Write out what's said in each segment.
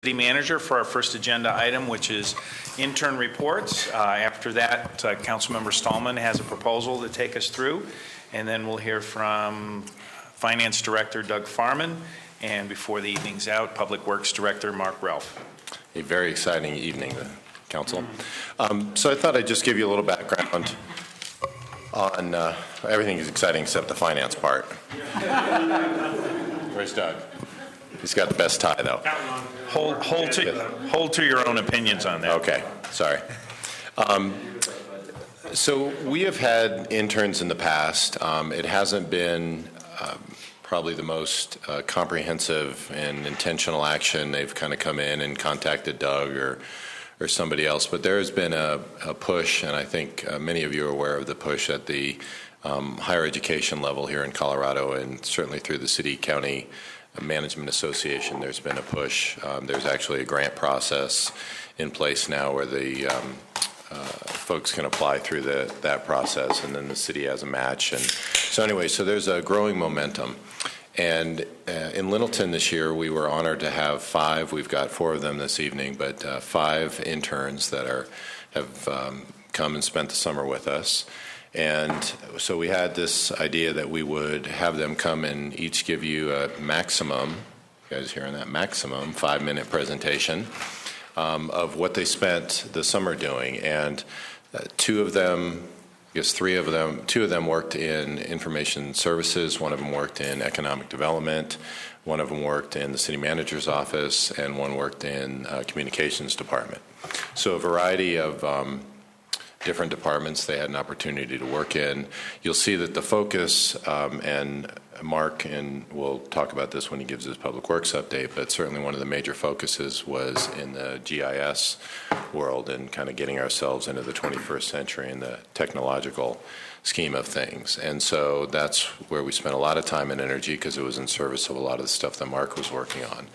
City Manager for our first agenda item, which is intern reports. After that, Councilmember Stallman has a proposal to take us through, and then we'll hear from Finance Director Doug Farman, and before the evening's out, Public Works Director Mark Ralph. A very exciting evening, Council. So I thought I'd just give you a little background on everything is exciting except the finance part. Where's Doug? He's got the best tie, though. Hold to your own opinions on that. Okay, sorry. So we have had interns in the past. It hasn't been probably the most comprehensive and intentional action. They've kind of come in and contacted Doug or somebody else, but there has been a push, and I think many of you are aware of the push at the higher education level here in Colorado, and certainly through the City-County Management Association, there's been a push. There's actually a grant process in place now where the folks can apply through that process, and then the city has a match. And so anyway, so there's a growing momentum. And in Littleton this year, we were honored to have 5. We've got 4 of them this evening, but 5 interns that have come and spent the summer with us. And so we had this idea that we would have them come and each give you a maximum, you guys hearing that, maximum 5-minute presentation of what they spent the summer doing. And 2 of them, I guess 3 of them, 2 of them worked in information services, 1 of them worked in economic development, 1 of them worked in the city manager's office, and 1 worked in communications department. So a variety of different departments they had an opportunity to work in. You'll see that the focus, and Mark will talk about this when he gives his Public Works update, but certainly one of the major focuses was in the GIS world and kind of getting ourselves into the 21st century in the technological scheme of things. And so that's where we spent a lot of time and energy because it was in service of a lot of the stuff that Mark was working on.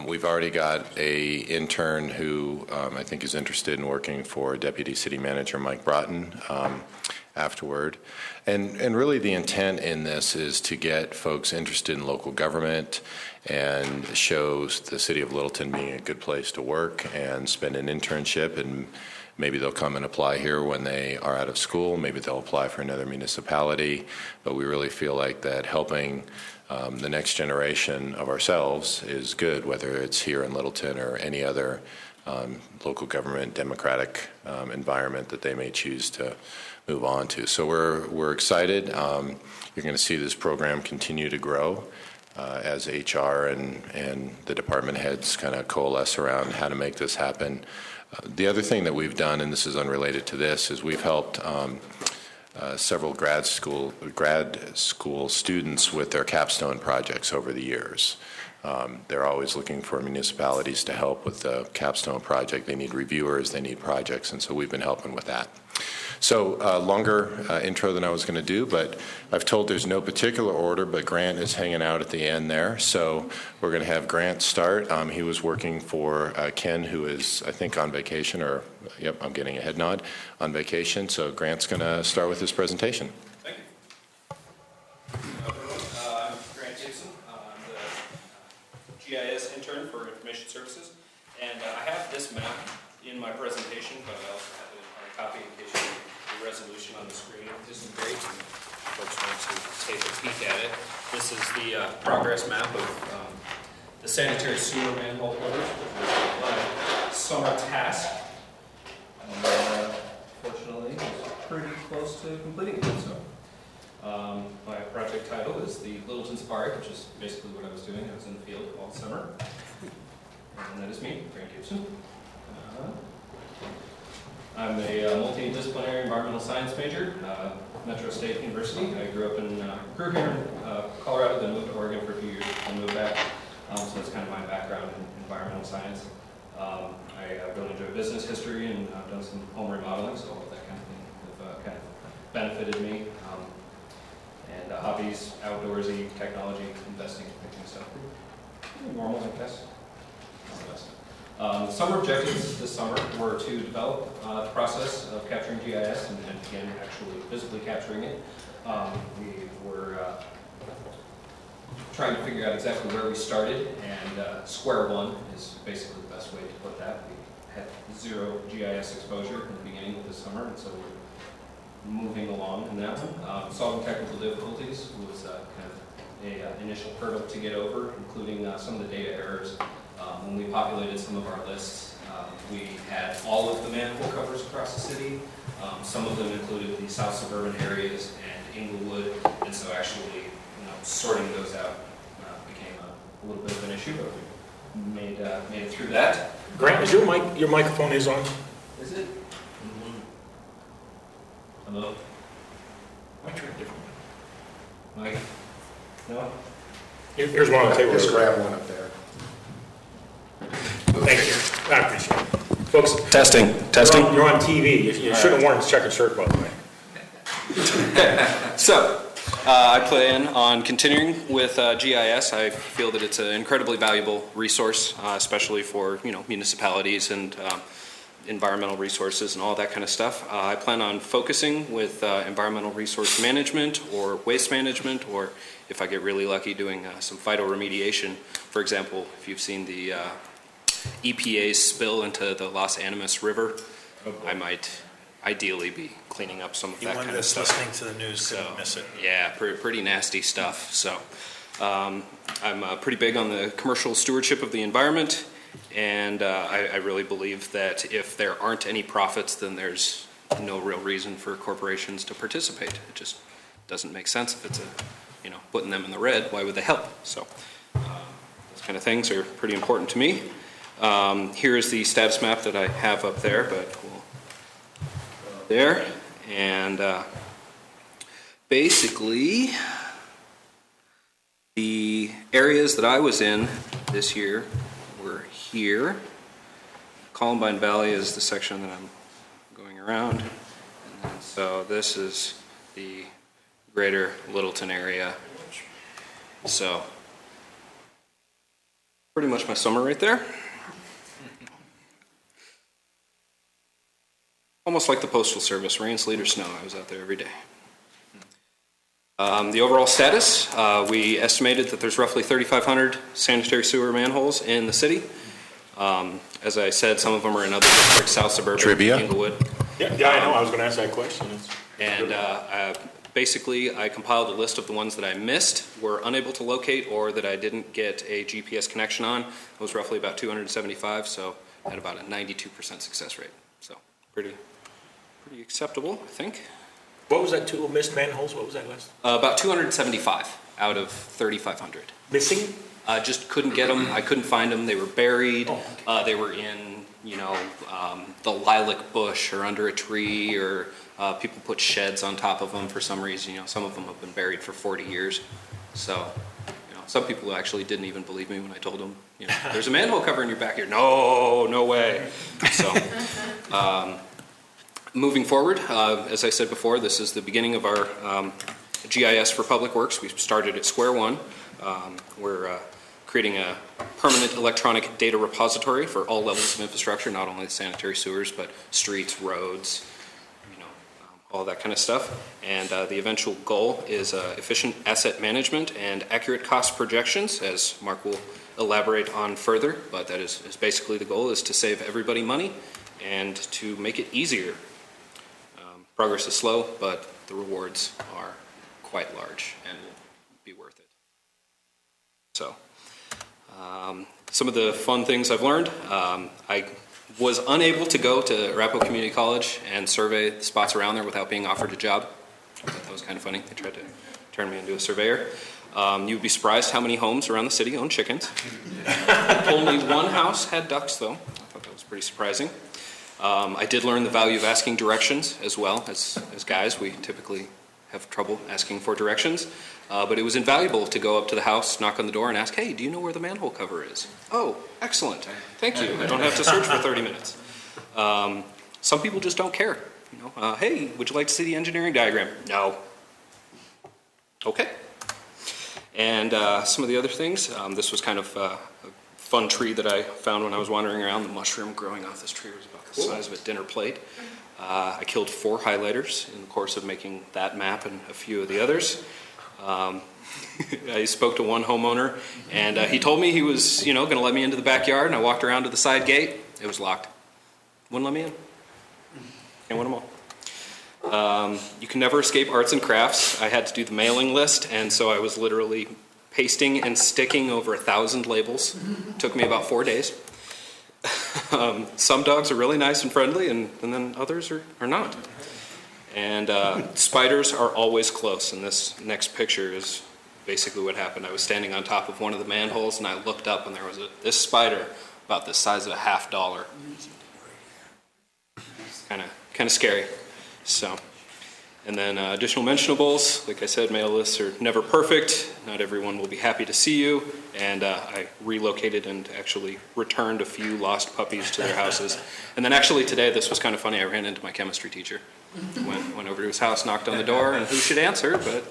We've already got a intern who I think is interested in working for Deputy City Manager Mike Broughton afterward. And really the intent in this is to get folks interested in local government and shows the City of Littleton being a good place to work and spend an internship, and maybe they'll come and apply here when they are out of school. Maybe they'll apply for another municipality. But we really feel like that helping the next generation of ourselves is good, whether it's here in Littleton or any other local government democratic environment that they may choose to move on to. So we're excited. You're going to see this program continue to grow as HR and the department heads kind of coalesce around how to make this happen. The other thing that we've done, and this is unrelated to this, is we've helped several grad school students with their capstone projects over the years. They're always looking for municipalities to help with the capstone project. They need reviewers, they need projects, and so we've been helping with that. So longer intro than I was going to do, but I've told there's no particular order, but Grant is hanging out at the end there. So we're going to have Grant start. He was working for Ken, who is, I think, on vacation, or, yep, I'm getting a head nod, on vacation. So Grant's going to start with his presentation. Thank you. I'm Grant Gibson. I'm the GIS intern for Information Services. And I have this map in my presentation, but I also have it in hard copy in case you need the resolution on the screen isn't great and folks want to take a peek at it. This is the progress map of the sanitary sewer manhole covers, which was my summer task. And fortunately, it's pretty close to completing it. So my project title is the Littleton Safari, which is basically what I was doing. I was in the field all summer. And that is me, Grant Gibson. I'm a multidisciplinary environmental science major, Metro State University. I grew here in Colorado, then moved to Oregon for a few years, and moved back. So that's kind of my background in environmental science. I really enjoy business history, and I've done some home remodeling, so all of that kind of thing have kind of benefited me. And hobbies, outdoorsy, technology, investing, that kind of stuff. Pretty normal, I guess. The summer objectives this summer were to develop the process of capturing GIS and begin actually physically capturing it. We were trying to figure out exactly where we started, and square one is basically the best way to put that. We had zero GIS exposure in the beginning of the summer, and so we're moving along in that one. Solving technical difficulties was kind of an initial hurdle to get over, including some of the data errors. When we populated some of our lists, we had all of the manhole covers across the city. Some of them included the south suburban areas and Inglewood, and so actually, sorting those out became a little bit of an issue, but we made it through that. Grant, is your microphone is on? Is it? Hello? I tried a different Mike? No? Here's one on the table. Just grab one up there. Thank you. I appreciate it. Folks, Testing. you're on TV. You should have worn a checkered shirt, by the way. So, I plan on continuing with GIS. I feel that it's an incredibly valuable resource, especially for municipalities and environmental resources and all that kind of stuff. I plan on focusing with environmental resource management or waste management, or if I get really lucky, doing some phytoremediation. For example, if you've seen the EPA's spill into the Los Animas River, I might ideally be cleaning up some of that kind of stuff. Listening to the news couldn't miss it. Yeah, pretty nasty stuff. So I'm pretty big on the commercial stewardship of the environment, and I really believe that if there aren't any profits, then there's no real reason for corporations to participate. It just doesn't make sense if it's putting them in the red. Why would they help? So those kind of things are pretty important to me. Here is the status map that I have up there, but we'll go there. And basically, the areas that I was in this year were here. Columbine Valley is the section that I'm going around. And then, so this is the greater Littleton area. So pretty much my summer right there. Almost like the Postal Service, rain, sleet, or snow. I was out there every day. The overall status, we estimated that there's roughly 3,500 sanitary sewer manholes in the city. As I said, some of them are in other districts, south suburban, Trivia? Inglewood. Yeah, I know. I was going to ask that question. And basically, I compiled a list of the ones that I missed, were unable to locate, or that I didn't get a GPS connection on. It was roughly about 275, so I had about a 92% success rate. So pretty acceptable, I think. What was that, two missed manholes? What was that last? About 275 out of 3,500. Missing? Just couldn't get them. I couldn't find them. They were buried. They were in, the lilac bush or under a tree, or people put sheds on top of them for some reason. Some of them have been buried for 40 years. So, some people actually didn't even believe me when I told them, there's a manhole cover in your backyard. No way. So, moving forward, as I said before, this is the beginning of our GIS for Public Works. We started at square one. We're creating a permanent electronic data repository for all levels of infrastructure, not only the sanitary sewers, but streets, roads, all that kind of stuff. And the eventual goal is efficient asset management and accurate cost projections, as Mark will elaborate on further. But that is basically the goal, is to save everybody money and to make it easier. Progress is slow, but the rewards are quite large and will be worth it. So, some of the fun things I've learned. I was unable to go to Arapahoe Community College and survey the spots around there without being offered a job. I thought that was kind of funny. They tried to turn me into a surveyor. You'd be surprised how many homes around the city own chickens. Only one house had ducks, though. I thought that was pretty surprising. I did learn the value of asking directions as well. As guys, we typically have trouble asking for directions. But it was invaluable to go up to the house, knock on the door, and ask, hey, do you know where the manhole cover is? Oh, excellent. Thank you. I don't have to search for 30 minutes. Some people just don't care. Hey, would you like to see the engineering diagram? No. Okay. And some of the other things, this was kind of a fun tree that I found when I was wandering around. The mushroom growing off this tree was about the size of a dinner plate. I killed 4 highlighters in the course of making that map and a few of the others. I spoke to one homeowner, and he told me he was, going to let me into the backyard, and I walked around to the side gate. It was locked. Wouldn't let me in. Can't win them all. You can never escape arts and crafts. I had to do the mailing list, and so I was literally pasting and sticking over 1,000 labels. It took me about 4 days. Some dogs are really nice and friendly, and then others are not. And spiders are always close, and this next picture is basically what happened. I was standing on top of one of the manholes, and I looked up, and there was this spider about the size of a $50. It's kind of scary. So, and then additional mentionables. Like I said, mail lists are never perfect. Not everyone will be happy to see you. And I relocated and actually returned a few lost puppies to their houses. And then actually today, this was kind of funny. I ran into my chemistry teacher. Went over to his house, knocked on the door, and who should answer but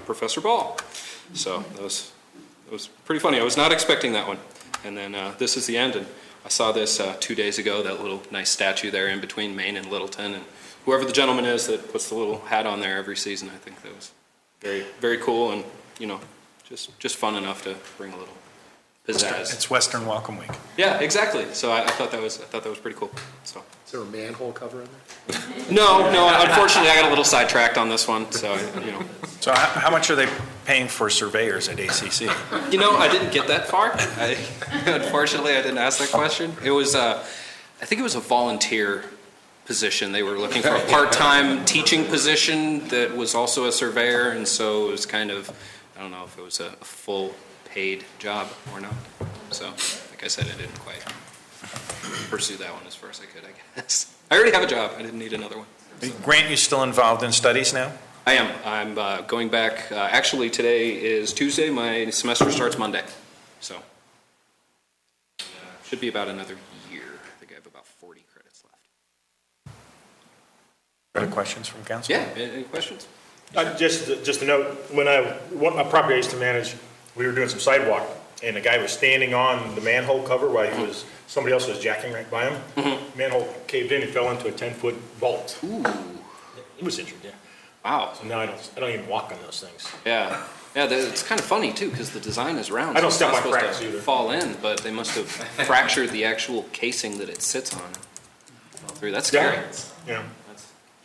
Professor Ball. So that was pretty funny. I was not expecting that one. And then this is the end. And I saw this 2 days ago, that little nice statue there in between Maine and Littleton. And whoever the gentleman is that puts the little hat on there every season, I think that was very, very cool and, just fun enough to bring a little pizzazz. It's Western Welcome Week. Yeah, exactly. So I thought that was pretty cool. So. Is there a manhole cover in there? No. Unfortunately, I got a little sidetracked on this one. So So how much are they paying for surveyors at ACC? I didn't get that far. Unfortunately, I didn't ask that question. It was, I think it was a volunteer position. They were looking for a part-time teaching position that was also a surveyor, and so it was kind of, I don't know if it was a full paid job or not. So, like I said, I didn't quite pursue that one as far as I could, I guess. I already have a job. I didn't need another one. So. Grant, you still involved in studies now? I am. I'm going back. Actually, today is Tuesday. My semester starts Monday. So, should be about another year. I think I have about 40 credits left. Any questions from council? Yeah, any questions? Just a note, what my property I used to manage, we were doing some sidewalk, and a guy was standing on the manhole cover while somebody else was jacking right by him. Mm-hmm. Manhole caved in and fell into a 10-foot vault. Ooh. He was injured, yeah. Wow. So now I don't even walk on those things. Yeah. Yeah, it's kind of funny, too, because the design is round. I don't so step it's on not cracks supposed to either. fall in, but they must have fractured the actual casing that it sits on. Through. That's scary. Yeah.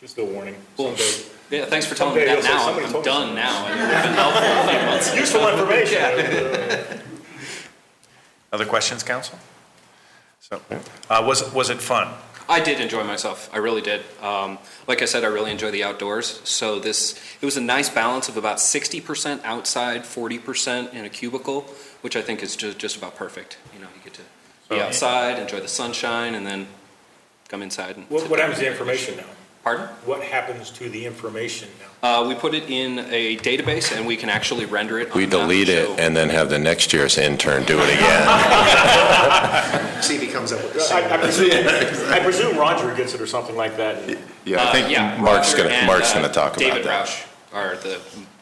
Just a warning. Well, Someday. yeah, thanks for telling me that now. I'm done now. It would have been helpful a few months ago. Useful information. Yeah. Other questions, council? So, was it fun? I did enjoy myself. I really did. Like I said, I really enjoy the outdoors. So it was a nice balance of about 60% outside, 40% in a cubicle, which I think is just about perfect. You get to be outside, enjoy the sunshine, and then come inside. And What happens to the information now? Pardon? What happens to the information now? We put it in a database, and we can actually render it. We delete it and then have the next year's intern do it again. See if he comes up with the same. I presume Roger gets it or something like that. Yeah, I think Mark's going to talk about David that. Roush are the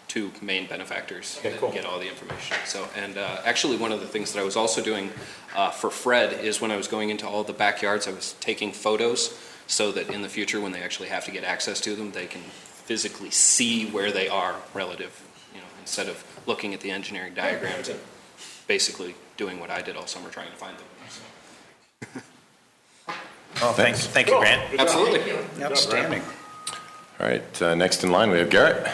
two main benefactors that get all the information. So, and actually one of the things that I was also doing for Fred is when I was going into all the backyards, I was taking photos so that in the future when they actually have to get access to them, they can physically see where they are relative, instead of looking at the engineering diagrams and basically doing what I did all summer trying to find them. Oh, thank you, Grant. Absolutely. Outstanding. All right, next in line we have Garrett.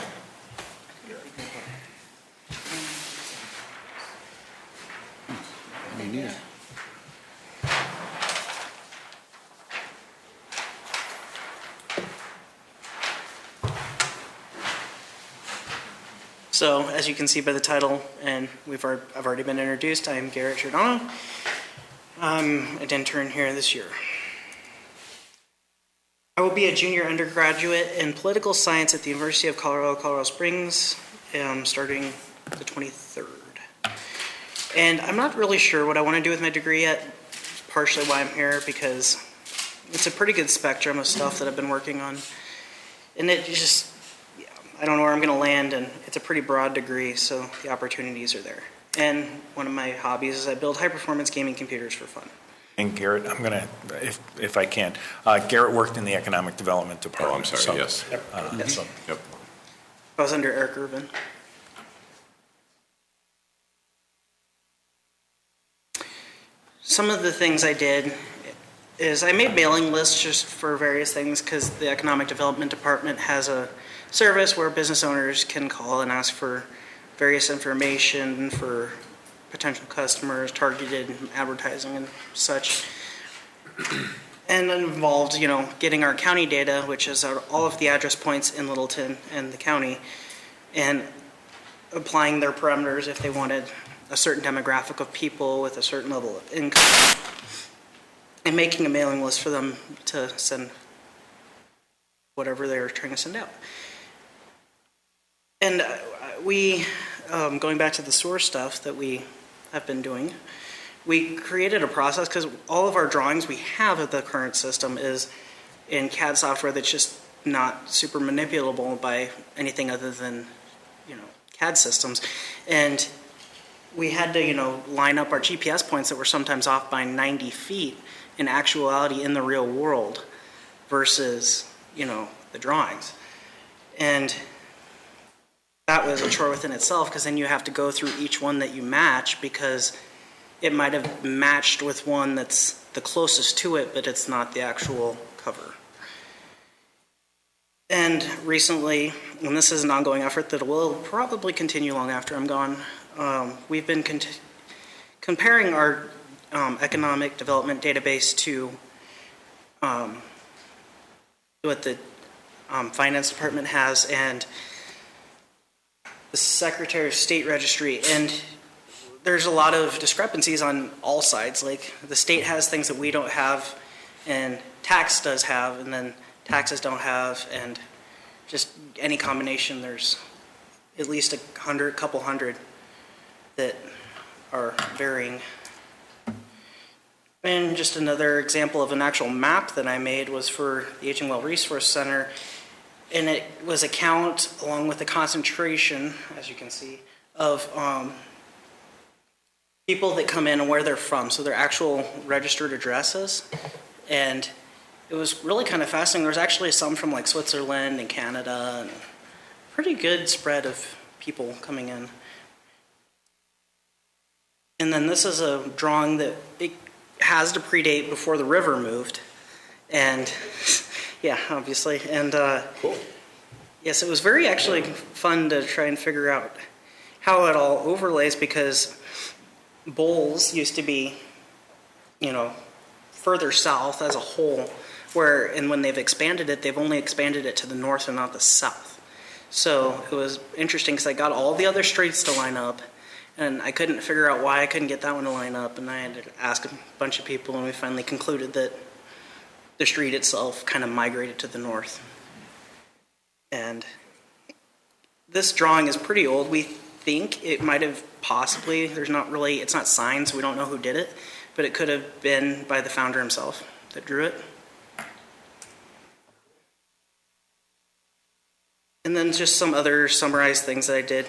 So, as you can see by the title, and I've already been introduced, I am Garrett Giordano. I'm an intern here this year. I will be a junior undergraduate in political science at the University of Colorado Springs, starting the 23rd. And I'm not really sure what I want to do with my degree yet, partially why I'm here, because it's a pretty good spectrum of stuff that I've been working on. And it just, I don't know where I'm going to land, and it's a pretty broad degree, so the opportunities are there. And one of my hobbies is I build high-performance gaming computers for fun. And Garrett, I'm going to, if I can, Garrett worked in the Economic Development Department. Oh, I'm sorry, yes. Yes. So, Yep. I was under Eric Urban. some of the things I did is I made mailing lists just for various things because the Economic Development Department has a service where business owners can call and ask for various information for potential customers, targeted advertising and such. And it involved, getting our county data, which is all of the address points in Littleton and the county, and applying their parameters if they wanted a certain demographic of people with a certain level of income, and making a mailing list for them to send whatever they're trying to send out. And we, going back to the source stuff that we have been doing, we created a process because all of our drawings we have of the current system is in CAD software that's just not super manipulable by anything other than, CAD systems. And we had to, line up our GPS points that were sometimes off by 90 feet in actuality in the real world versus, the drawings. And that was a chore within itself because then you have to go through each one that you match because it might have matched with one that's the closest to it, but it's not the actual cover. And recently, and this is an ongoing effort that will probably continue long after I'm gone, we've been comparing our economic development database to what the finance department has and the Secretary of State registry. And there's a lot of discrepancies on all sides. Like the state has things that we don't have and tax does have, and then taxes don't have, and just any combination, there's at least a couple hundred that are varying. And just another example of an actual map that I made was for the Aging Well Resource Center, and it was a count along with the concentration, as you can see, of people that come in and where they're from, so their actual registered addresses. And it was really kind of fascinating. There's actually some from like Switzerland and Canada, and pretty good spread of people coming in. And then this is a drawing that it has to predate before the river moved. And yeah, obviously. And Cool. yes, it was very actually fun to try and figure out how it all overlays because Bowles used to be, further south as a whole, and when they've expanded it, they've only expanded it to the north and not the south. So it was interesting because I got all the other streets to line up, and I couldn't figure out why I couldn't get that one to line up, and I had to ask a bunch of people, and we finally concluded that the street itself kind of migrated to the north. And this drawing is pretty old. We think it might have possibly, it's not signed, so we don't know who did it, but it could have been by the founder himself that drew it. And then just some other summarized things that I did.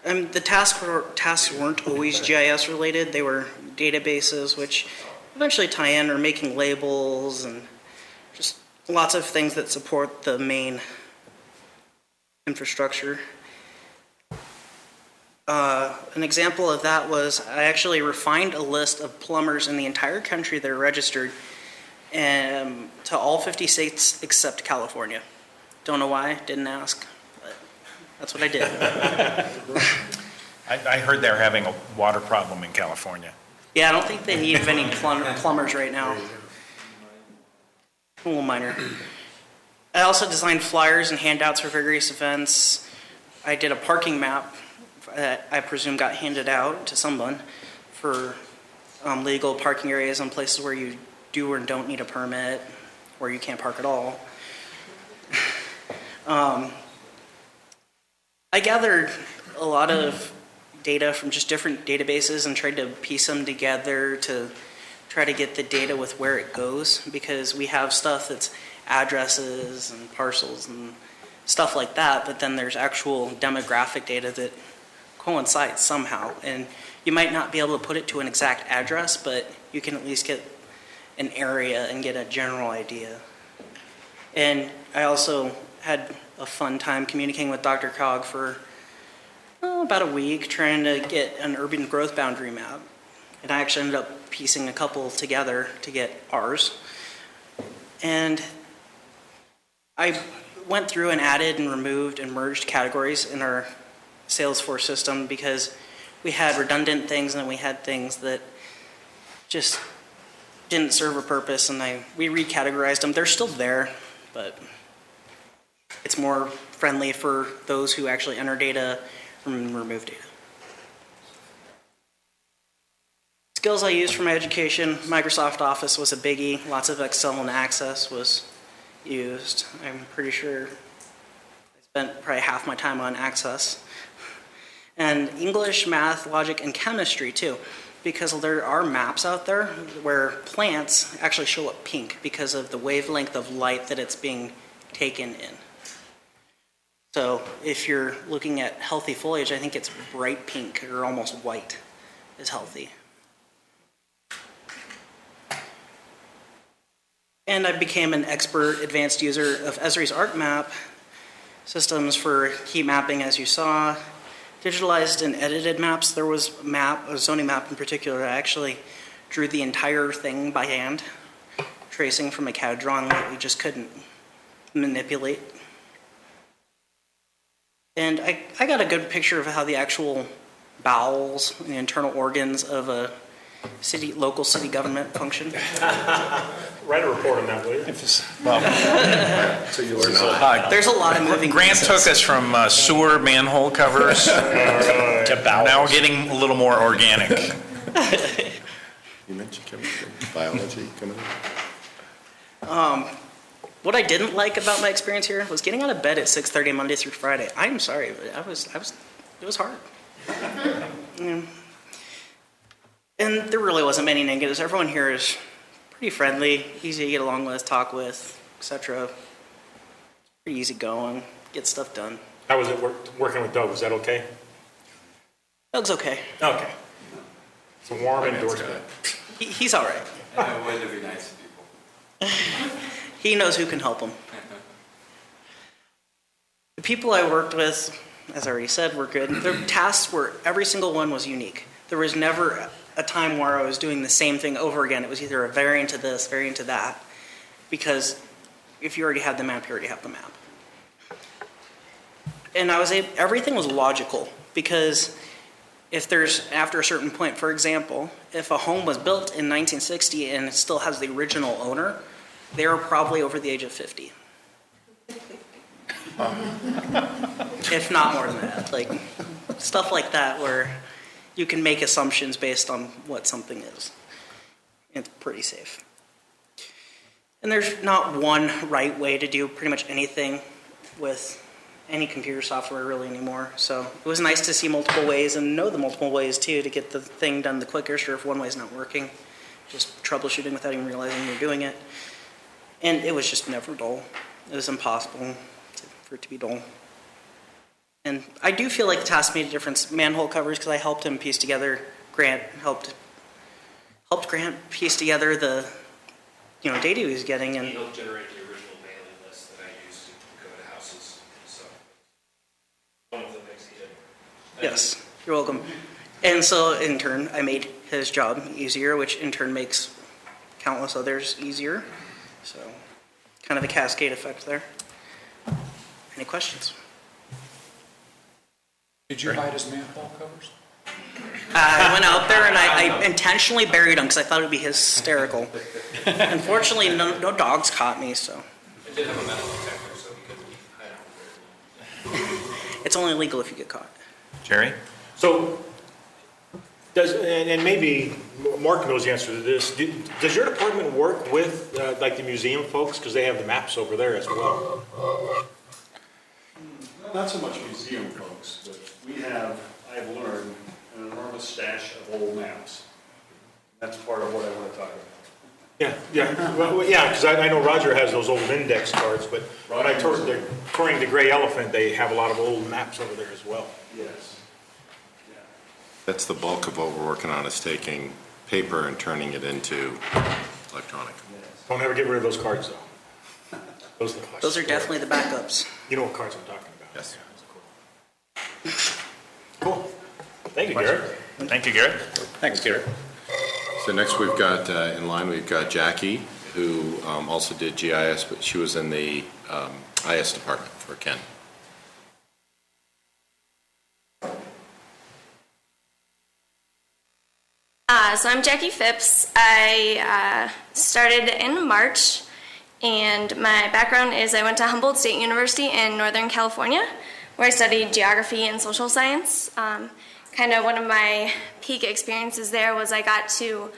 The tasks weren't always GIS related. They were databases, which eventually tie in, or making labels, and just lots of things that support the main infrastructure. An example of that was I actually refined a list of plumbers in the entire country that are registered to all 50 states except California. Don't know why, didn't ask, but that's what I did. I heard they're having a water problem in California. Yeah, I don't think they need any plumbers right now. A little minor. I also designed flyers and handouts for various events. I did a parking map that I presume got handed out to someone for legal parking areas in places where you do or don't need a permit, or you can't park at all. I gathered a lot of data from just different databases and tried to piece them together to try to get the data with where it goes, because we have stuff that's addresses and parcels and stuff like that, but then there's actual demographic data that coincides somehow, and you might not be able to put it to an exact address, but you can at least get an area and get a general idea. And I also had a fun time communicating with Dr. Cog for about a week, trying to get an urban growth boundary map. And I actually ended up piecing a couple together to get ours. And I went through and added and removed and merged categories in our Salesforce system because we had redundant things and then we had things that just didn't serve a purpose, and we recategorized them. They're still there, but it's more friendly for those who actually enter data and remove data. Skills I used for my education, Microsoft Office was a biggie. Lots of Excel and Access was used. I'm pretty sure I spent probably half my time on Access. And English, math, logic, and chemistry too, because there are maps out there where plants actually show up pink because of the wavelength of light that it's being taken in. So if you're looking at healthy foliage, I think it's bright pink or almost white is healthy. And I became an expert advanced user of Esri's ArcMap systems for heat mapping, as you saw. Digitalized and edited maps. There was a zoning map in particular. I actually drew the entire thing by hand, tracing from a CAD drawing that we just couldn't manipulate. And I got a good picture of how the actual bowels and the internal organs of a local city government function. Write a report on that, will you? So you learn not. There's a lot of moving Grant pieces. took us from sewer manhole covers to bowels. Now we're getting a little more organic. You mentioned chemistry, biology coming in. What I didn't like about my experience here was getting out of bed at 6:30 Monday through Friday. I'm sorry, but it was hard. Yeah. And there really wasn't many negatives. Everyone here is pretty friendly, easy to get along with, talk with, etc. Pretty easy going, get stuff done. How was it working with Doug? Was that okay? Doug's okay. Okay. It's a warm endorsement. He's all right. I know when to be nice to people. He knows who can help him. The people I worked with, as I already said, were good. Their tasks were, every single one was unique. There was never a time where I was doing the same thing over again. It was either a variant of this, variant of that. Because if you already had the map, you already have the map. And everything was logical, because if there's, after a certain point, for example, if a home was built in 1960 and it still has the original owner, they were probably over the age of 50. If not more than that. Like, stuff like that where you can make assumptions based on what something is. It's pretty safe. And there's not one right way to do pretty much anything with any computer software really anymore. So it was nice to see multiple ways and know the multiple ways too to get the thing done the quickest, or if one way is not working, just troubleshooting without even realizing you're doing it. And it was just never dull. It was impossible for it to be dull. And I do feel like the task made a difference. Manhole covers, because I helped him piece together. Grant helped Grant piece together the data he was getting, and He helped generate the original mailing list that I used to go to houses. So one of the things he did. yes, you're welcome. And so in turn, I made his job easier, which in turn makes countless others easier. So kind of a cascade effect there. Any questions? Did you hide his manhole covers? I went out there and I intentionally buried him because I thought it would be hysterical. Unfortunately, no dogs caught me, so. It did have a metal detector, so he couldn't hide out very long. It's only legal if you get caught. Jerry? So, and maybe Mark knows the answer to this, does your department work with like the museum folks? Because they have the maps over there as well. Not so much museum folks, but I've learned, an enormous stash of old maps. That's part of what I want to talk about. Yeah, well, yeah, because I know Roger has those old index cards, but when I touring the Gray Elephant, they have a lot of old maps over there as well. Yes. Yeah. That's the bulk of what we're working on, is taking paper and turning it into electronic. Don't ever get rid of those cards, though. Those are definitely the backups. You know what cards I'm talking about. Yes. Cool. Thank you, Garrett. Thank you, Garrett. Thanks, Garrett. So next we've got, in line, we've got Jackie, who also did GIS, but she was in the IS department for Ken. So I'm Jackie Phipps. I started in March, and my background is I went to Humboldt State University in Northern California, where I studied geography and social science. Kind of one of my peak experiences there was I got to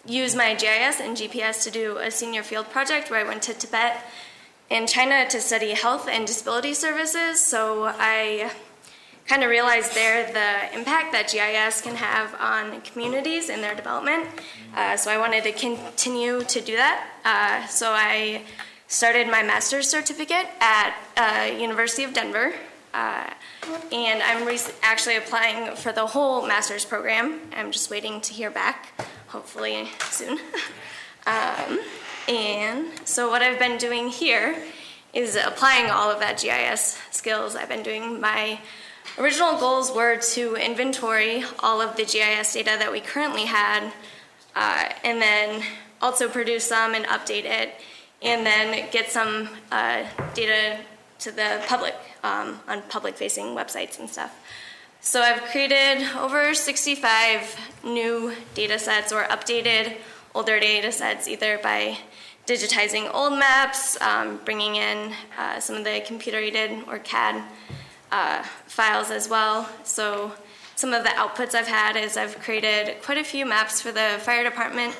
use my GIS and GPS to do a senior field project where I went to Tibet and China to study health and disability services. So I kind of realized there the impact that GIS can have on communities and their development. So I wanted to continue to do that. So I started my master's certificate at University of Denver. And I'm actually applying for the whole master's program. I'm just waiting to hear back, hopefully soon. And so what I've been doing here is applying all of that GIS skills. I've been doing my original goals were to inventory all of the GIS data that we currently had, and then also produce some and update it, and then get some data to the public on public-facing websites and stuff. So I've created over 65 new data sets or updated older data sets, either by digitizing old maps, bringing in some of the computer-aided or CAD files as well. So some of the outputs I've had is I've created quite a few maps for the fire department,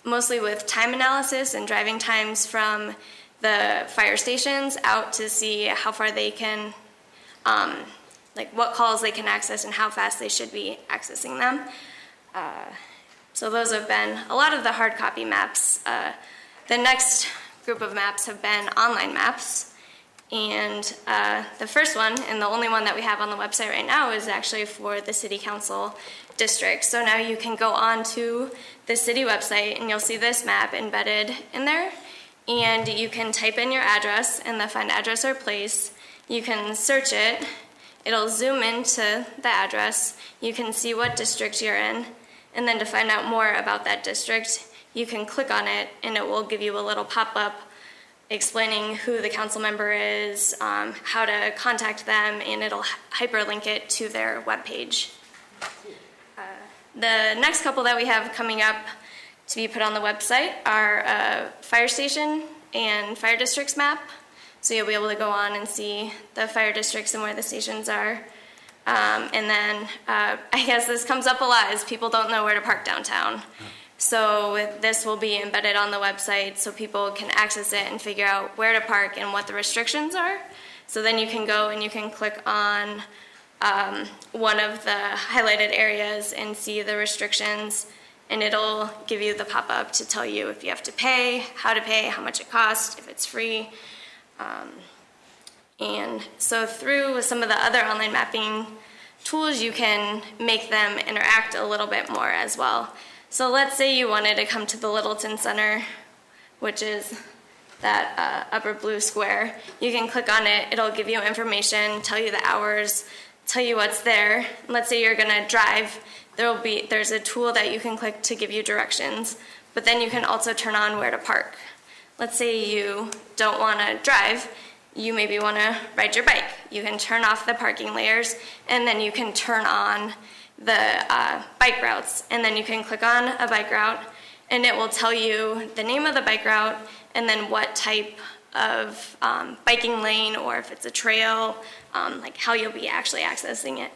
mostly with time analysis and driving times from the fire stations out to see how far they can, like what calls they can access and how fast they should be accessing them. So those have been a lot of the hard copy maps. The next group of maps have been online maps. And the first one, and the only one that we have on the website right now, is actually for the city council district. So now you can go on to the city website and you'll see this map embedded in there. And you can type in your address in the find address or place. You can search it. It'll zoom into the address. You can see what district you're in. And then to find out more about that district, you can click on it and it will give you a little pop-up explaining who the council member is, how to contact them, and it'll hyperlink it to their webpage. The next couple that we have coming up to be put on the website are a fire station and fire districts map. So you'll be able to go on and see the fire districts and where the stations are. And then I guess this comes up a lot is people don't know where to park downtown. So this will be embedded on the website so people can access it and figure out where to park and what the restrictions are. So then you can go and you can click on one of the highlighted areas and see the restrictions, and it'll give you the pop-up to tell you if you have to pay, how much it costs, if it's free. And so through some of the other online mapping tools, you can make them interact a little bit more as well. So let's say you wanted to come to the Littleton Center, which is that upper blue square. You can click on it. It'll give you information, tell you the hours, tell you what's there. Let's say you're going to drive. There's a tool that you can click to give you directions, but then you can also turn on where to park. Let's say you don't want to drive. You maybe want to ride your bike. You can turn off the parking layers, and then you can turn on the bike routes, and then you can click on a bike route, and it will tell you the name of the bike route, and then what type of biking lane, or if it's a trail, like how you'll be actually accessing it.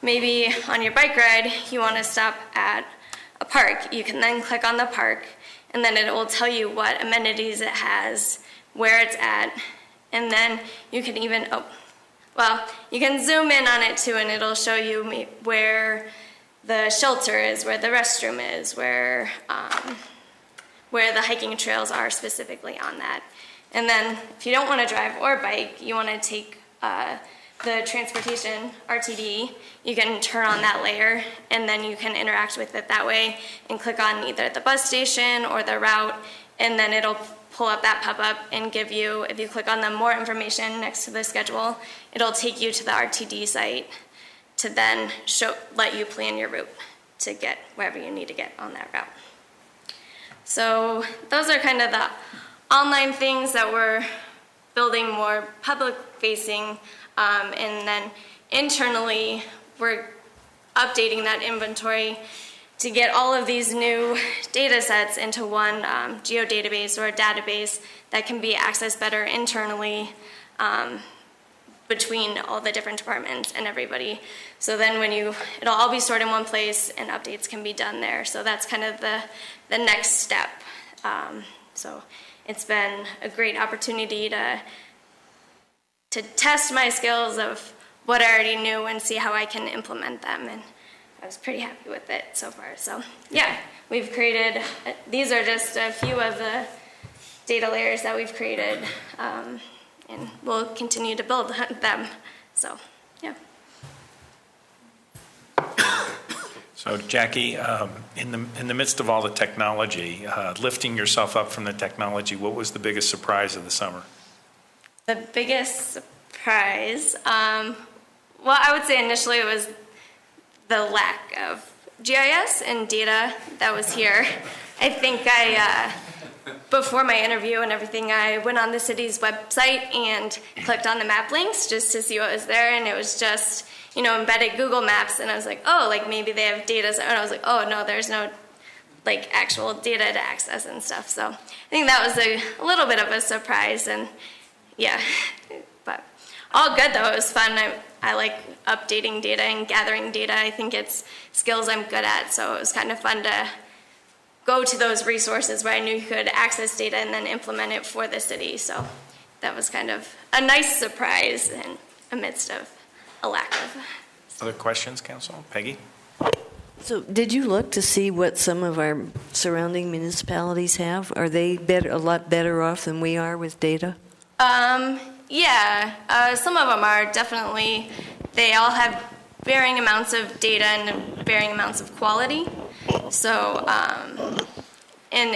Maybe on your bike ride, you want to stop at a park. You can then click on the park, and then it will tell you what amenities it has, where it's at, and then you can even, you can zoom in on it too, and it'll show you where the shelter is, where the restroom is, where the hiking trails are specifically on that. And then if you don't want to drive or bike, you want to take the transportation, RTD, you can turn on that layer, and then you can interact with it that way and click on either the bus station or the route, and then it'll pull up that pop-up and give you, if you click on the more information next to the schedule, it'll take you to the RTD site to then let you plan your route. to get wherever you need to get on that route. So those are kind of the online things that we're building more public-facing, and then internally we're updating that inventory to get all of these new data sets into one geodatabase or a database that can be accessed better internally between all the different departments and everybody. So then it'll all be stored in one place and updates can be done there. So that's kind of the next step. So it's been a great opportunity to test my skills of what I already knew and see how I can implement them. And I was pretty happy with it so far. So yeah, we've created, these are just a few of the data layers that we've created, and we'll continue to build them. So yeah. So Jackie, in the midst of all the technology, lifting yourself up from the technology, what was the biggest surprise of the summer? The biggest surprise, well, I would say initially it was the lack of GIS and data that was here. I think before my interview and everything, I went on the city's website and clicked on the map links just to see what was there, and it was just, embedded Google Maps, and I was like, oh, like maybe they have data, and I was like, oh, no, there's no, like, actual data to access and stuff. So I think that was a little bit of a surprise, and yeah, but all good, though. It was fun. I like updating data and gathering data. I think it's skills I'm good at, so it was kind of fun to go to those resources where I knew you could access data and then implement it for the city. So that was kind of a nice surprise in amidst of a lack of. Other questions, Council? Peggy? So did you look to see what some of our surrounding municipalities have? Are they a lot better off than we are with data? Yeah, some of them are definitely. They all have varying amounts of data and varying amounts of quality. So, and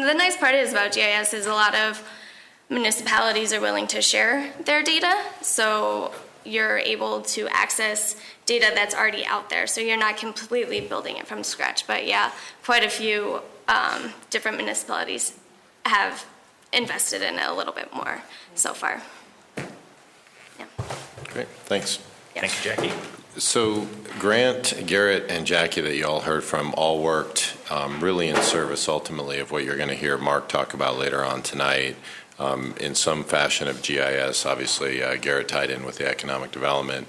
the nice part is about GIS is a lot of municipalities are willing to share their data. So you're able to access data that's already out there. So you're not completely building it from scratch. But yeah, quite a few different municipalities have invested in it a little bit more so far. Yeah. Great, thanks. Yeah. Thank you, Jackie. So Grant, Garrett, and Jackie that you all heard from all worked really in service ultimately of what you're going to hear Mark talk about later on tonight in some fashion of GIS. Obviously, Garrett tied in with the economic development.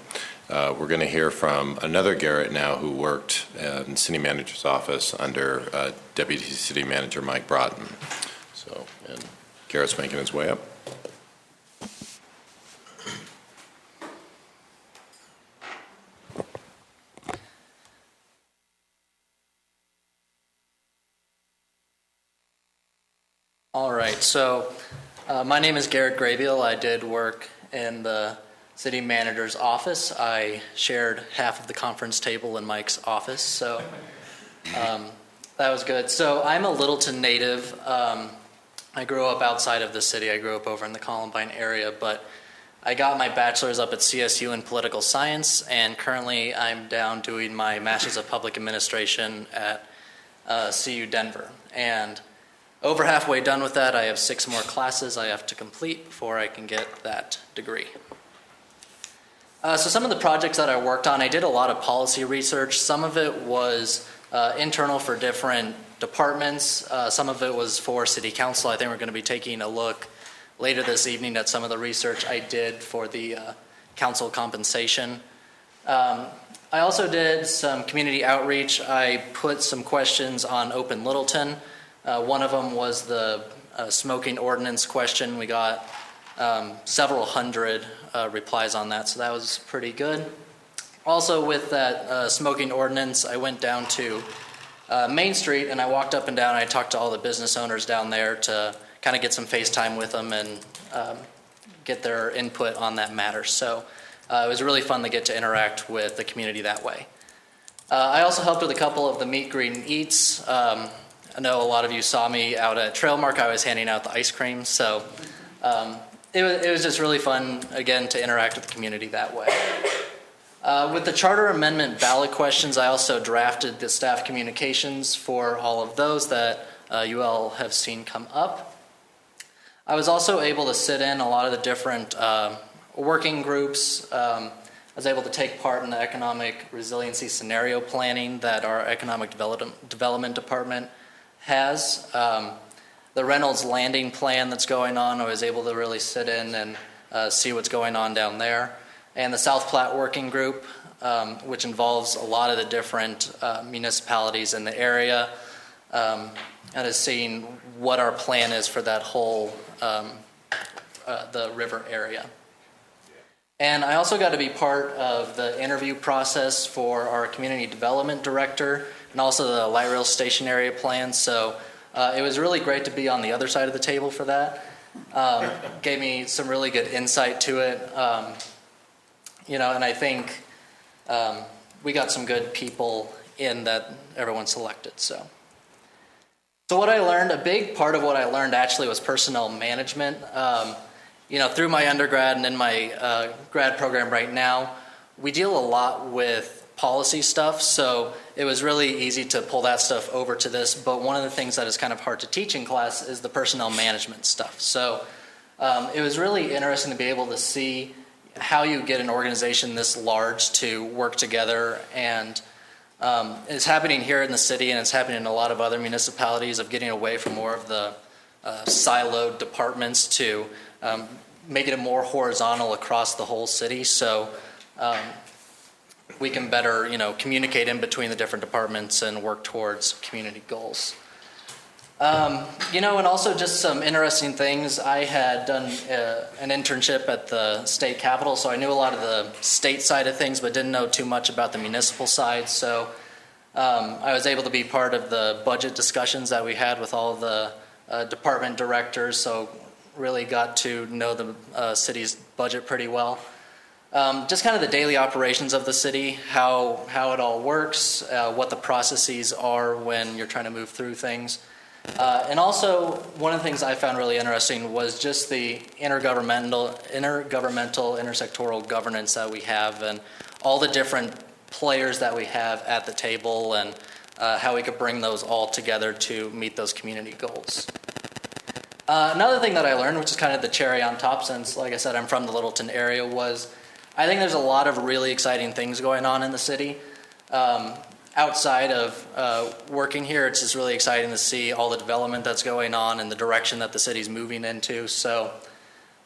We're going to hear from another Garrett now who worked in the city manager's office under Deputy City Manager Mike Broughton. So, and Garrett's making his way up. All right, so my name is Garrett Graybill. I did work in the city manager's office. I shared half of the conference table in Mike's office, so that was good. So I'm a Littleton native. I grew up outside of the city. I grew up over in the Columbine area, but I got my bachelor's up at CSU in political science, and currently I'm down doing my master's of public administration at CU Denver. And over halfway done with that, I have 6 more classes I have to complete before I can get that degree. So some of the projects that I worked on, I did a lot of policy research. Some of it was internal for different departments. Some of it was for city council. I think we're going to be taking a look later this evening at some of the research I did for the council compensation. I also did some community outreach. I put some questions on Open Littleton. One of them was the smoking ordinance question. We got several hundred replies on that, so that was pretty good. Also with that smoking ordinance, I went down to Main Street and I walked up and down and I talked to all the business owners down there to kind of get some FaceTime with them and get their input on that matter. So it was really fun to get to interact with the community that way. I also helped with a couple of the Meet, Greet, and Eats. I know a lot of you saw me out at Trailmark. I was handing out the ice cream, so it was just really fun, again, to interact with the community that way. With the charter amendment ballot questions, I also drafted the staff communications for all of those that you all have seen come up. I was also able to sit in a lot of the different working groups. I was able to take part in the economic resiliency scenario planning that our economic development department has. The Reynolds Landing plan that's going on, I was able to really sit in and see what's going on down there. And the South Platte Working Group, which involves a lot of the different municipalities in the area, and is seeing what our plan is for that whole the river area. And I also got to be part of the interview process for our community development director and also the light rail station area plan. So it was really great to be on the other side of the table for that. Gave me some really good insight to it. And I think we got some good people in that everyone selected. So what I learned, a big part of what I learned actually was personnel management. Through my undergrad and in my grad program right now, we deal a lot with policy stuff, so it was really easy to pull that stuff over to this. But one of the things that is kind of hard to teach in class is the personnel management stuff. So it was really interesting to be able to see how you get an organization this large to work together, and it's happening here in the city, and it's happening in a lot of other municipalities, of getting away from more of the siloed departments to making it more horizontal across the whole city, so we can better communicate in between the different departments and work towards community goals. And also just some interesting things. I had done an internship at the state capitol, so I knew a lot of the state side of things, but didn't know too much about the municipal side. So I was able to be part of the budget discussions that we had with all of the department directors, so really got to know the city's budget pretty well. Just kind of the daily operations of the city, how it all works, what the processes are when you're trying to move through things. And also, one of the things I found really interesting was just the intergovernmental, intersectoral governance that we have, and all the different players that we have at the table, and how we could bring those all together to meet those community goals. Another thing that I learned, which is kind of the cherry on top, since, like I said, I'm from the Littleton area, was I think there's a lot of really exciting things going on in the city. Outside of working here, it's just really exciting to see all the development that's going on and the direction that the city's moving into. So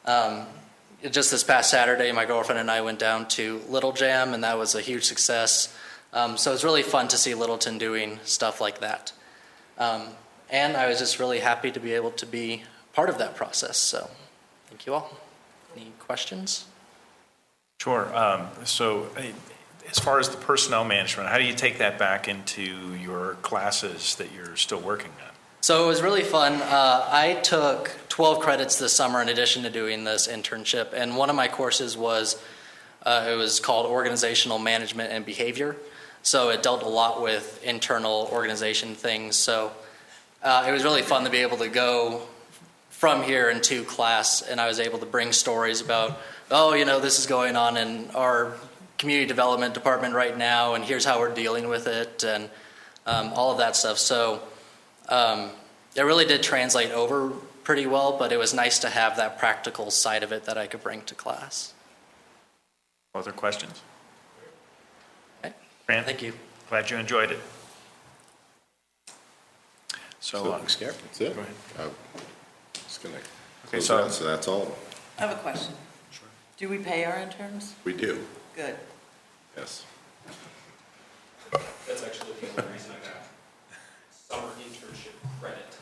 just this past Saturday, my girlfriend and I went down to Little Jam, and that was a huge success. So it's really fun to see Littleton doing stuff like that. And I was just really happy to be able to be part of that process. So thank you all. Any questions? Sure. So as far as the personnel management, how do you take that back into your classes that you're still working on? So it was really fun. I took 12 credits this summer in addition to doing this internship, and one of my courses was, it was called Organizational Management and Behavior. So it dealt a lot with internal organization things. So it was really fun to be able to go from here into class, and I was able to bring stories about, this is going on in our community development department right now, and here's how we're dealing with it, and all of that stuff. So it really did translate over pretty well, but it was nice to have that practical side of it that I could bring to class. Other questions? Okay. Fran? Thank you. Glad you enjoyed it. So That's it. Go ahead. Just gonna Okay, close so- it out, so that's all. I have a question. Sure. Do we pay our interns? We do, Good. yes. That's actually the only reason I got summer internship credit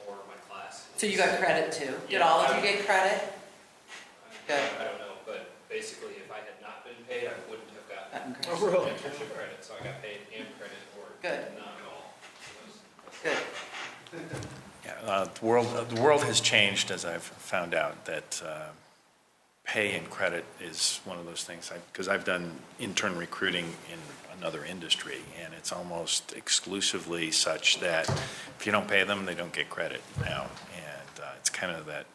for my class. So you got credit too? Did Yeah, all of you get credit? Good. I don't know, but basically if I had not been paid, I wouldn't have gotten Oh, really? internship credit. So I got paid and credit for Good. not at all. Good. Yeah, the world has changed, as I've found out, that pay and credit is one of those things, because I've done intern recruiting in another industry, and it's almost exclusively such that if you don't pay them, they don't get credit now, and it's kind of that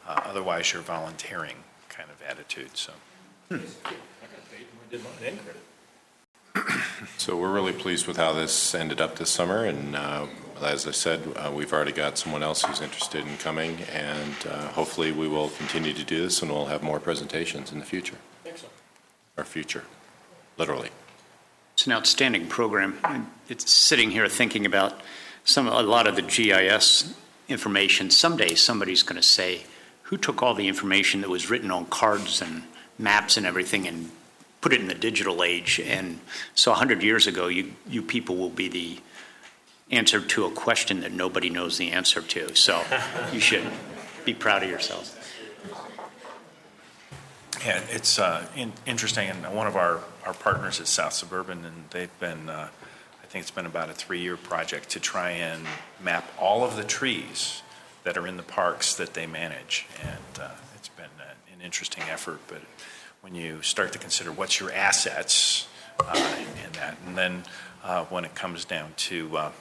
otherwise you're volunteering kind of attitude. So I got paid Did mine and credit. So we're really pleased with how this ended up this summer, and as I said, we've already got someone else who's interested in coming, and hopefully we will continue to do this, and we'll have more presentations in the future. Excellent. Our future, literally. It's an outstanding program. It's sitting here thinking about a lot of the GIS information. Someday somebody's going to say, who took all the information that was written on cards and maps and everything and put it in the digital age? And so 100 years ago, you people will be the answer to a question that nobody knows the answer to. So you should be proud of yourselves. Yeah, it's interesting, and one of our partners is South Suburban, and they've been, I think it's been about a 3-year project to try and map all of the trees that are in the parks that they manage, and it's been an interesting effort, but when you start to consider what's your assets in that, and then when it comes down to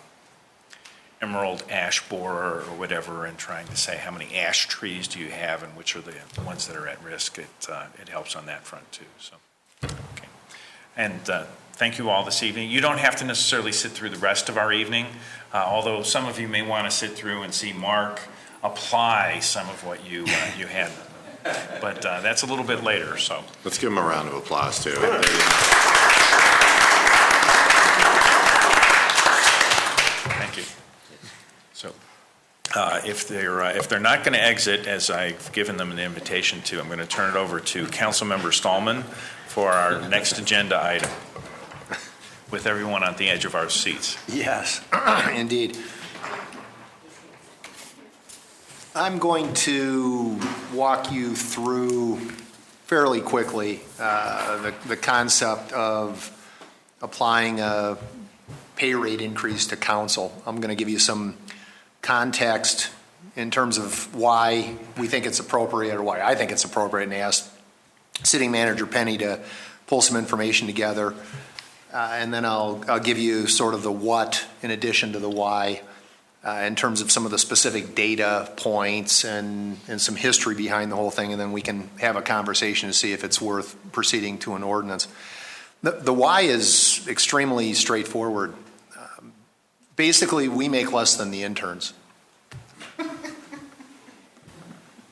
emerald ash borer or whatever, and trying to say how many ash trees do you have and which are the ones that are at risk, it helps on that front too. So, okay. And thank you all this evening. You don't have to necessarily sit through the rest of our evening, although some of you may want to sit through and see Mark apply some of what you had. But that's a little bit later. So let's give him a round of applause too. Thank you. So, if they're not going to exit, as I've given them an invitation to, I'm going to turn it over to Councilmember Stallman for our next agenda item, with everyone on the edge of our seats. Yes, indeed. I'm going to walk you through fairly quickly the concept of applying a pay rate increase to council. I'm going to give you some context in terms of why we think it's appropriate, or why I think it's appropriate, and ask City Manager Penny to pull some information together. And then I'll give you sort of the what in addition to the why, in terms of some of the specific data points and some history behind the whole thing, and then we can have a conversation to see if it's worth proceeding to an ordinance. The why is extremely straightforward. Basically, we make less than the interns.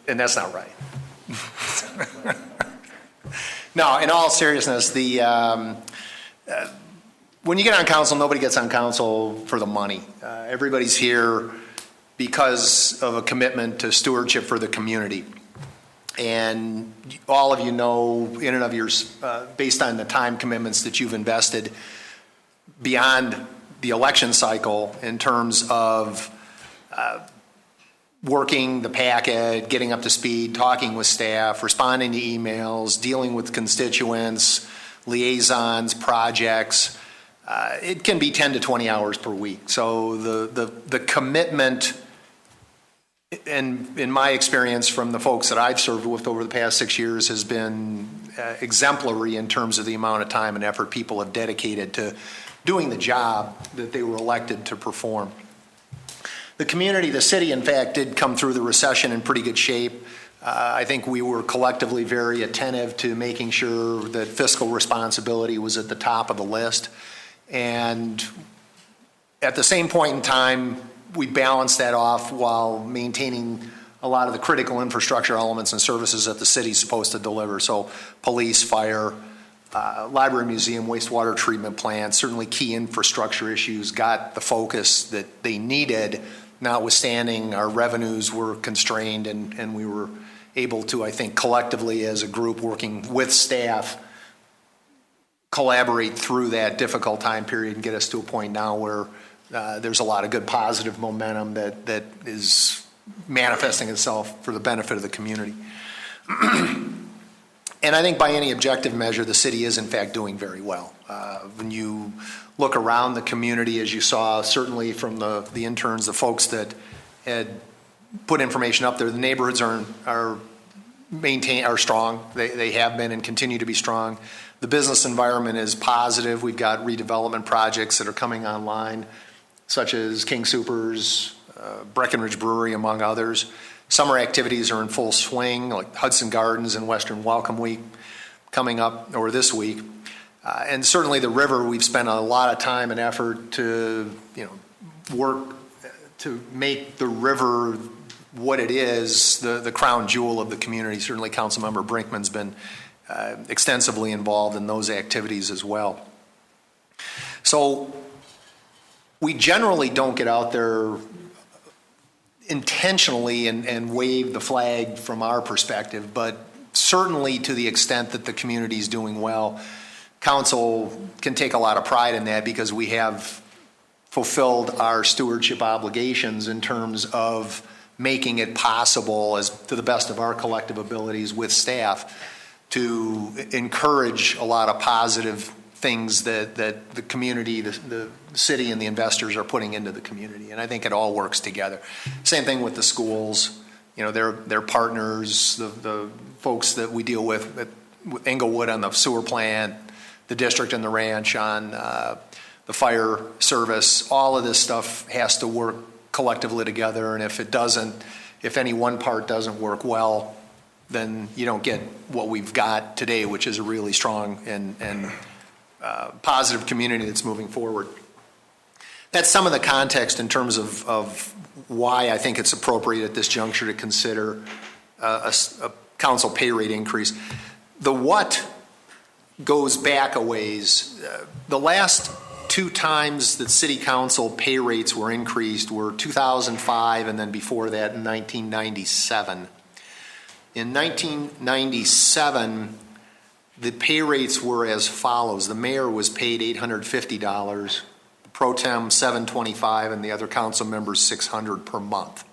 And that's not right. No, in all seriousness, when you get on council, nobody gets on council for the money. Everybody's here because of a commitment to stewardship for the community. And all of you know, in and of yours, based on the time commitments that you've invested beyond the election cycle in terms of working the packet, getting up to speed, talking with staff, responding to emails, dealing with constituents, liaisons, projects. It can be 10 to 20 hours per week. So the commitment, and in my experience from the folks that I've served with over the past 6 years, has been exemplary in terms of the amount of time and effort people have dedicated to doing the job that they were elected to perform. The community, the city, in fact, did come through the recession in pretty good shape. I think we were collectively very attentive to making sure that fiscal responsibility was at the top of the list. And at the same point in time, we balanced that off while maintaining a lot of the critical infrastructure elements and services that the city's supposed to deliver. So police, fire, library, museum, wastewater treatment plant, certainly key infrastructure issues got the focus that they needed, notwithstanding our revenues were constrained, and we were able to, I think, collectively as a group working with staff, collaborate through that difficult time period and get us to a point now where there's a lot of good positive momentum that is manifesting itself for the benefit of the community. And I think by any objective measure, the city is in fact doing very well. When you look around the community, as you saw, certainly from the interns, the folks that had put information up there, the neighborhoods are strong. They have been and continue to be strong. The business environment is positive. We've got redevelopment projects that are coming online, such as King Soopers, Breckenridge Brewery, among others. Summer activities are in full swing, like Hudson Gardens and Western Welcome Week. coming up, or this week. And certainly the river, we've spent a lot of time and effort to, work to make the river what it is, the crown jewel of the community. Certainly Councilmember Brinkman's been extensively involved in those activities as well. So we generally don't get out there intentionally and wave the flag from our perspective, but certainly to the extent that the community is doing well, council can take a lot of pride in that because we have fulfilled our stewardship obligations in terms of making it possible, as to the best of our collective abilities with staff, to encourage a lot of positive things that the community, the city and the investors are putting into the community. And I think it all works together. Same thing with the schools. They're partners, the folks that we deal with at Englewood on the sewer plant, the district and the ranch on the fire service. All of this stuff has to work collectively together, and if any one part doesn't work well, then you don't get what we've got today, which is a really strong and positive community that's moving forward. That's some of the context in terms of why I think it's appropriate at this juncture to consider a council pay rate increase. The what goes back a ways. The last two times that city council pay rates were increased were 2005 and then before that in 1997. In 1997, the pay rates were as follows. The mayor was paid $850, pro tem $725, and the other council members $600 per month.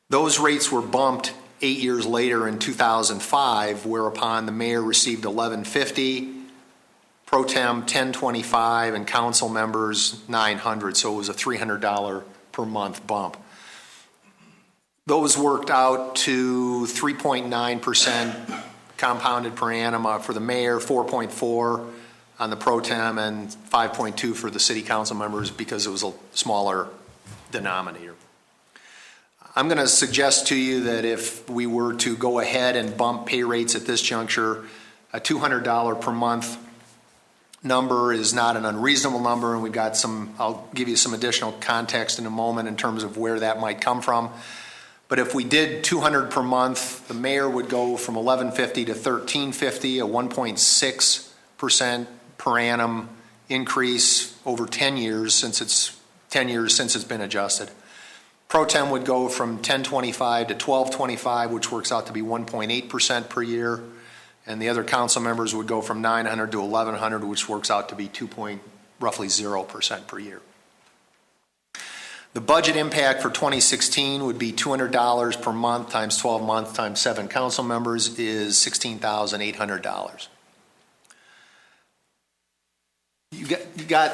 Those rates were bumped 8 years later in 2005, whereupon the mayor received $1150, pro tem $1025, and council members $900. So it was a $300 per month bump. Those worked out to 3.9% compounded per annum for the mayor, 4.4 on the pro tem, and 5.2 for the city council members because it was a smaller denominator. I'm going to suggest to you that if we were to go ahead and bump pay rates at this juncture, a $200 per month number is not an unreasonable number, and we've got I'll give you some additional context in a moment in terms of where that might come from. But if we did $200 per month, the mayor would go from $1150 to $1350, a 1.6% per annum increase over 10 years since it's been adjusted. Pro tem would go from $1025 to $1225, which works out to be 1.8% per year. And the other council members would go from $900 to $1,100, which works out to be roughly 0% per year. The budget impact for 2016 would be $200 per month times 12 months times 7 council members is $16,800.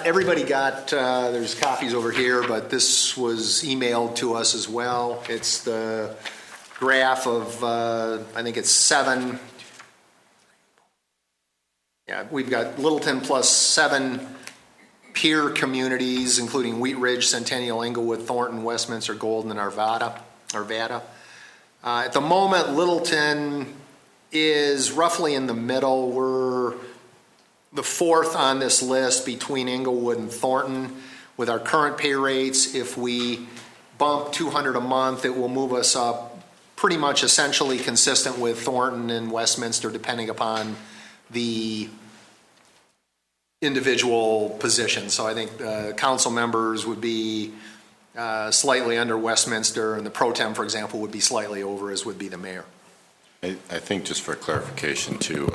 Everybody got, there's copies over here, but this was emailed to us as well. It's the graph of, I think it's 7. Yeah, we've got Littleton plus 7 peer communities, including Wheat Ridge, Centennial, Englewood, Thornton, Westminster, Golden, and Arvada. At the moment, Littleton is roughly in the middle. We're the 4th on this list between Englewood and Thornton. With our current pay rates, if we bump $200 a month, it will move us up pretty much essentially consistent with Thornton and Westminster, depending upon the individual positions. So I think council members would be slightly under Westminster, and the pro tem, for example, would be slightly over, as would be the mayor. I think just for clarification too,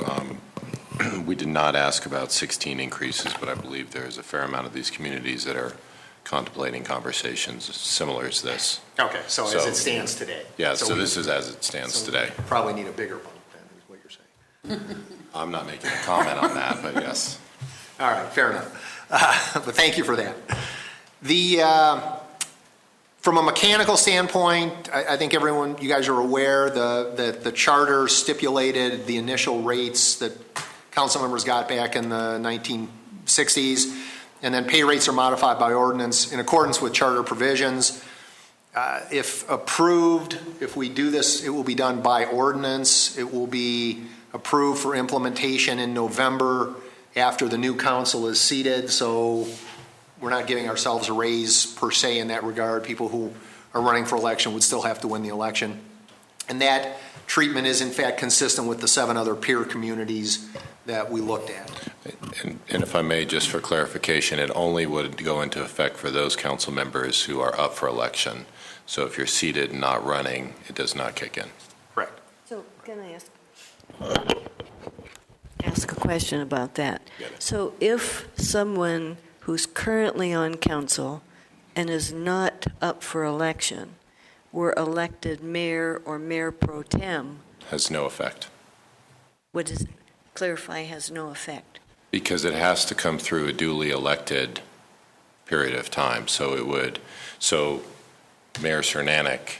we did not ask about 16 increases, but I believe there's a fair amount of these communities that are contemplating conversations similar as this. Okay, so as it stands today. Yeah, so this is as it stands today. Probably need a bigger bump then, is what you're saying. I'm not making a comment on that, but yes. All right, fair enough. But thank you for that. From a mechanical standpoint, I think you guys are aware that the charter stipulated the initial rates that council members got back in the 1960s, and then pay rates are modified by ordinance in accordance with charter provisions. If approved, if we do this, it will be done by ordinance. It will be approved for implementation in November after the new council is seated, so we're not giving ourselves a raise per se in that regard. People who are running for election would still have to win the election. And that treatment is in fact consistent with the 7 other peer communities that we looked at. And if I may, just for clarification, it only would go into effect for those council members who are up for election. So if you're seated and not running, it does not kick in. Correct. So can I ask a question about that? So if someone who's currently on council and is not up for election were elected mayor or mayor pro tem, Has no effect. what does clarify has no effect? Because it has to come through a duly elected period of time. So Mayor Cernanek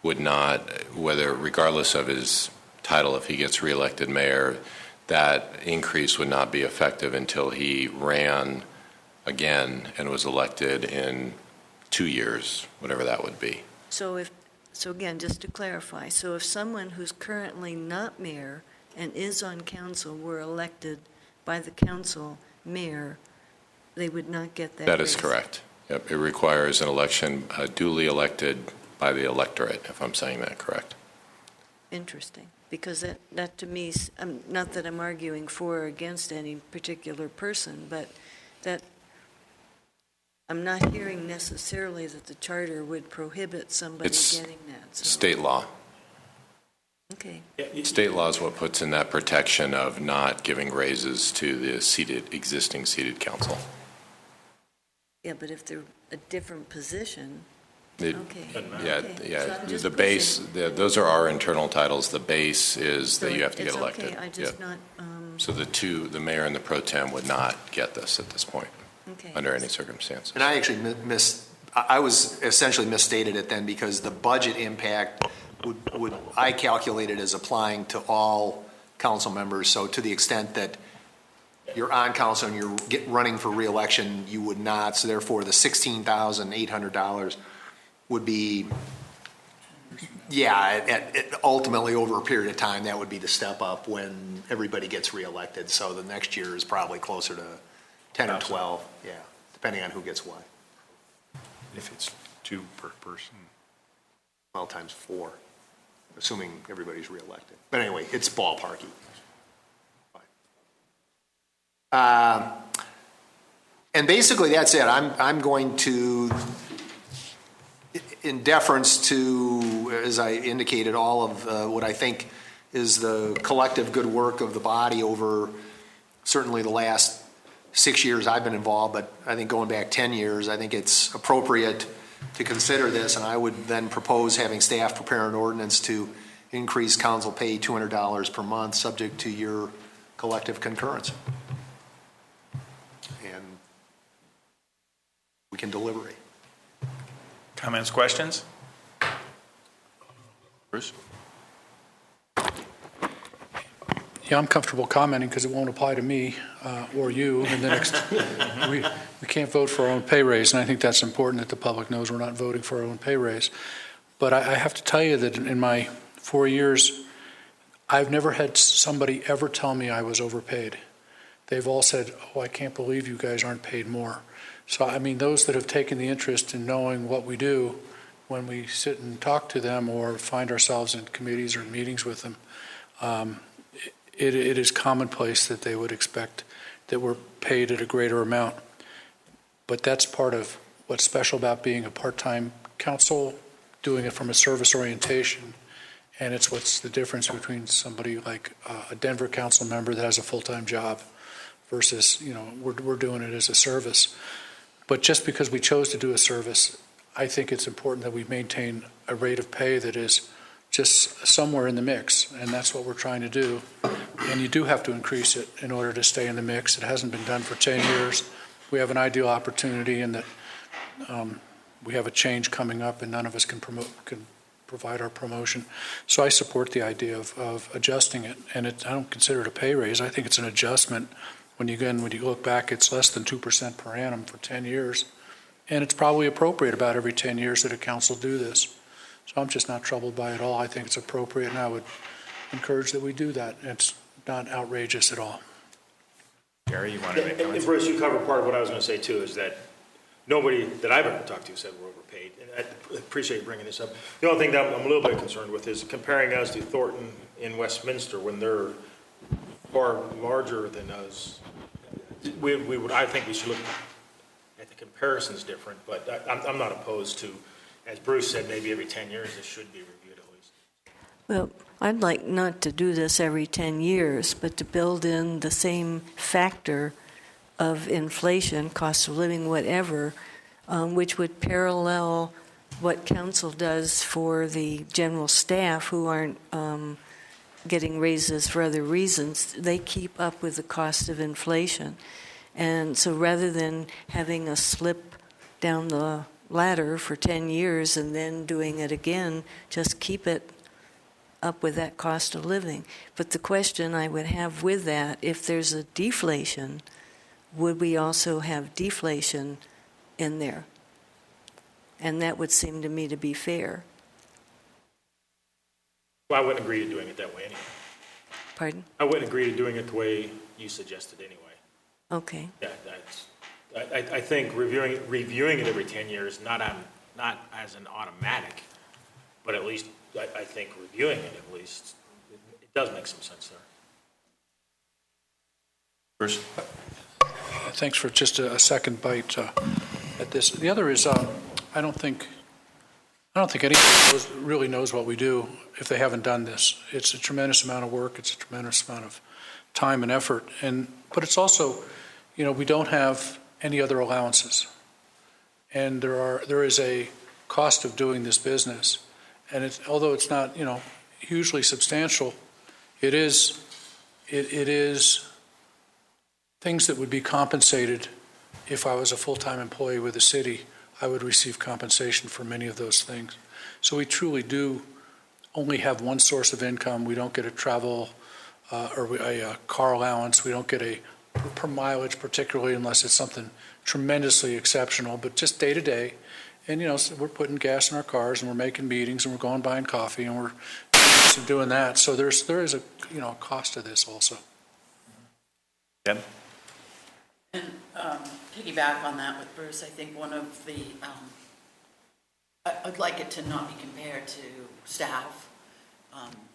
would not, regardless of his title, if he gets reelected mayor, that increase would not be effective until he ran again and was elected in 2 years, whatever that would be. So again, just to clarify, so if someone who's currently not mayor and is on council were elected by the council mayor, they would not get that That is raise. correct. Yep, it requires an election duly elected by the electorate, if I'm saying that correct. Interesting, because that to me, not that I'm arguing for or against any particular person, but that I'm not hearing necessarily that the charter would prohibit somebody It's getting that. So. state law. Okay. State law is what puts in that protection of not giving raises to the existing seated council. Yeah, but if they're a different position, It, okay. Yeah, Okay. yeah. So I'm just The base, those are our internal titles. The base is So that you have to get it's elected. okay, I just Yeah. not, So the mayor and the pro tem would not get this at this point, okay. under any circumstances. And I actually I was essentially misstated it then, because the budget impact I calculated as applying to all council members. So to the extent that you're on council and you're running for reelection, you would not. So therefore, the $16,800 would be, ultimately over a period of time, that would be the step up when everybody gets reelected. So the next year is probably closer to 10 or 12, depending on who gets what. If it's 2 per person. Well, times 4, assuming everybody's reelected. But anyway, it's ballparky. And basically, that's it. I'm going to, in deference to, as I indicated, all of what I think is the collective good work of the body over certainly the last 6 years I've been involved, but I think going back 10 years, I think it's appropriate to consider this, and I would then propose having staff prepare an ordinance to increase council pay $200 per month, subject to your collective concurrence. And we can deliberate. Comments, questions? Bruce? Yeah, I'm comfortable commenting because it won't apply to me or you in the next, we can't vote for our own pay raise, and I think that's important that the public knows we're not voting for our own pay raise. But I have to tell you that in my 4 years, I've never had somebody ever tell me I was overpaid. They've all said, oh, I can't believe you guys aren't paid more. So, I mean, those that have taken the interest in knowing what we do when we sit and talk to them or find ourselves in committees or meetings with them, it is commonplace that they would expect that we're paid at a greater amount. But that's part of what's special about being a part-time council, doing it from a service orientation, and it's what's the difference between somebody like a Denver council member that has a full-time job versus, we're doing it as a service. But just because we chose to do a service, I think it's important that we maintain a rate of pay that is just somewhere in the mix, and that's what we're trying to do. And you do have to increase it in order to stay in the mix. It hasn't been done for 10 years. We have an ideal opportunity in that we have a change coming up, and none of us can provide our promotion. So I support the idea of adjusting it, and I don't consider it a pay raise. I think it's an adjustment. When you look back, it's less than 2% per annum for 10 years, and it's probably appropriate about every 10 years that a council do this. So I'm just not troubled by it at all. I think it's appropriate, and I would encourage that we do that. not outrageous at all. Gary, you wanted to make And comments? Bruce, you covered part of what I was going to say too, is that nobody that I've ever talked to said we're overpaid. And I appreciate you bringing this up. The only thing that I'm a little bit concerned with is comparing us to Thornton in Westminster when they're far larger than us. I think we should look at the comparisons different, but I'm not opposed to, as Bruce said, maybe every 10 years this should be reviewed at least. Well, I'd like not to do this every 10 years, but to build in the same factor of inflation, cost of living, whatever, which would parallel what council does for the general staff who aren't getting raises for other reasons. They keep up with the cost of inflation. And so rather than having a slip down the ladder for 10 years and then doing it again, just keep it up with that cost of living. But the question I would have with that, if there's a deflation, would we also have deflation in there? And that would seem to me to be fair. Well, I wouldn't agree to doing it that way anyway. Pardon? I wouldn't agree to doing it the way you suggested anyway. Okay. Yeah, I think reviewing it every 10 years, not as an automatic, but at least I think reviewing it at least, it does make some sense there. Bruce? Thanks for just a second bite at this. The other is, I don't think anyone really knows what we do if they haven't done this. It's a tremendous amount of work. It's a tremendous amount of time and effort. But it's also, we don't have any other allowances. And there is a cost of doing this business. And although it's not, hugely substantial, it is things that would be compensated. If I was a full-time employee with the city, I would receive compensation for many of those things. So we truly do only have one source of income. We don't get a travel or a car allowance. We don't get a per mileage, particularly unless it's something tremendously exceptional, but just day to day. And, so we're putting gas in our cars and we're making meetings and we're going buying coffee and we're doing that. So there is a cost to this also. Deb? And piggyback on that with Bruce, I think one of the, I'd like it to not be compared to staff.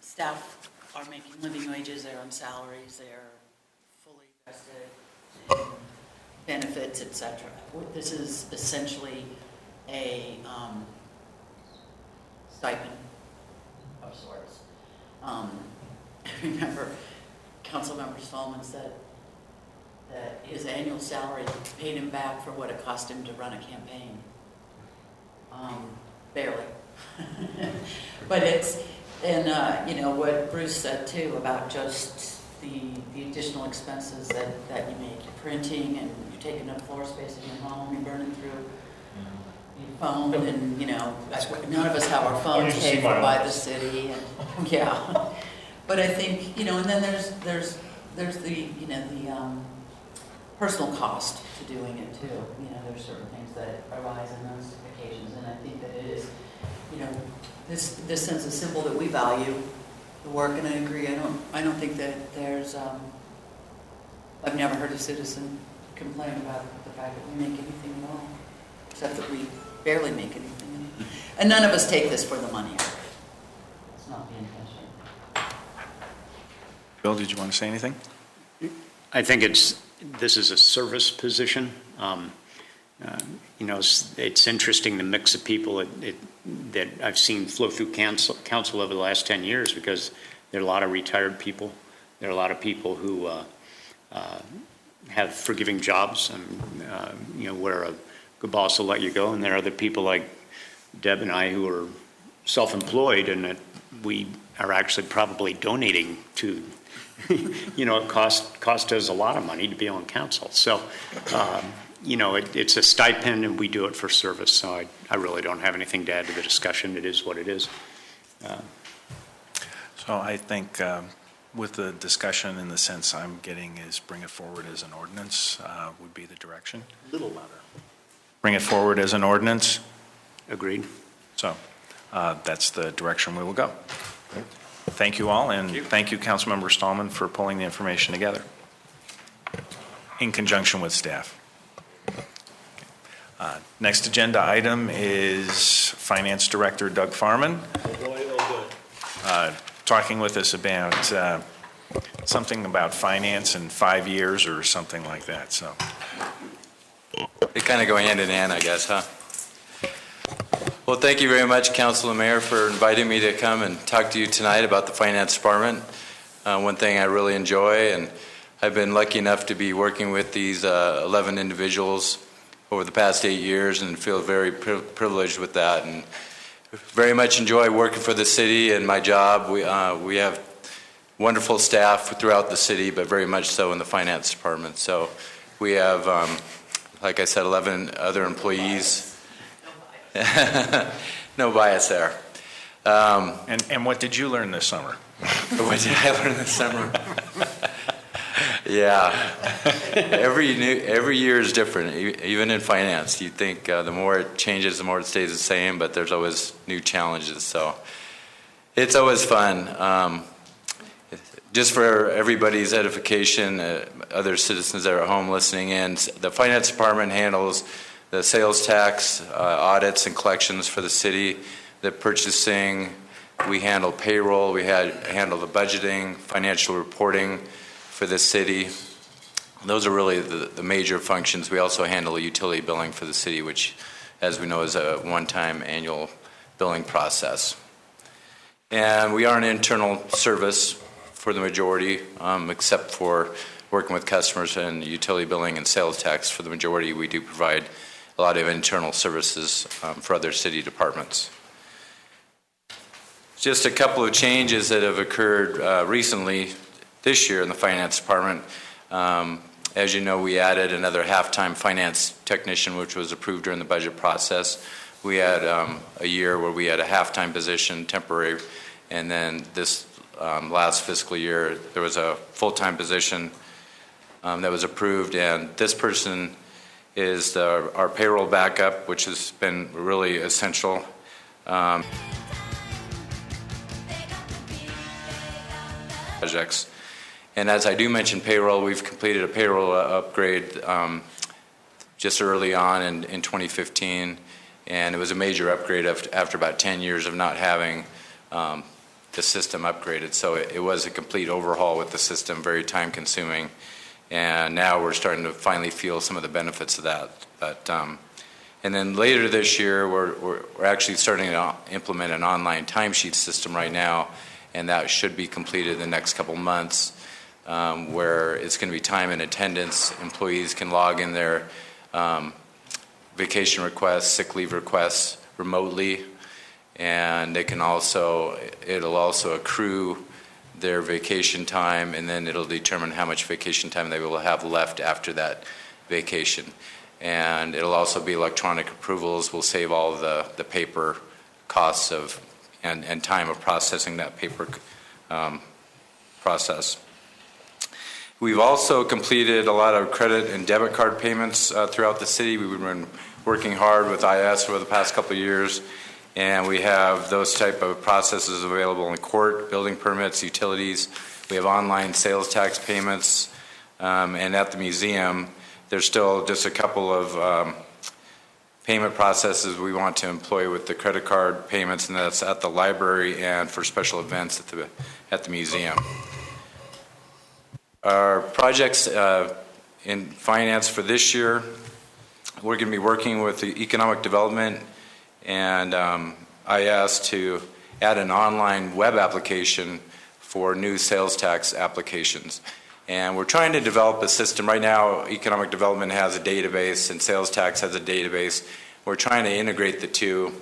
Staff are making living wages, they're on salaries, they're fully vested in benefits, etc. This is essentially a stipend of sorts. I remember Councilmember Stallman said that his annual salary paid him back for what it cost him to run a campaign. Barely. But it's, and what Bruce said too about just the additional expenses that you make. You're printing and you're taking up floor space in your home, you're burning through your phone, and none of us have our phones paid for by the city, and yeah. But I think, and then there's the the personal cost to doing it too. There's certain things that arise in those occasions, and I think that it is, this sense of simple that we value the work, and I agree. I don't think that there's. I've never heard a citizen complain about the fact that we make anything at all, except that we barely make anything. And none of us take this for the money. It's not the intention. Bill, did you want to say anything? I think this is a service position. It's interesting the mix of people that I've seen flow through council over the last 10 years, because there are a lot of retired people. There are a lot of people who have forgiving jobs, and where a good boss will let you go. And there are other people like Deb and I who are self-employed, and that we are actually probably donating to. It cost us a lot of money to be on council. So, it's a stipend, and we do it for service. So I really don't have anything to add to the discussion. It is what it is. So I think with the discussion, in the sense I'm getting, is bring it forward as an ordinance would be the direction. A little louder. Bring it forward as an ordinance. Agreed. So that's the direction we will go. Thank you all, and thank you, Councilmember Stallman, for pulling the information together in conjunction with staff. Next agenda item is Finance Director Doug Farman talking with us about something about finance in 5 years or something like that. So they kind of go hand in hand, I guess, huh? Well, thank you very much, Council and Mayor, for inviting me to come and talk to you tonight about the Finance Department. One thing I really enjoy, and I've been lucky enough to be working with these 11 individuals over the past 8 years and feel very privileged with that, and very much enjoy working for the city and my job. We have wonderful staff throughout the city, but very much so in the Finance Department. So we have, like I said, 11 other employees. No bias there. And what did you learn this summer? What did I learn this summer? Yeah, every year is different. Even in finance, you think the more it changes, the more it stays the same. But there's always new challenges, so it's always fun. Just for everybody's edification, other citizens that are at home listening in, the Finance Department handles the sales tax audits and collections for the city, the purchasing. We handle payroll. We handle the budgeting, financial reporting for the city. Those are really the major functions. We also handle utility billing for the city, which, as we know, is a one-time annual billing process. And we are an internal service for the majority, except for working with customers and utility billing and sales tax. For the majority, we do provide a lot of internal services for other city departments. Just a couple of changes that have occurred recently this year in the Finance Department. As you know, we added another half-time finance technician, which was approved during the budget process. We had a year where we had a half-time position, temporary, and then this last fiscal year there was a full-time position that was approved, and this person is our payroll backup, which has been really essential. Projects. And as I do mention payroll, we've completed a payroll upgrade just early on in 2015, and it was a major upgrade after about 10 years of not having the system upgraded. So it was a complete overhaul with the system, very time consuming, and now we're starting to finally feel some of the benefits of that. But and then later this year, we're actually starting to implement an online timesheet system right now, and that should be completed in the next couple months, where it's going to be time and attendance. Employees can log in their vacation requests, sick leave requests remotely, and it'll also accrue their vacation time, and then it'll determine how much vacation time they will have left after that vacation. And it'll also be electronic approvals. We'll save all the paper costs and time of processing that paper process. We've also completed a lot of credit and debit card payments throughout the city. We've been working hard with IS over the past couple of years, and we have those type of processes available in court, building permits, utilities. We have online sales tax payments, and at the museum, there's still just a couple of payment processes we want to employ with the credit card payments, and that's at the library and for special events at the museum. Our projects in finance for this year, we're going to be working with the economic development and IS to add an online web application for new sales tax applications. And we're trying to develop a system. Right now, economic development has a database and sales tax has a database. We're trying to integrate the two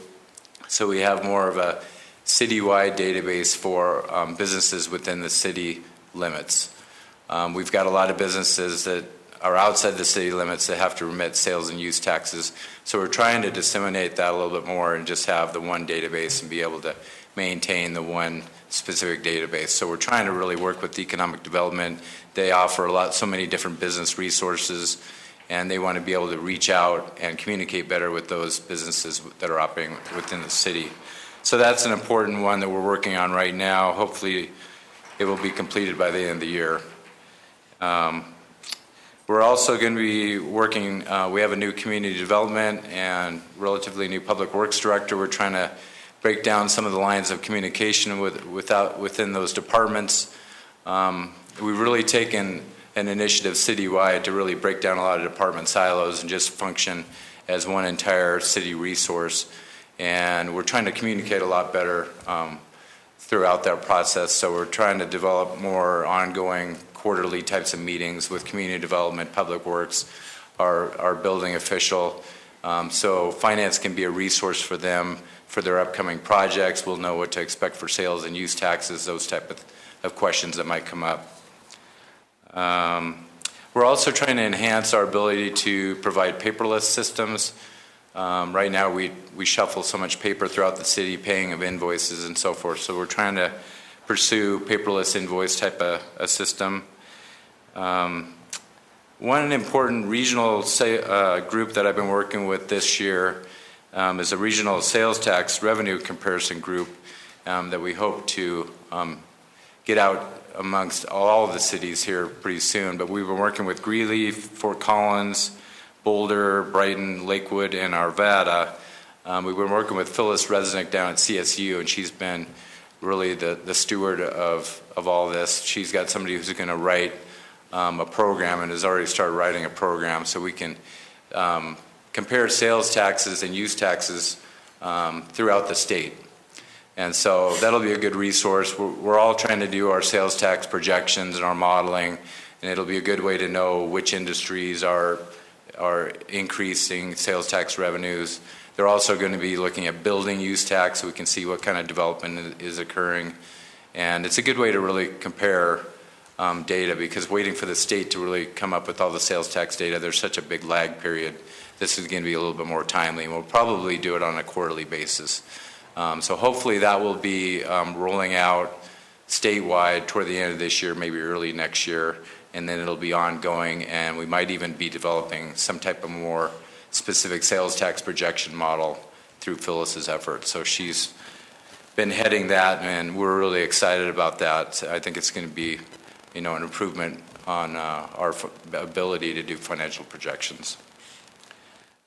so we have more of a citywide database for businesses within the city limits. We've got a lot of businesses that are outside the city limits that have to remit sales and use taxes. So we're trying to disseminate that a little bit more and just have the one database and be able to maintain the one specific database. So we're trying to really work with economic development. They offer so many different business resources, and they want to be able to reach out and communicate better with those businesses that are operating within the city. So that's an important one that we're working on right now. Hopefully it will be completed by the end of the year. We're also going to be working, we have a new community development and relatively new public works director. We're trying to break down some of the lines of communication within those departments. We've really taken an initiative citywide to really break down a lot of department silos and just function as one entire city resource. And we're trying to communicate a lot better throughout that process. So we're trying to develop more ongoing quarterly types of meetings with community development, public works, our building official. So finance can be a resource for them for their upcoming projects. We'll know what to expect for sales and use taxes, those type of questions that might come up. We're also trying to enhance our ability to provide paperless systems. Right now we shuffle so much paper throughout the city, paying of invoices and so forth. So we're trying to pursue paperless invoice type of a system. One important regional group that I've been working with this year is a regional sales tax revenue comparison group that we hope to get out amongst all of the cities here pretty soon. But we've been working with Greeley, Fort Collins, Boulder, Brighton, Lakewood, and Arvada. We've been working with Phyllis Resnick down at CSU, and she's been really the steward of all this. She's got somebody who's going to write a program and has already started writing a program so we can compare sales taxes and use taxes throughout the state. And so that'll be a good resource. We're all trying to do our sales tax projections and our modeling, and it'll be a good way to know which industries are increasing sales tax revenues. They're also going to be looking at building use tax so we can see what kind of development is occurring. And it's a good way to really compare data, because waiting for the state to really come up with all the sales tax data, there's such a big lag period. This is going to be a little bit more timely, and we'll probably do it on a quarterly basis. So hopefully that will be rolling out statewide toward the end of this year, maybe early next year, and then it'll be ongoing, and we might even be developing some type of more specific sales tax projection model through Phyllis's efforts. So she's been heading that, and we're really excited about that. I think it's going to be, an improvement on our ability to do financial projections.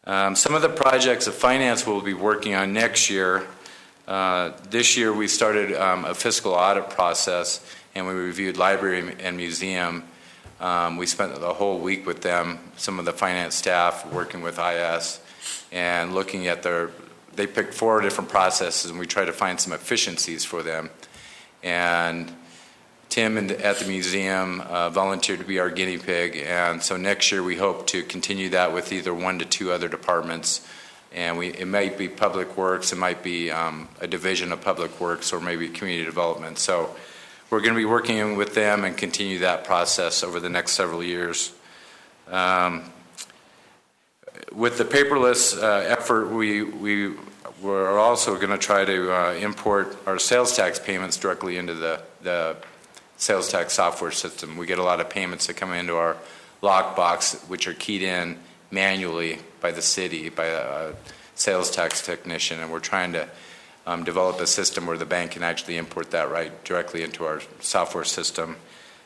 Some of the projects of finance we'll be working on next year. This year we started a fiscal audit process, and we reviewed library and museum. We spent the whole week with them, some of the finance staff working with IS and looking at they picked 4 different processes, and we tried to find some efficiencies for them. And Tim at the museum volunteered to be our guinea pig, and so next year we hope to continue that with either 1 to 2 other departments. And it might be public works, it might be a division of public works, or maybe community development. So we're going to be working with them and continue that process over the next several years. With the paperless effort, we're also going to try to import our sales tax payments directly into the sales tax software system. We get a lot of payments that come into our lockbox, which are keyed in manually by the city, by a sales tax technician, and we're trying to develop a system where the bank can actually import that right directly into our software system,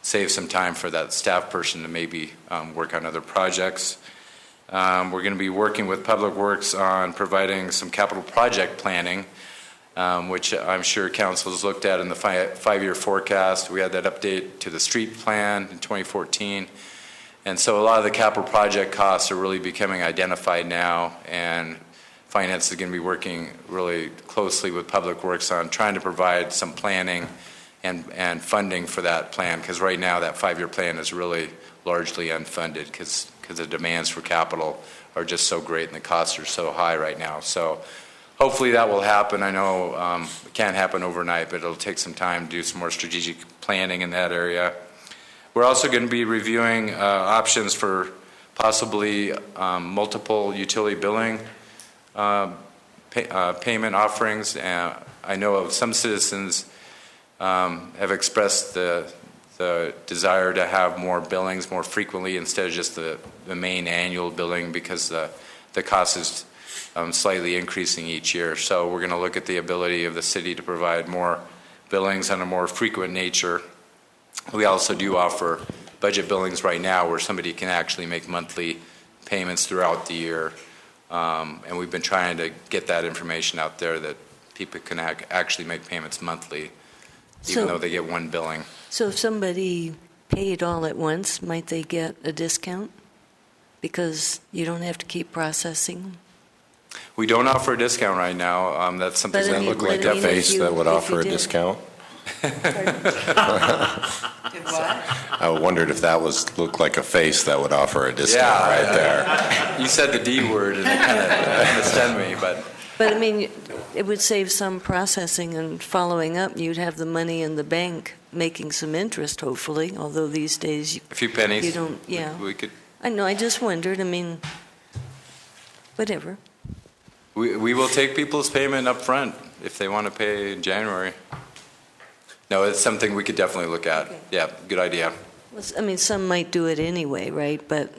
save some time for that staff person to maybe work on other projects. We're going to be working with Public Works on providing some capital project planning, which I'm sure Council has looked at in the five-year forecast. We had that update to the street plan in 2014. And so a lot of the capital project costs are really becoming identified now, and Finance is going to be working really closely with Public Works on trying to provide some planning and funding for that plan, because right now that 5-year plan is really largely unfunded because the demands for capital are just so great and the costs are so high right now. So hopefully that will happen. I know it can't happen overnight, but it'll take some time to do some more strategic planning in that area. We're also going to be reviewing options for possibly multiple utility billing payment offerings. I know of some citizens have expressed the desire to have more billings more frequently instead of just the main annual billing, because the cost is slightly increasing each year. So we're going to look at the ability of the city to provide more billings on a more frequent nature. We also do offer budget billings right now where somebody can actually make monthly payments throughout the year. And we've been trying to get that information out there that people can actually make payments monthly, even though they get one billing. So if somebody paid all at once, might they get a discount? Because you don't have to keep processing them? We don't offer a discount right now. That's something But I that mean- Look like but I a mean, face if you- that would if offer you a did- discount. Did what? I wondered if that looked like a face that would offer a discount right there. You said the D word and it kind of stunned me, but But I mean, it would save some processing and following up. You'd have the money in the bank making some interest, hopefully, although these days a few pennies. you don't, yeah. We could. I know, I just wondered, I mean, whatever. We will take people's payment up front if they want to pay in January. No, it's something we could definitely look at. Okay. Yeah, good idea. I mean, some might do it anyway, right? But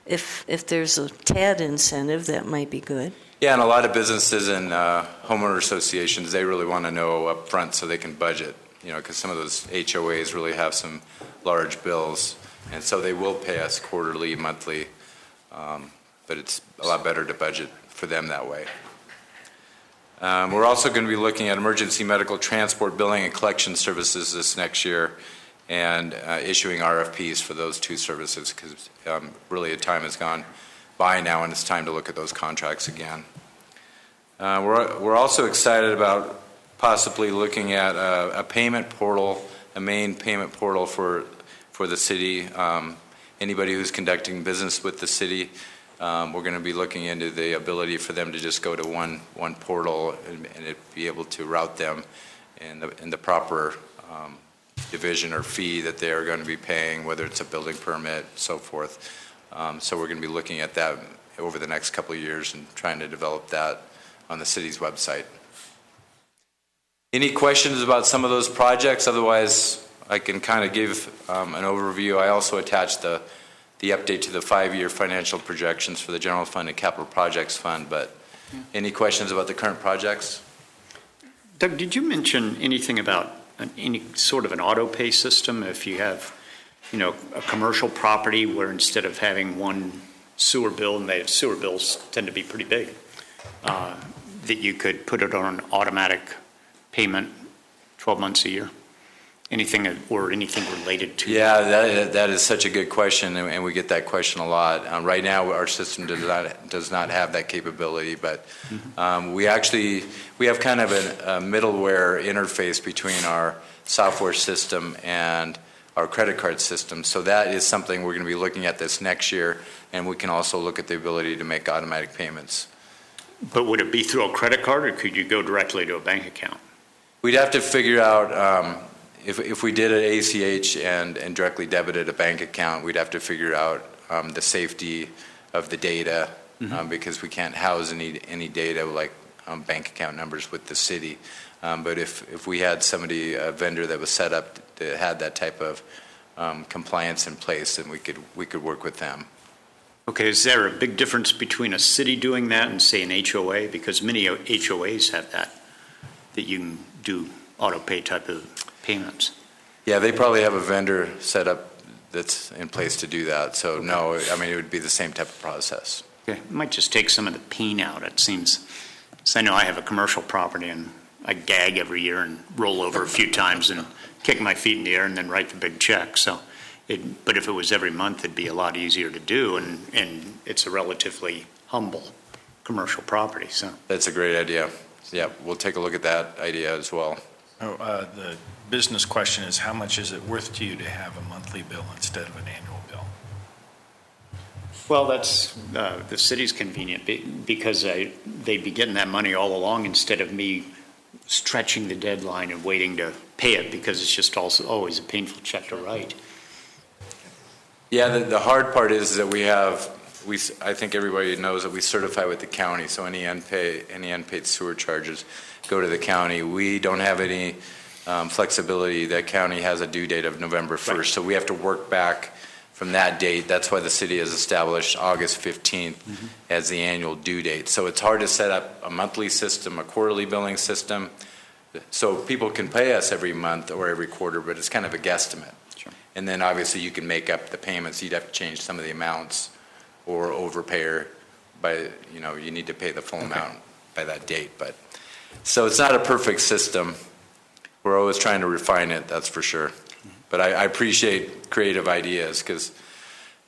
if there's a tad incentive, that might be good. Yeah, and a lot of businesses and homeowner associations, they really want to know up front so they can budget, because some of those HOAs really have some large bills, and so they will pay us quarterly, monthly, but it's a lot better to budget for them that way. We're also going to be looking at emergency medical transport billing and collection services this next year and issuing RFPs for those two services because really a time has gone by now and it's time to look at those contracts again. We're also excited about possibly looking at a payment portal, a main payment portal for the city. Anybody who's conducting business with the city, we're going to be looking into the ability for them to just go to one portal and it be able to route them in the proper division or fee that they are going to be paying, whether it's a building permit, so forth. So we're going to be looking at that over the next couple of years and trying to develop that on the city's website. Any questions about some of those projects? Otherwise, I can kind of give an overview. I also attached the update to the 5-year financial projections for the general fund and capital projects fund, but any questions about the current projects? Doug, did you mention anything about any sort of an auto pay system if you have, a commercial property where instead of having one sewer bill, and sewer bills tend to be pretty big, that you could put it on an automatic payment 12 months a year? Anything related to that? That is such a good question, and we get that question a lot. Right now, our system does not have that capability, but we have kind of a middleware interface between our software system and our credit card system. So that is something we're going to be looking at this next year, and we can also look at the ability to make automatic payments. But would it be through a credit card, or could you go directly to a bank account? We'd have to figure out. If we did an ACH and directly debited a bank account, we'd have to figure out the safety of the data because we can't house any data like bank account numbers with the city. But if we had a vendor that was set up that had that type of compliance in place, then we could work with them. Okay, is there a big difference between a city doing that and, say, an HOA? Because many HOAs have that you can do auto pay type of payments. Yeah, they probably have a vendor set up that's in place to do that. So no, it would be the same type of process. Okay, it might just take some of the pain out, it seems. So I know I have a commercial property and I gag every year and roll over a few times and kick my feet in the air and then write the big check. But if it was every month, it'd be a lot easier to do, and it's a relatively humble commercial property. So that's a great idea. Yeah, we'll take a look at that idea as well. The business question is, how much is it worth to you to have a monthly bill instead of an annual bill? Well, that's the city's convenient because they'd be getting that money all along instead of me stretching the deadline and waiting to pay it because it's just also always a painful check to write. Yeah, the hard part is that I think everybody knows that we certify with the county, so any unpaid sewer charges go to the county. We don't have any flexibility. The county has a due date of November 1st, right. So we have to work back from that date. That's why the city has established August 15th as the annual due date. So it's hard to set up a monthly system, a quarterly billing system, so people can pay us every month or every quarter, but it's kind of a guesstimate. Sure. And then obviously you can make up the payments. You'd have to change some of the amounts or overpay by, you need to pay the full amount by that date. But so it's not a perfect system. We're always trying to refine it, that's for sure. But I appreciate creative ideas because,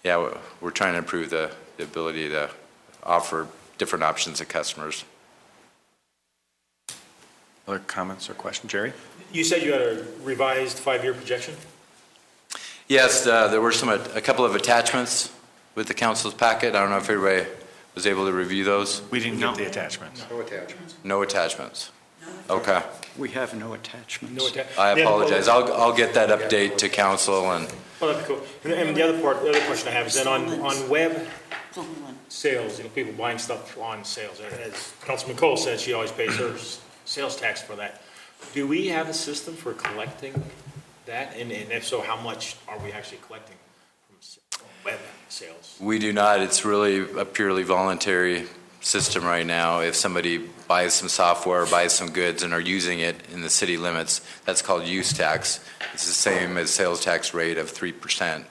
we're trying to improve the ability to offer different options to customers. Other comments or questions? Jerry? You said you had a revised 5-year projection? Yes, there were a couple of attachments with the council's packet. I don't know if everybody was able to review those. We didn't get the attachments. No attachments. No attachments. Okay. We have no attachments. I apologize. I'll get that update to council and. Well, that'd be cool. And the other question I have is then on web sales, people buying stuff on sales. As Councilman Cole said, she always pays her sales tax for that. Do we have a system for collecting that? And if so, how much are we actually collecting from web sales? We do not. It's really a purely voluntary system right now. If somebody buys some software, buys some goods and are using it in the city limits, that's called use tax. It's the same as sales tax rate of 3%.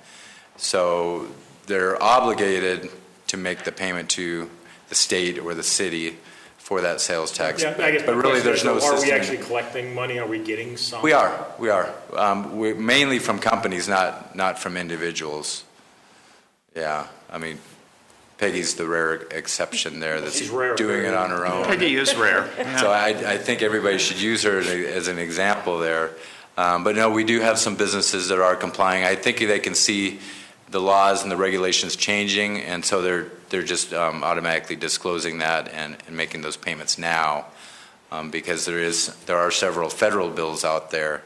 So they're obligated to make the payment to the state or the city for that sales tax. Yeah, I guess but really there's no system. Are we actually collecting money? Are we getting some? We are. We're mainly from companies, not from individuals. Yeah, I mean, Peggy's the rare exception there that's doing it on her own. Peggy is rare. Yeah. So I think everybody should use her as an example there. But no, we do have some businesses that are complying. I think they can see the laws and the regulations changing, and so they're just automatically disclosing that and making those payments now, because there are several federal bills out there.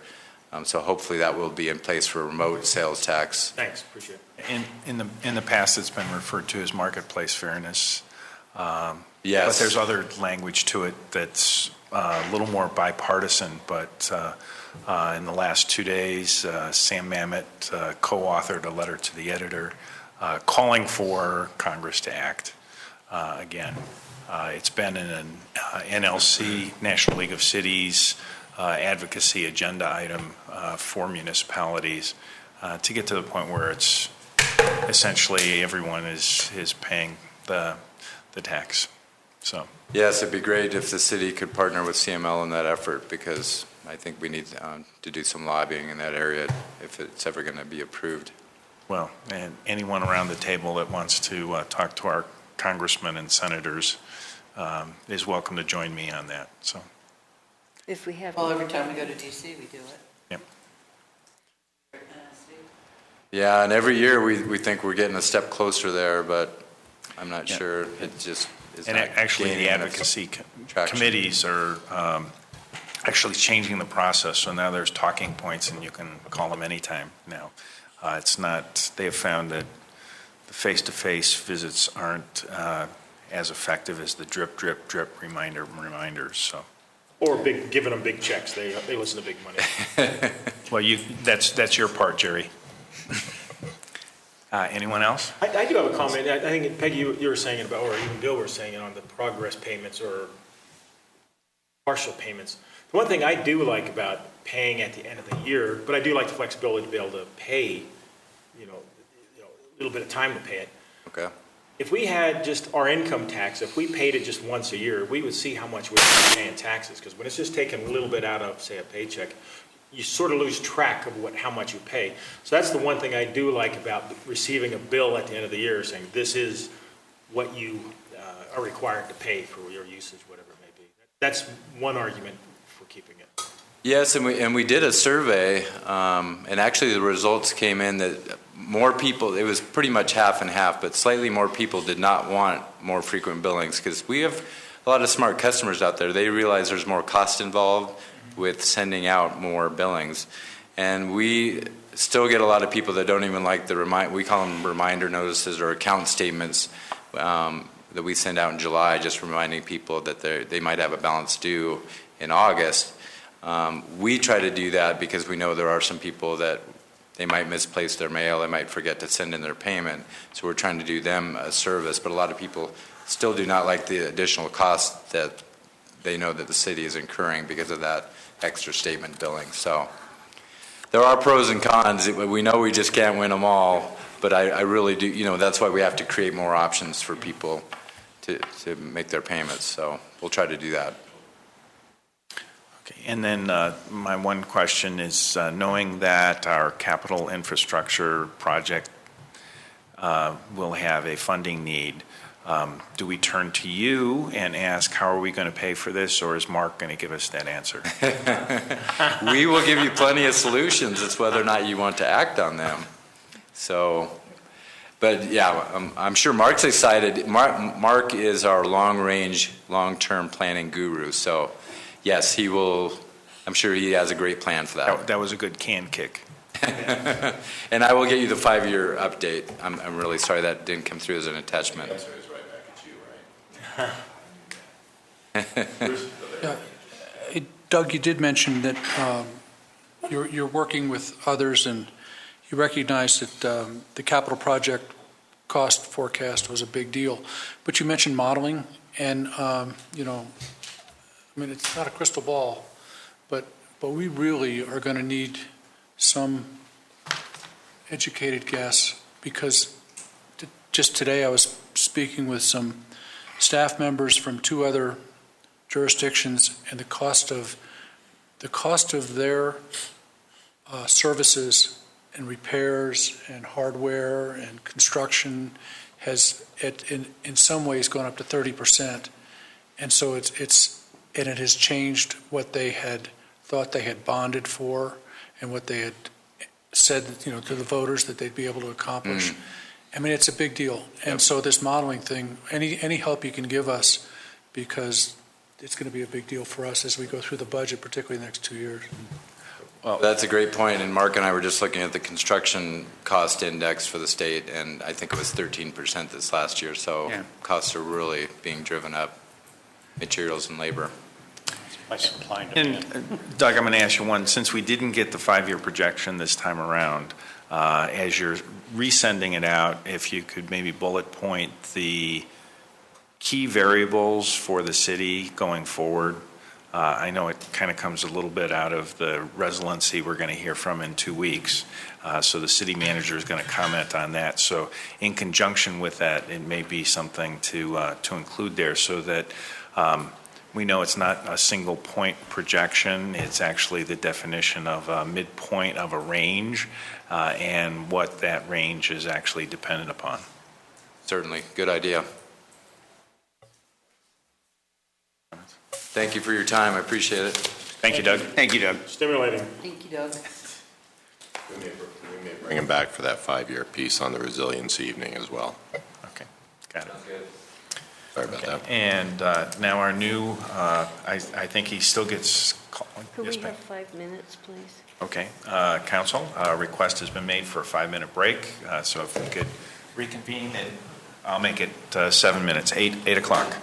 So hopefully that will be in place for remote sales tax. Thanks, appreciate it. In the past, it's been referred to as marketplace fairness. Yes. But there's other language to it that's a little more bipartisan. But in the last 2 days, Sam Mamet co-authored a letter to the editor calling for Congress to act again. It's been in an NLC, National League of Cities, advocacy agenda item for municipalities to get to the point where it's essentially everyone is paying the tax. So yes, it'd be great if the city could partner with CML in that effort, because I think we need to do some lobbying in that area if it's ever going to be approved. Well, and anyone around the table that wants to talk to our congressmen and senators is welcome to join me on that. So If we have. Well, every time we go to DC, we do it. Yep. Yeah, and every year we think we're getting a step closer there, but I'm not sure. It just is and not actually the gaining advocacy traction. committees are actually changing the process. So now there's talking points, and you can call them anytime now. It's not. They have found that the face-to-face visits aren't as effective as the drip, drip, drip reminders. So. Or giving them big checks. They listen to big money. Well, that's your part, Jerry. Anyone else? I do have a comment. I think, Peggy, you were saying it about, or even Bill was saying it on the progress payments or partial payments. The one thing I do like about paying at the end of the year, but I do like the flexibility to be able to pay, a little bit of time to pay it. Okay. If we had just our income tax, if we paid it just once a year, we would see how much we're paying taxes. Because when it's just taking a little bit out of, say, a paycheck, you sort of lose track of how much you pay. So that's the one thing I do like about receiving a bill at the end of the year saying this is what you are required to pay for your usage, whatever it may be. That's one argument for keeping it. Yes, and we did a survey, and actually the results came in that more people, it was pretty much half and half, but slightly more people did not want more frequent billings, because we have a lot of smart customers out there. They realize there's more cost involved with sending out more billings, and we still get a lot of people that don't even like we call them reminder notices or account statements that we send out in July, just reminding people that they might have a balance due in August. We try to do that because we know there are some people that they might misplace their mail, they might forget to send in their payment. So we're trying to do them a service, but a lot of people still do not like the additional cost that they know that the city is incurring because of that extra statement billing. So there are pros and cons. We know we just can't win them all, but I really do, that's why we have to create more options for people to make their payments. So we'll try to do that. Okay, and then my one question is, knowing that our capital infrastructure project will have a funding need, do we turn to you and ask, how are we going to pay for this, or is Mark going to give us that answer? We will give you plenty of solutions. It's whether or not you want to act on them. So, but yeah, I'm sure Mark's excited. Mark is our long-range, long-term planning guru. So, yes, he will. I'm sure he has a great plan for that. That was a good can kick. And I will get you the 5-year update. I'm really sorry that didn't come through as an attachment. The answer is right back at you, right? Yeah. Hey, Doug, you did mention that you're working with others, and you recognize that the capital project cost forecast was a big deal. But you mentioned modeling, and it's not a crystal ball, but we really are going to need some educated guess, because just today I was speaking with some staff members from 2 other jurisdictions, and the cost of their services and repairs and hardware and construction has in some ways gone up to 30%, and so it has changed what they had thought they had bonded for and what they had said to the voters that they'd be able to accomplish. I mean, it's a big deal, and so this modeling thing, any help you can give us, because it's going to be a big deal for us as we go through the budget, particularly the next 2 years. Well, that's a great point, and Mark and I were just looking at the construction cost index for the state, and I think it was 13% this last year, so costs are really being driven up, materials and labor. And Doug, I'm going to ask you one. Since we didn't get the 5-year projection this time around, as you're resending it out, if you could maybe bullet point the key variables for the city going forward. I know it kind of comes a little bit out of the resiliency we're going to hear from in 2 weeks. So the city manager is going to comment on that. So in conjunction with that, it may be something to include there, so that we know it's not a single point projection. It's actually the definition of a midpoint of a range, and what that range is actually dependent upon. Certainly. Good idea. Thank you for your time. I appreciate it. Thank you, Doug. Thank you, Doug. Stimulating. Thank you, Doug. We may bring him back for that 5-year piece on the resiliency evening as well. Okay, got it. Sorry about that. And now our new, I think he still gets called. Could Yes, we ma'am. have 5 minutes, please? Okay, council, a request has been made for a 5-minute break, so if we could reconvene, and I'll make it 7 minutes, 8 o'clock.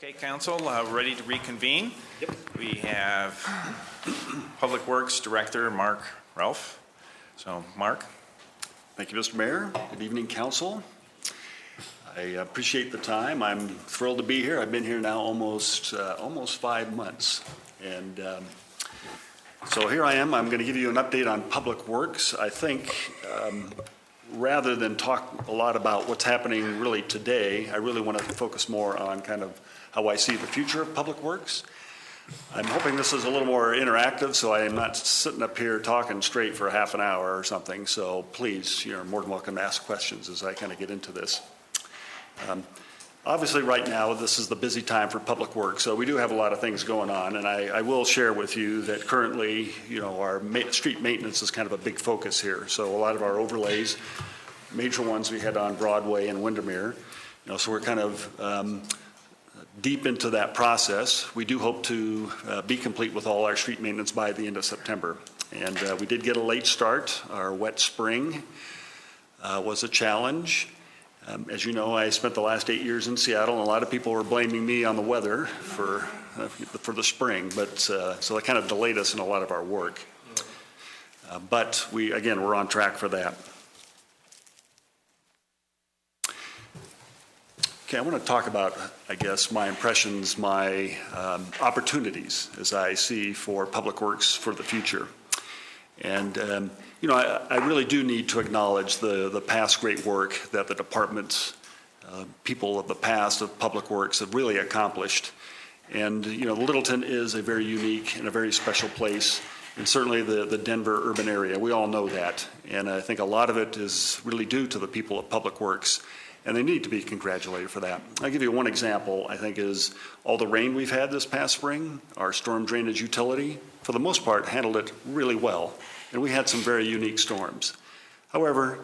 Okay, Council, ready to reconvene? Yep. We have Public Works Director Mark Ralph. So, Mark. Thank you, Mr. Mayor. Good evening, Council. I appreciate the time. I'm thrilled to be here. I've been here now almost 5 months. And so here I am. I'm going to give you an update on Public Works. I think rather than talk a lot about what's happening really today, I really want to focus more on kind of how I see the future of Public Works. I'm hoping this is a little more interactive, so I am not sitting up here talking straight for half an hour or something. So please, you're more than welcome to ask questions as I kind of get into this. Obviously, right now, this is the busy time for Public Works, so we do have a lot of things going on, and I will share with you that currently, our street maintenance is kind of a big focus here. So a lot of our overlays, major ones we had on Broadway and Windermere, so we're kind of deep into that process. We do hope to be complete with all our street maintenance by the end of September. And we did get a late start. Our wet spring was a challenge. As you know, I spent the last 8 years in Seattle, and a lot of people were blaming me on the weather for the spring, but so that kind of delayed us in a lot of our work. But we're on track for that. Okay, I want to talk about, I guess, my impressions, my opportunities as I see for Public Works for the future. And, I really do need to acknowledge the past great work that the department's people of the past of Public Works have really accomplished. And, Littleton is a very unique and a very special place, and certainly the Denver urban area. We all know that. And I think a lot of it is really due to the people of Public Works. And they need to be congratulated for that. I'll give you one example, I think, is all the rain we've had this past spring. Our storm drainage utility, for the most part, handled it really well. And we had some very unique storms. However,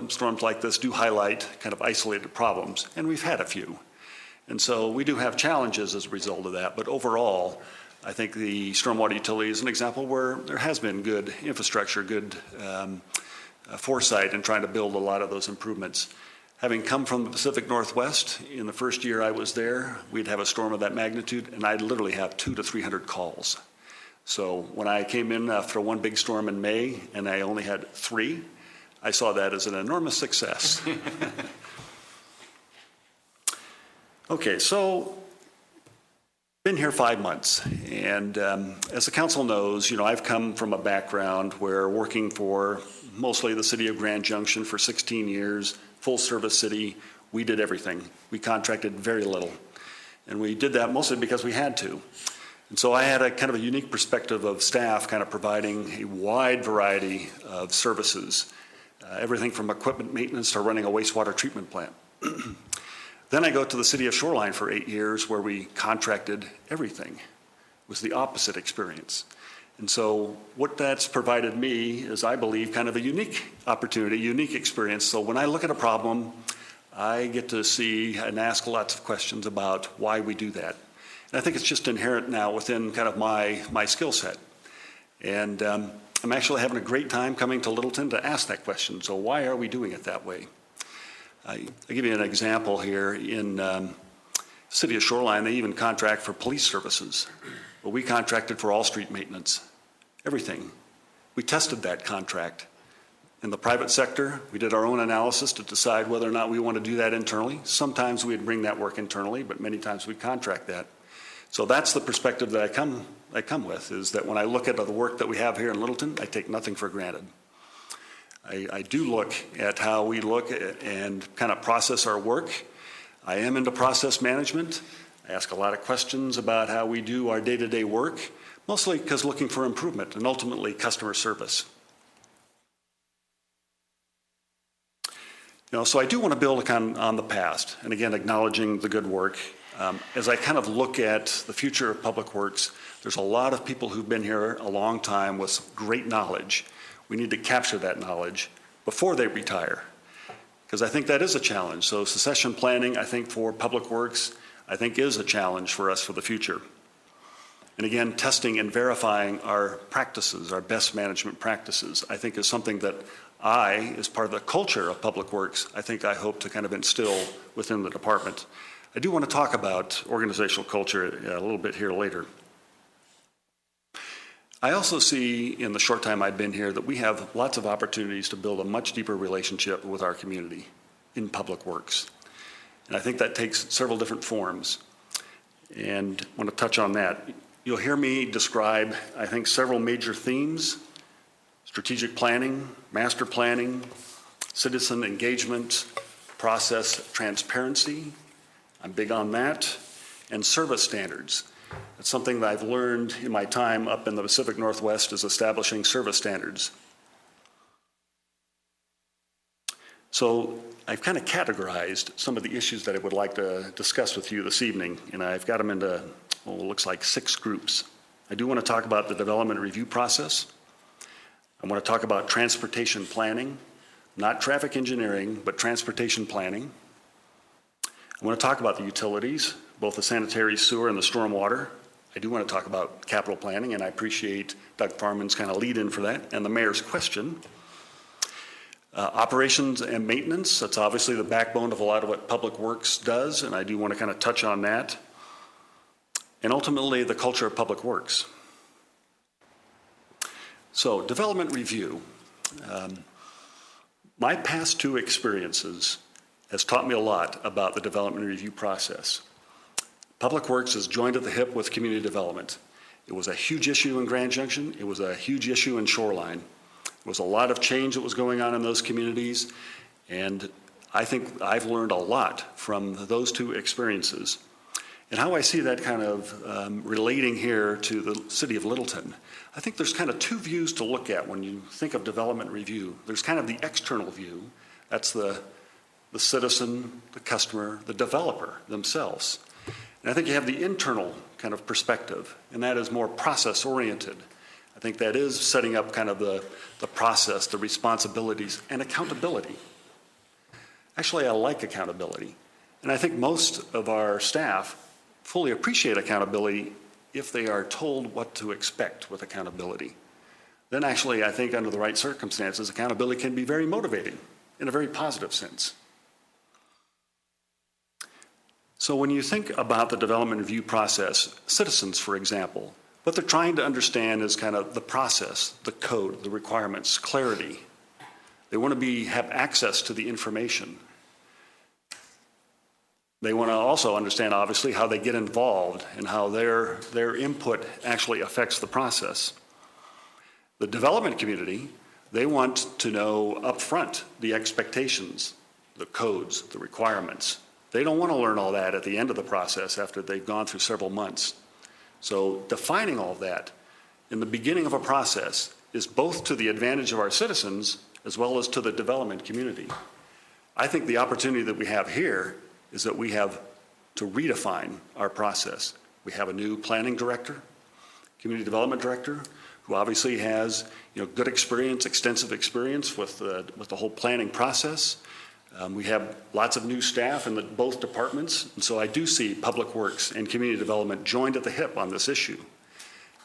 storms like this do highlight kind of isolated problems, and we've had a few. And so we do have challenges as a result of that. But overall, I think the stormwater utility is an example where there has been good infrastructure, good foresight in trying to build a lot of those improvements. Having come from the Pacific Northwest, in the first year I was there, we'd have a storm of that magnitude, and I'd literally have 200 to 300 calls. So when I came in after one big storm in May, and I only had 3, I saw that as an enormous success. Okay, so been here 5 months, and as the council knows, I've come from a background where working for mostly the city of Grand Junction for 16 years, full service city, we did everything. We contracted very little. And we did that mostly because we had to. And so I had a kind of a unique perspective of staff kind of providing a wide variety of services, everything from equipment maintenance to running a wastewater treatment plant. Then I go to the city of Shoreline for 8 years where we contracted everything. It was the opposite experience. And so what that's provided me is, I believe, kind of a unique opportunity, unique experience. So when I look at a problem, I get to see and ask lots of questions about why we do that. And I think it's just inherent now within kind of my skill set. And I'm actually having a great time coming to Littleton to ask that question. So why are we doing it that way? I'll give you an example here. In the city of Shoreline, they even contract for police services. Well, we contracted for all street maintenance, everything. We tested that contract. In the private sector, we did our own analysis to decide whether or not we want to do that internally. Sometimes we'd bring that work internally, but many times we'd contract that. So that's the perspective that I come with, is that when I look at the work that we have here in Littleton, I take nothing for granted. I do look at how we look and kind of process our work. I am into process management. I ask a lot of questions about how we do our day-to-day work, mostly because looking for improvement and ultimately customer service. So I do want to build on the past, and again, acknowledging the good work. As I kind of look at the future of Public Works, there's a lot of people who've been here a long time with great knowledge. We need to capture that knowledge before they retire, because I think that is a challenge. So succession planning, I think, for Public Works, I think is a challenge for us for the future. And again, testing and verifying our practices, our best management practices, I think is something that as part of the culture of Public Works, I hope to kind of instill within the department. I do want to talk about organizational culture a little bit here later. I also see in the short time I've been here that we have lots of opportunities to build a much deeper relationship with our community in public works. And I think that takes several different forms. And I want to touch on that. You'll hear me describe, I think, several major themes: strategic planning, master planning, citizen engagement, process transparency. I'm big on that. And service standards. It's something that I've learned in my time up in the Pacific Northwest, is establishing service standards. So I've kind of categorized some of the issues that I would like to discuss with you this evening, and I've got them into, well, it looks like 6 groups. I do want to talk about the development review process. I want to talk about transportation planning, not traffic engineering, but transportation planning. I want to talk about the utilities, both the sanitary sewer and the stormwater. I do want to talk about capital planning, and I appreciate Doug Farman's kind of lead in for that, and the mayor's question. Operations and maintenance, that's obviously the backbone of a lot of what Public Works does, and I do want to kind of touch on that. And ultimately, the culture of Public Works. So, development review. My past 2 experiences has taught me a lot about the development review process. Public Works is joined at the hip with community development. It was a huge issue in Grand Junction. It was a huge issue in Shoreline. There was a lot of change that was going on in those communities, and I think I've learned a lot from those 2 experiences. And how I see that kind of relating here to the city of Littleton, I think there's kind of 2 views to look at when you think of development review. There's kind of the external view. That's the citizen, the customer, the developer themselves. And I think you have the internal kind of perspective, and that is more process-oriented. I think that is setting up kind of the process, the responsibilities, and accountability. Actually, I like accountability. And I think most of our staff fully appreciate accountability if they are told what to expect with accountability. Then actually, I think under the right circumstances, accountability can be very motivating in a very positive sense. So when you think about the development review process, citizens, for example, what they're trying to understand is kind of the process, the code, the requirements, clarity. They want to have access to the information. They want to also understand, obviously, how they get involved and how their input actually affects the process. The development community, they want to know up front the expectations, the codes, the requirements. They don't want to learn all that at the end of the process after they've gone through several months. So defining all of that in the beginning of a process is both to the advantage of our citizens as well as to the development community. I think the opportunity that we have here is that we have to redefine our process. We have a new planning director, community development director, who obviously has good experience, extensive experience with the whole planning process. We have lots of new staff in both departments, and so I do see Public Works and Community Development joined at the hip on this issue.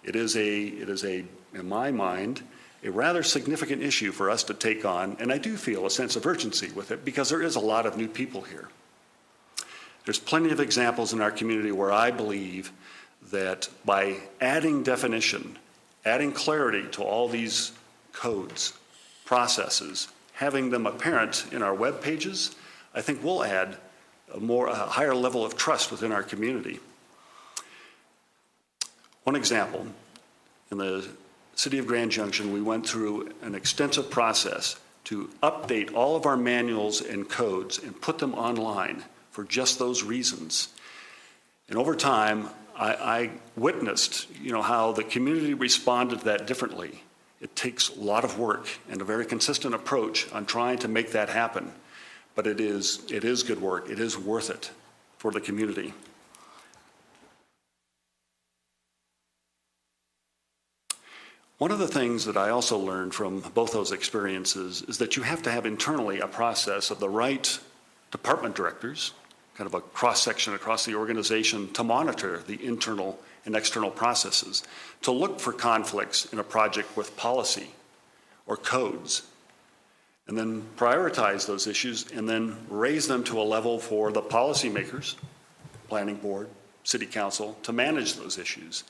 It is in my mind, a rather significant issue for us to take on, and I do feel a sense of urgency with it because there is a lot of new people here. There's plenty of examples in our community where I believe that by adding definition, adding clarity to all these codes, processes, having them apparent in our web pages, I think will add a higher level of trust within our community. One example, in the city of Grand Junction, we went through an extensive process to update all of our manuals and codes and put them online for just those reasons. And over time, I witnessed, how the community responded to that differently. It takes a lot of work and a very consistent approach on trying to make that happen. But it is good work. It is worth it for the community. One of the things that I also learned from both those experiences is that you have to have internally a process of the right department directors, kind of a cross-section across the organization, to monitor the internal and external processes, to look for conflicts in a project with policy or codes, and then prioritize those issues and then raise them to a level for the policymakers planning board, city council, to manage those issues.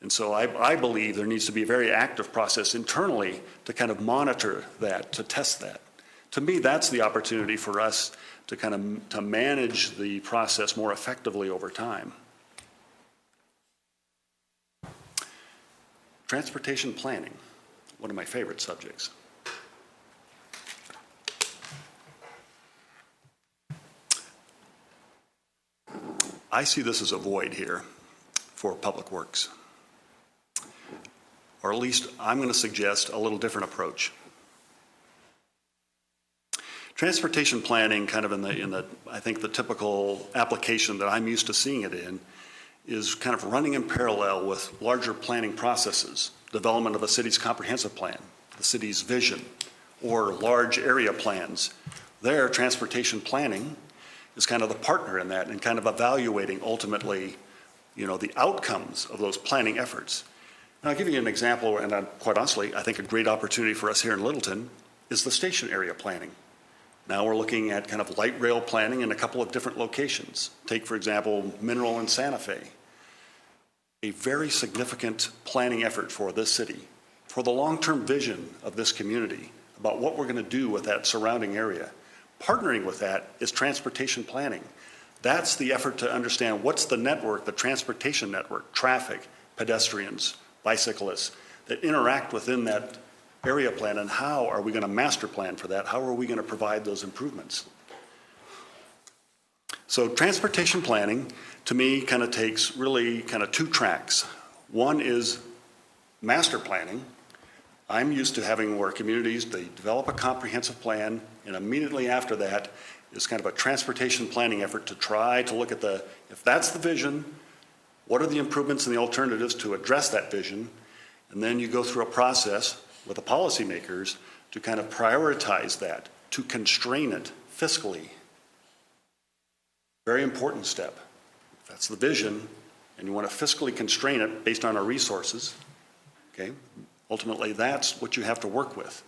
And so I believe there needs to be a very active process internally to kind of monitor that, to test that. To me, that's the opportunity for us to kind of to manage the process more effectively over time. Transportation planning, one of my favorite subjects. I see this as a void here for Public Works. Or at least I'm going to suggest a little different approach. Transportation planning, kind of in the I think the typical application that I'm used to seeing it in, is kind of running in parallel with larger planning processes, development of a city's comprehensive plan, the city's vision, or large area plans. There, transportation planning is kind of the partner in that and kind of evaluating ultimately, the outcomes of those planning efforts. And I'll give you an example, and quite honestly, I think a great opportunity for us here in Littleton is the station area planning. Now we're looking at kind of light rail planning in a couple of different locations. Take, for example, Mineral and Santa Fe. A very significant planning effort for this city, for the long-term vision of this community about what we're going to do with that surrounding area. Partnering with that is transportation planning. That's the effort to understand what's the network, the transportation network, traffic, pedestrians, bicyclists that interact within that area plan, and how are we going to master plan for that? How are we going to provide those improvements? So transportation planning, to me, kind of takes really kind of two tracks. One is master planning. I'm used to having where communities, they develop a comprehensive plan, and immediately after that is kind of a transportation planning effort to try to look at if that's the vision, what are the improvements and the alternatives to address that vision? And then you go through a process with the policymakers to kind of prioritize that, to constrain it fiscally. Very important step. If that's the vision, and you want to fiscally constrain it based on our resources, okay, ultimately that's what you have to work with.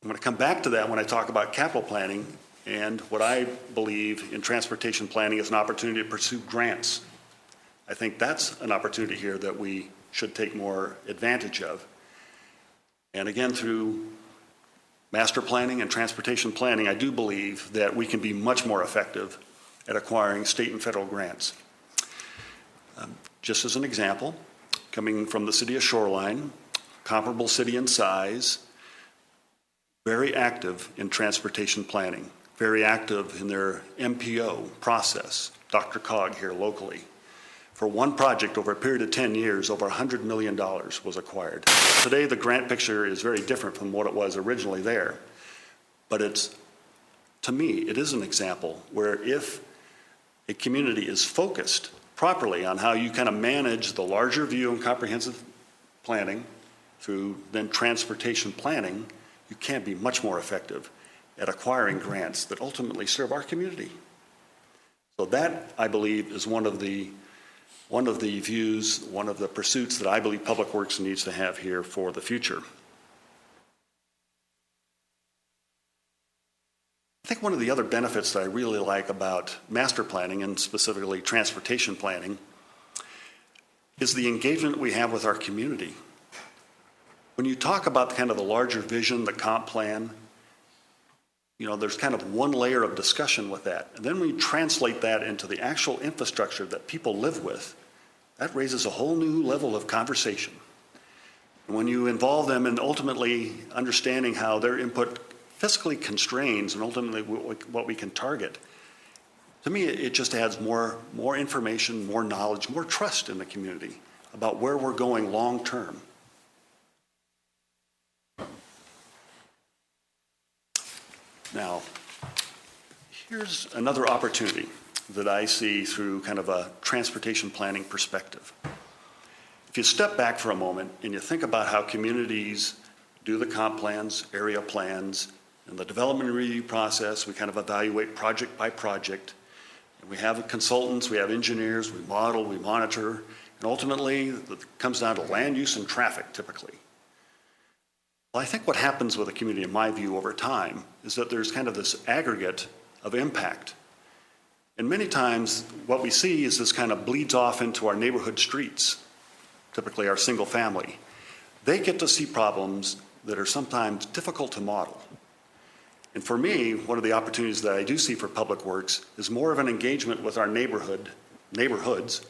I'm going to come back to that when I talk about capital planning, and what I believe in transportation planning is an opportunity to pursue grants. I think that's an opportunity here that we should take more advantage of. And again, through master planning and transportation planning, I do believe that we can be much more effective at acquiring state and federal grants. Just as an example, coming from the city of Shoreline, comparable city in size, very active in transportation planning, very active in their MPO process, Dr. Cog here locally. For one project over a period of 10 years, over $100 million was acquired. Today, the grant picture is very different from what it was originally there. But to me, it is an example where if a community is focused properly on how you kind of manage the larger view and comprehensive planning through then transportation planning, you can be much more effective at acquiring grants that ultimately serve our community. So that, I believe, is one of the views, one of the pursuits that I believe Public Works needs to have here for the future. I think one of the other benefits that I really like about master planning, and specifically transportation planning, is the engagement we have with our community. When you talk about kind of the larger vision, the comp plan, there's kind of one layer of discussion with that. And then when you translate that into the actual infrastructure that people live with, that raises a whole new level of conversation. And when you involve them in ultimately understanding how their input fiscally constrains and ultimately what we can target, to me, it just adds more information, more knowledge, more trust in the community about where we're going long term. Now, here's another opportunity that I see through kind of a transportation planning perspective. If you step back for a moment and you think about how communities do the comp plans, area plans, and the development review process, we kind of evaluate project by project. And we have consultants, we have engineers, we model, we monitor, and ultimately it comes down to land use and traffic typically. Well, I think what happens with a community, in my view, over time, is that there's kind of this aggregate of impact. And many times what we see is this kind of bleeds off into our neighborhood streets, typically our single family. They get to see problems that are sometimes difficult to model. And for me, one of the opportunities that I do see for Public Works is more of an engagement with our neighborhoods,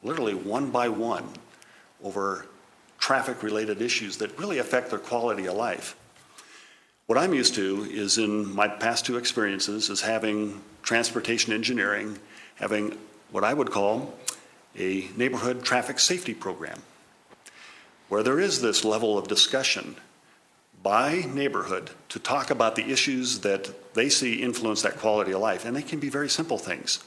literally one by one, over traffic-related issues that really affect their quality of life. What I'm used to is, in my past two experiences, is having transportation engineering, having what I would call a neighborhood traffic safety program, where there is this level of discussion by neighborhood to talk about the issues that they see influence that quality of life. And they can be very simple things.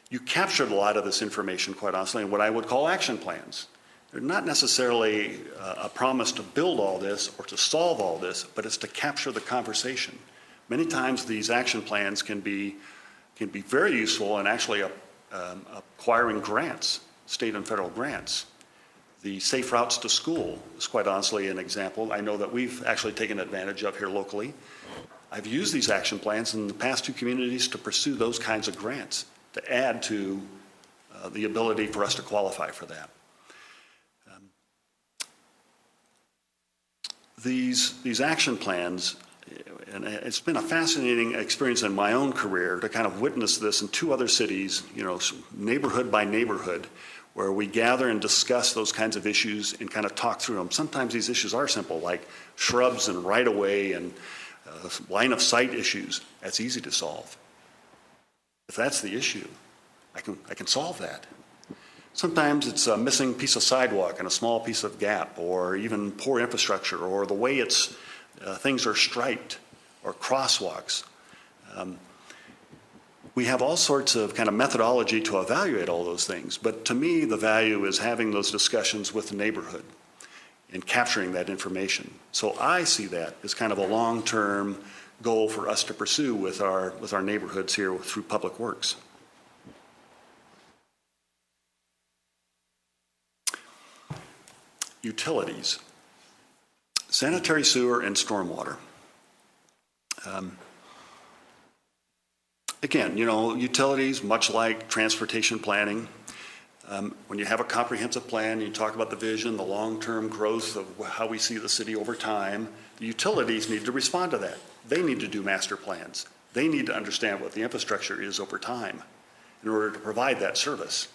You captured a lot of this information, quite honestly, in what I would call action plans. They're not necessarily a promise to build all this or to solve all this, but it's to capture the conversation. Many times these action plans can be very useful in actually acquiring grants, state and federal grants. The Safe Routes to School is quite honestly an example I know that we've actually taken advantage of here locally. I've used these action plans in the past two communities to pursue those kinds of grants, to add to the ability for us to qualify for that. These action plans, and it's been a fascinating experience in my own career to kind of witness this in two other cities, neighborhood by neighborhood, where we gather and discuss those kinds of issues and kind of talk through them. Sometimes these issues are simple, like shrubs and right-of-way and line of sight issues. That's easy to solve. If that's the issue, I can solve that. Sometimes it's a missing piece of sidewalk and a small piece of gap, or even poor infrastructure, or the way things are striped, or crosswalks. We have all sorts of kind of methodology to evaluate all those things, but to me the value is having those discussions with the neighborhood and capturing that information. So I see that as kind of a long-term goal for us to pursue with our neighborhoods here through Public Works. Utilities, sanitary sewer and stormwater. Again, utilities, much like transportation planning, when you have a comprehensive plan, you talk about the vision, the long-term growth of how we see the city over time, the utilities need to respond to that. They need to do master plans. They need to understand what the infrastructure is over time in order to provide that service.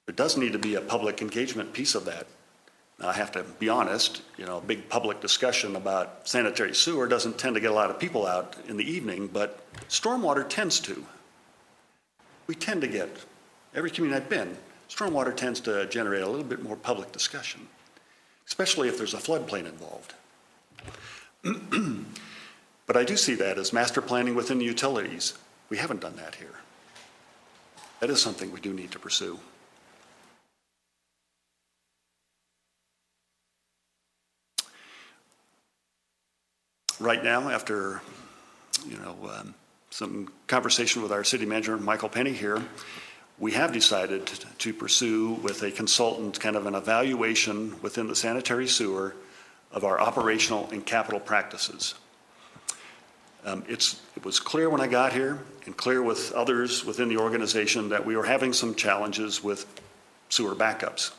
There does need to be a public engagement piece of that. Now, I have to be honest, a big public discussion about sanitary sewer doesn't tend to get a lot of people out in the evening, but stormwater tends to. We tend to get, every community I've been, stormwater tends to generate a little bit more public discussion, especially if there's a floodplain involved. But I do see that as master planning within the utilities. We haven't done that here. That is something we do need to pursue. Right now, after some conversation with our city manager, Michael Penny here, we have decided to pursue with a consultant kind of an evaluation within the sanitary sewer of our operational and capital practices. It was clear when I got here and clear with others within the organization that we were having some challenges with sewer backups.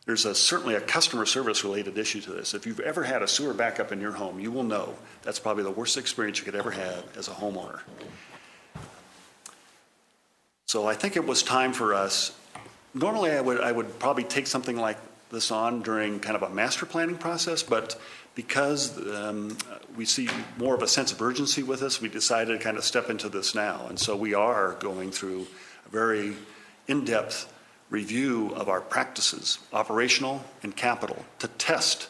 There's certainly a customer service related issue to this. If you've ever had a sewer backup in your home, you will know that's probably the worst experience you could ever have as a homeowner. So I think it was time for us, normally I would probably take something like this on during kind of a master planning process, but because we see more of a sense of urgency with this, we decided to kind of step into this now. And so we are going through a very in-depth review of our practices, operational and capital, to test.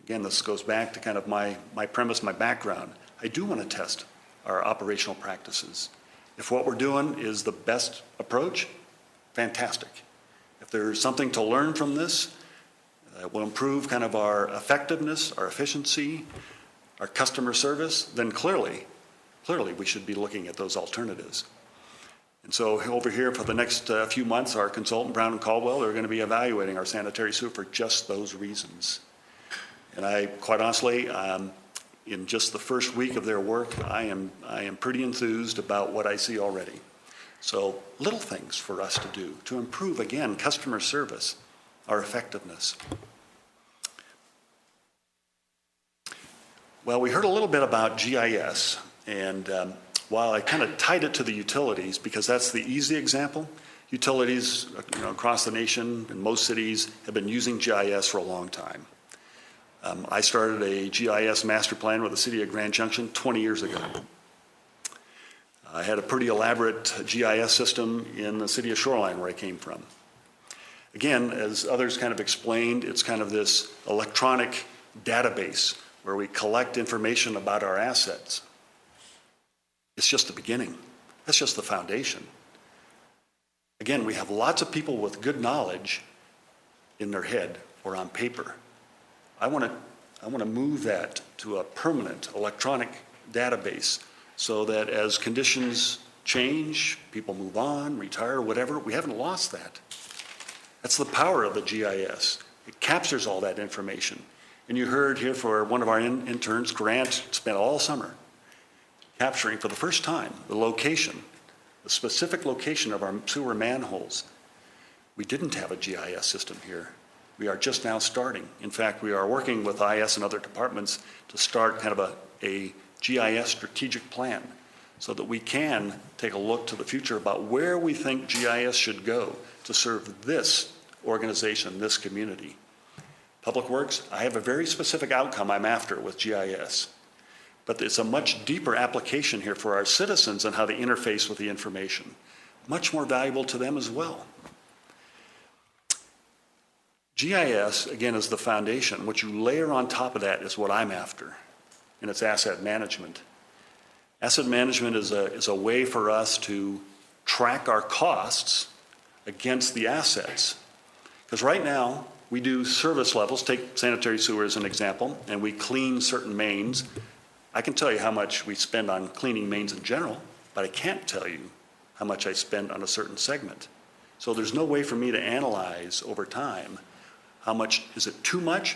Again, this goes back to kind of my premise, my background. I do want to test our operational practices. If what we're doing is the best approach, fantastic. If there's something to learn from this, it will improve kind of our effectiveness, our efficiency, our customer service, then clearly we should be looking at those alternatives. And so over here for the next few months, our consultant, Brown and Caldwell, are going to be evaluating our sanitary sewer for just those reasons. And I, quite honestly, in just the first week of their work, I am pretty enthused about what I see already. So little things for us to do to improve, again, customer service, our effectiveness. Well, we heard a little bit about GIS, and while I kind of tied it to the utilities, because that's the easy example, utilities across the nation and most cities have been using GIS for a long time. I started a GIS master plan with the city of Grand Junction 20 years ago. I had a pretty elaborate GIS system in the city of Shoreline where I came from. Again, as others kind of explained, it's kind of this electronic database where we collect information about our assets. It's just the beginning. That's just the foundation. Again, we have lots of people with good knowledge in their head or on paper. I want to move that to a permanent electronic database so that as conditions change, people move on, retire, whatever, we haven't lost that. That's the power of the GIS. It captures all that information. And you heard here for one of our interns, Grant, spent all summer capturing for the first time the location, the specific location of our sewer manholes. We didn't have a GIS system here. We are just now starting. In fact, we are working with IS and other departments to start kind of a GIS strategic plan so that we can take a look to the future about where we think GIS should go to serve this organization, this community. Public Works, I have a very specific outcome I'm after with GIS, but it's a much deeper application here for our citizens and how they interface with the information. Much more valuable to them as well. GIS, again, is the foundation. What you layer on top of that is what I'm after, and it's asset management. Asset management is a way for us to track our costs against the assets. Because right now, we do service levels, take sanitary sewer as an example, and we clean certain mains. I can tell you how much we spend on cleaning mains in general, but I can't tell you how much I spend on a certain segment. So there's no way for me to analyze over time how much, is it too much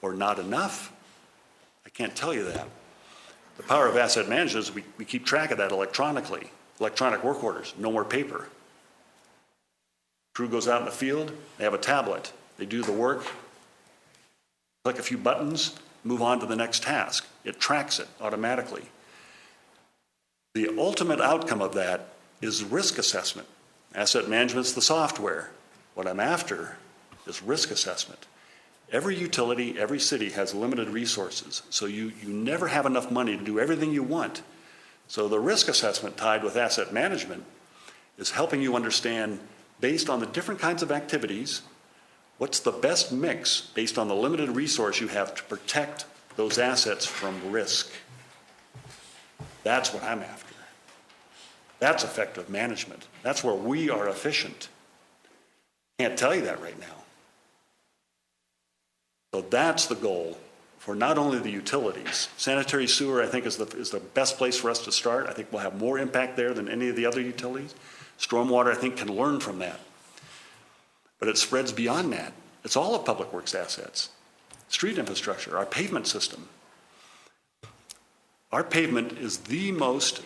or not enough? I can't tell you that. The power of asset management is we keep track of that electronically. Electronic work orders, no more paper. Crew goes out in the field, they have a tablet. They do the work, click a few buttons, move on to the next task. It tracks it automatically. The ultimate outcome of that is risk assessment. Asset management's the software. What I'm after is risk assessment. Every utility, every city has limited resources, so you never have enough money to do everything you want. So the risk assessment tied with asset management is helping you understand, based on the different kinds of activities, what's the best mix based on the limited resource you have to protect those assets from risk? That's what I'm after. That's effective management. That's where we are efficient. Can't tell you that right now. So that's the goal for not only the utilities. Sanitary sewer, I think, is the best place for us to start. I think we'll have more impact there than any of the other utilities. Stormwater, I think, can learn from that. But it spreads beyond that. It's all of Public Works assets. Street infrastructure, our pavement system. Our pavement is the most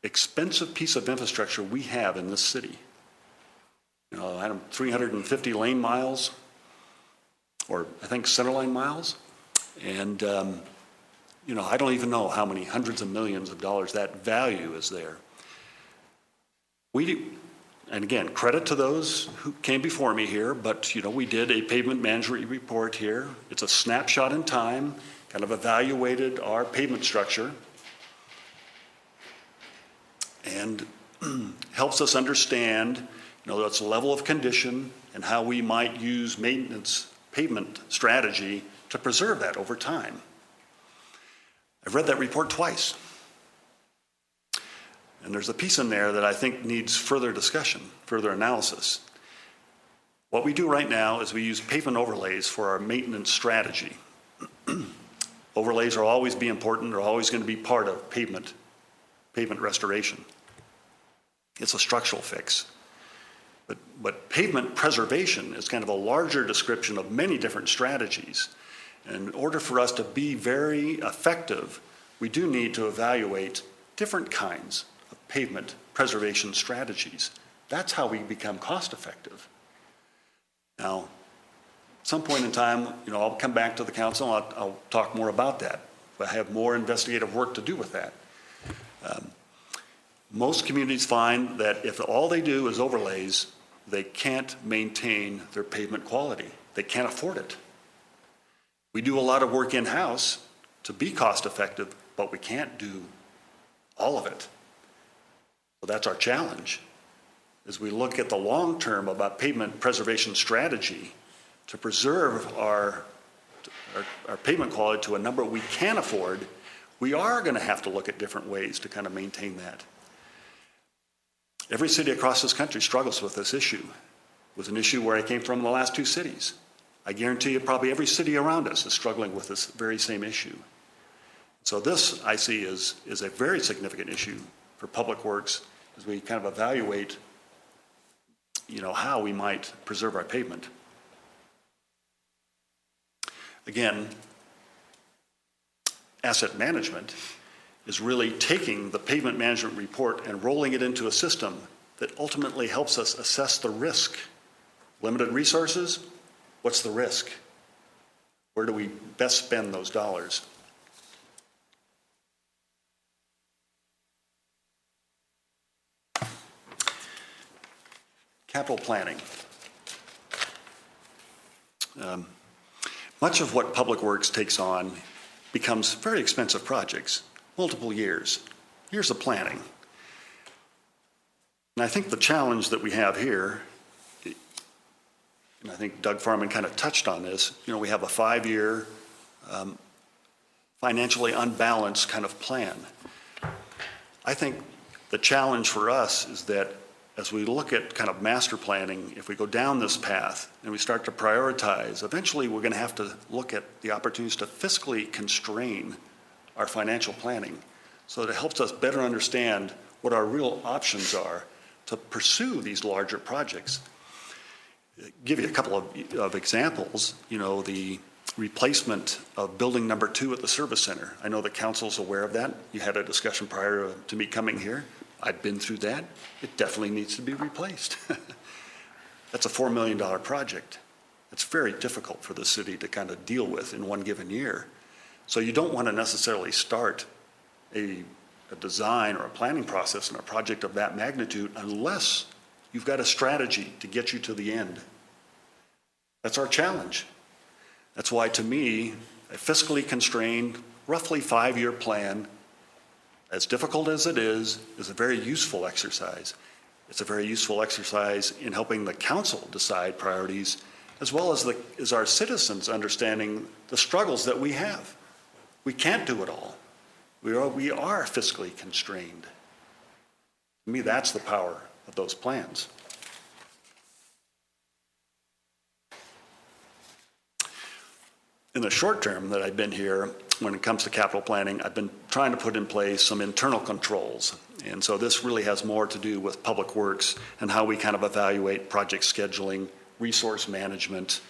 expensive piece of infrastructure we have in this city. 350 lane miles, or I think centerline miles. And, I don't even know how many hundreds of millions of dollars that value is there. And again, credit to those who came before me here, but we did a pavement management report here. It's a snapshot in time, kind of evaluated our pavement structure, and helps us understand, its level of condition and how we might use maintenance pavement strategy to preserve that over time. I've read that report twice. And there's a piece in there that I think needs further discussion, further analysis. What we do right now is we use pavement overlays for our maintenance strategy. Overlays will always be important. They're always going to be part of pavement restoration. It's a structural fix. But pavement preservation is kind of a larger description of many different strategies. And in order for us to be very effective, we do need to evaluate different kinds of pavement preservation strategies. That's how we become cost effective. Now, at some point in time, I'll come back to the council, I'll talk more about that. I have more investigative work to do with that. Most communities find that if all they do is overlays, they can't maintain their pavement quality. They can't afford it. We do a lot of work in-house to be cost effective, but we can't do all of it. So that's our challenge. As we look at the long term about pavement preservation strategy to preserve our pavement quality to a number we can afford, we are going to have to look at different ways to kind of maintain that. Every city across this country struggles with this issue. It was an issue where I came from in the last two cities. I guarantee you probably every city around us is struggling with this very same issue. So this, I see, is a very significant issue for Public Works as we kind of evaluate, how we might preserve our pavement. Again, asset management is really taking the pavement management report and rolling it into a system that ultimately helps us assess the risk. Limited resources, what's the risk? Where do we best spend those dollars? Capital planning. Much of what Public Works takes on becomes very expensive projects, multiple years of planning. And I think the challenge that we have here, and I think Doug Farman kind of touched on this, we have a 5-year financially unbalanced kind of plan. I think the challenge for us is that as we look at kind of master planning, if we go down this path and we start to prioritize, eventually we're going to have to look at the opportunities to fiscally constrain our financial planning so that it helps us better understand what our real options are to pursue these larger projects. Give you a couple of examples. The replacement of building number 2 at the service center. I know the council's aware of that. You had a discussion prior to me coming here. I've been through that. It definitely needs to be replaced. That's a $4 million project. It's very difficult for the city to kind of deal with in one given year. So you don't want to necessarily start a design or a planning process in a project of that magnitude unless you've got a strategy to get you to the end. That's our challenge. That's why, to me, a fiscally constrained, roughly 5-year plan, as difficult as it is a very useful exercise. It's a very useful exercise in helping the council decide priorities, as well as our citizens understanding the struggles that we have. We can't do it all. We are fiscally constrained. To me, that's the power of those plans. In the short term that I've been here, when it comes to capital planning, I've been trying to put in place some internal controls. And so this really has more to do with Public Works and how we kind of evaluate project scheduling, resource management.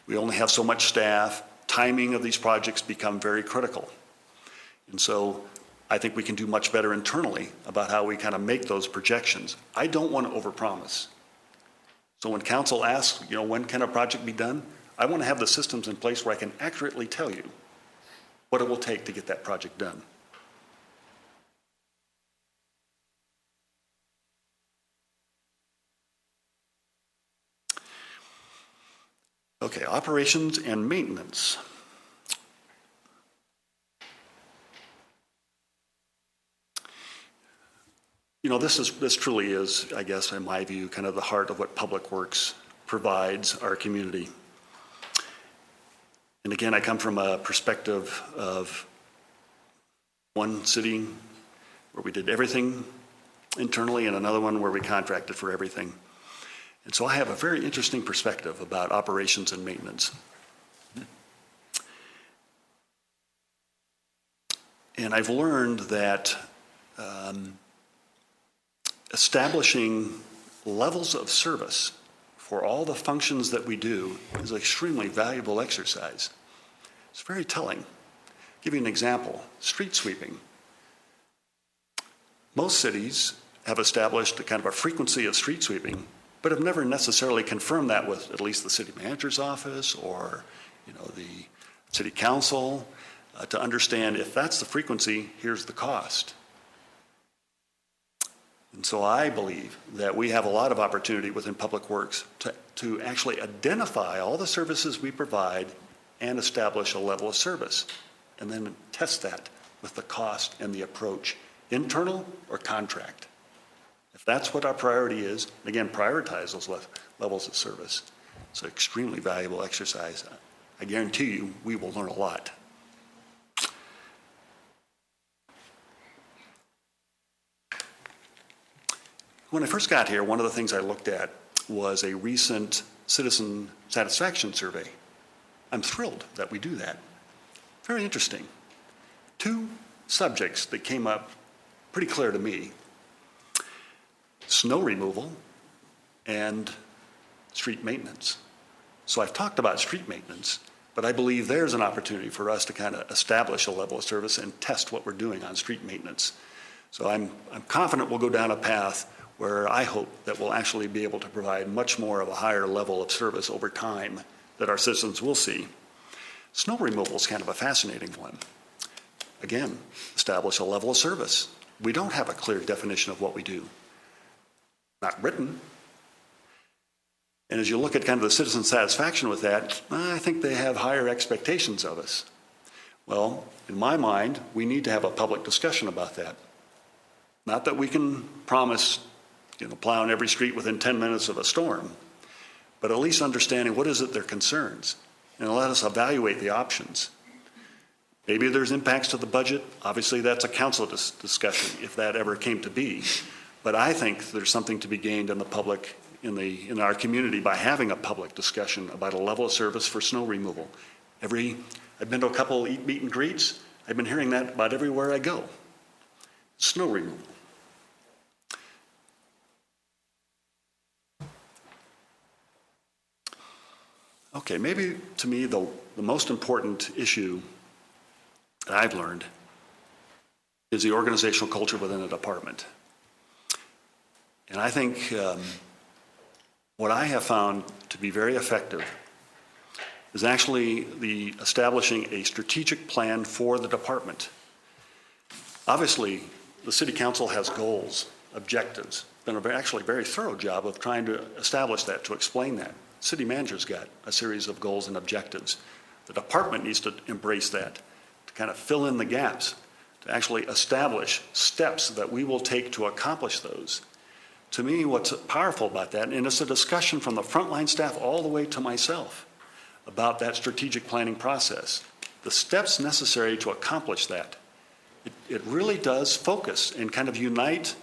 We only have so much staff. Timing of these projects become very critical. And so I think we can do much better internally about how we kind of make those projections. I don't want to overpromise. So when council asks, when can a project be done? I want to have the systems in place where I can accurately tell you what it will take to get that project done. Okay, operations and maintenance. This truly is, I guess, in my view, kind of the heart of what Public Works provides our community. And again, I come from a perspective of one city where we did everything internally and another one where we contracted for everything. And so I have a very interesting perspective about operations and maintenance. And I've learned that establishing levels of service for all the functions that we do is an extremely valuable exercise. It's very telling. I'll give you an example, street sweeping. Most cities have established a kind of a frequency of street sweeping, but have never necessarily confirmed that with at least the city manager's office or, the city council to understand if that's the frequency, here's the cost. And so I believe that we have a lot of opportunity within Public Works to actually identify all the services we provide and establish a level of service, and then test that with the cost and the approach, internal or contract. If that's what our priority is, again, prioritize those levels of service. It's an extremely valuable exercise. I guarantee you we will learn a lot. When I first got here, one of the things I looked at was a recent citizen satisfaction survey. I'm thrilled that we do that. Very interesting. 2 subjects that came up pretty clear to me: snow removal and street maintenance. So I've talked about street maintenance, but I believe there's an opportunity for us to kind of establish a level of service and test what we're doing on street maintenance. So I'm confident we'll go down a path where I hope that we'll actually be able to provide much more of a higher level of service over time that our citizens will see. Snow removal is kind of a fascinating one. Again, establish a level of service. We don't have a clear definition of what we do. Not written. And as you look at kind of the citizen satisfaction with that, I think they have higher expectations of us. Well, in my mind, we need to have a public discussion about that. Not that we can promise, plowing every street within 10 minutes of a storm, but at least understanding what is it their concerns, and let us evaluate the options. Maybe there's impacts to the budget. Obviously, that's a council discussion if that ever came to be. But I think there's something to be gained in the public, in our community, by having a public discussion about a level of service for snow removal. I've been to a couple meet and greets. I've been hearing that about everywhere I go. Snow removal. Okay, maybe to me the most important issue that I've learned is the organizational culture within a department. And I think what I have found to be very effective is actually the establishing a strategic plan for the department. Obviously, the City Council has goals, objectives. It's been actually a very thorough job of trying to establish that, to explain that. City manager's got a series of goals and objectives. The department needs to embrace that, to kind of fill in the gaps, to actually establish steps that we will take to accomplish those. To me, what's powerful about that, and it's a discussion from the frontline staff all the way to myself about that strategic planning process, the steps necessary to accomplish that. It really does focus and kind of unite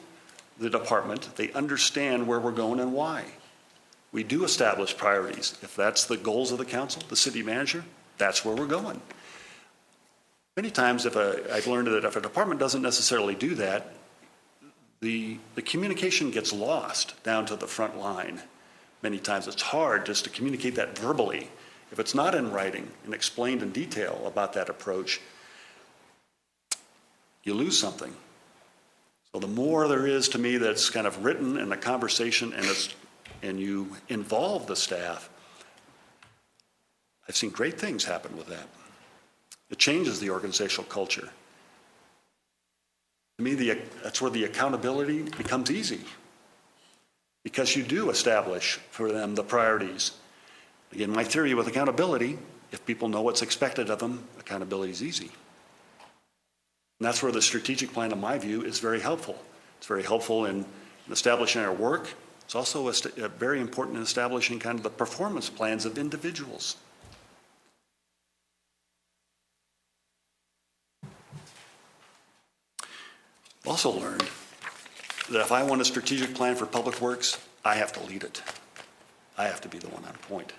the department. They understand where we're going and why. We do establish priorities. If that's the goals of the council, the city manager, that's where we're going. Many times I've learned that if a department doesn't necessarily do that, the communication gets lost down to the front line. Many times it's hard just to communicate that verbally. If it's not in writing and explained in detail about that approach, you lose something. So the more there is to me that's kind of written in the conversation and you involve the staff, I've seen great things happen with that. It changes the organizational culture. To me, that's where the accountability becomes easy, because you do establish for them the priorities. Again, my theory with accountability, if people know what's expected of them, accountability is easy. And that's where the strategic plan, in my view, is very helpful. It's very helpful in establishing our work. It's also very important in establishing kind of the performance plans of individuals. Also learned that if I want a strategic plan for Public Works, I have to lead it. I have to be the one on point.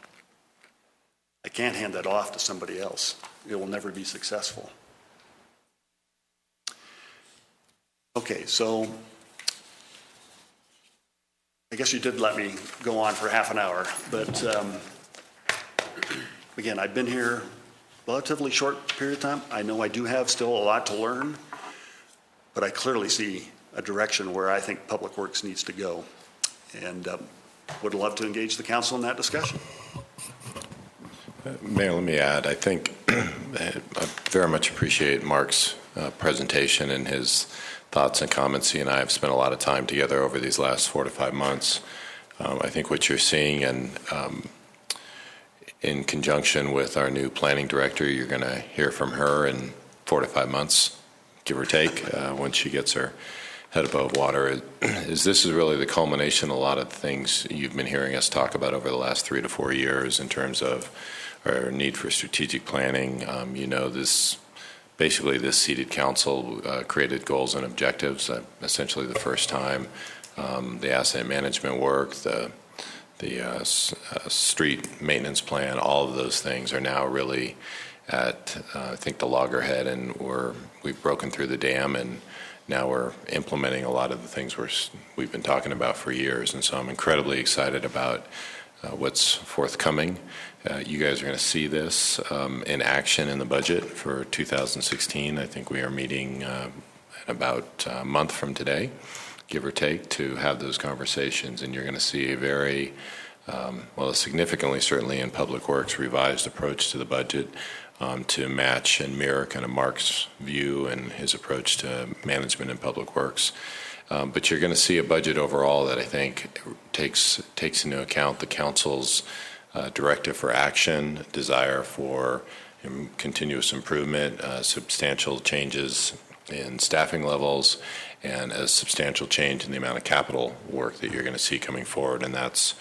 I can't hand that off to somebody else. It will never be successful. Okay, so I guess you did let me go on for half an hour, but again, I've been here relatively short period of time. I know I do have still a lot to learn, but I clearly see a direction where I think Public Works needs to go, and would love to engage the council in that discussion. Mayor, let me add, I think I very much appreciate Mark's presentation and his thoughts and comments. He and I have spent a lot of time together over these last 4 to 5 months. I think what you're seeing, and in conjunction with our new planning director, you're going to hear from her in 4 to 5 months, give or take, once she gets her head above water, is this is really the culmination of a lot of things you've been hearing us talk about over the last 3 to 4 years in terms of our need for strategic planning. Basically this seated council created goals and objectives, essentially the first time. The asset management work, the street maintenance plan, all of those things are now really at, I think, the loggerhead, and we've broken through the dam, and now we're implementing a lot of the things we've been talking about for years. And so I'm incredibly excited about what's forthcoming. You guys are going to see this in action in the budget for 2016. I think we are meeting in about a month from today, give or take, to have those conversations, and you're going to see a very, significantly, certainly in Public Works, revised approach to the budget to match and mirror kind of Mark's view and his approach to management in Public Works. But you're going to see a budget overall that I think takes into account the council's directive for action, desire for continuous improvement, substantial changes in staffing levels, and a substantial change in the amount of capital work that you're going to see coming forward. And that's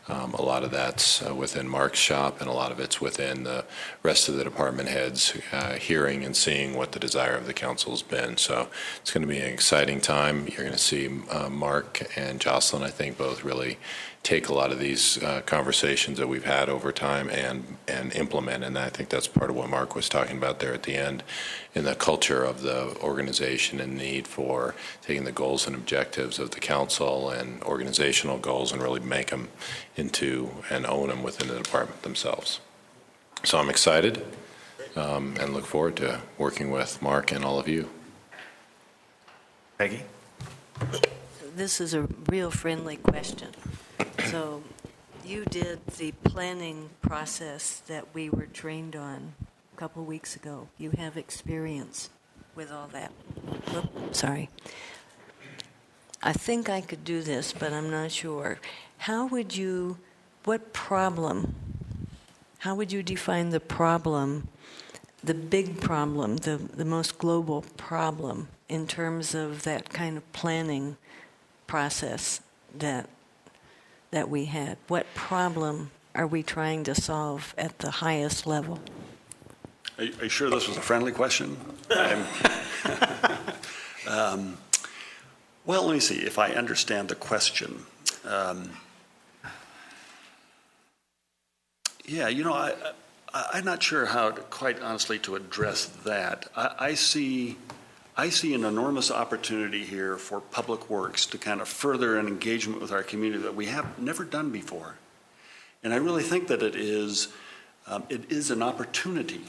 a lot of that's within Mark's shop, and a lot of it's within the rest of the department heads hearing and seeing what the desire of the council has been. So it's going to be an exciting time. You're going to see Mark and Jocelyn, I think, both really take a lot of these conversations that we've had over time and implement. And I think that's part of what Mark was talking about there at the end, in the culture of the organization and need for taking the goals and objectives of the council and organizational goals and really make them into and own them within the department themselves. So I'm excited and look forward to working with Mark and all of you. Peggy? This is a real friendly question. So you did the planning process that we were trained on a couple weeks ago. You have experience with all that. Sorry. I think I could do this, but I'm not sure. How would you define the problem, the big problem, the most global problem in terms of that kind of planning process that we had? What problem are we trying to solve at the highest level? Are you sure this was a friendly question? Well, let me see if I understand the question. I'm not sure how, quite honestly, to address that. I see an enormous opportunity here for Public Works to kind of further an engagement with our community that we have never done before. And I really think that it is an opportunity.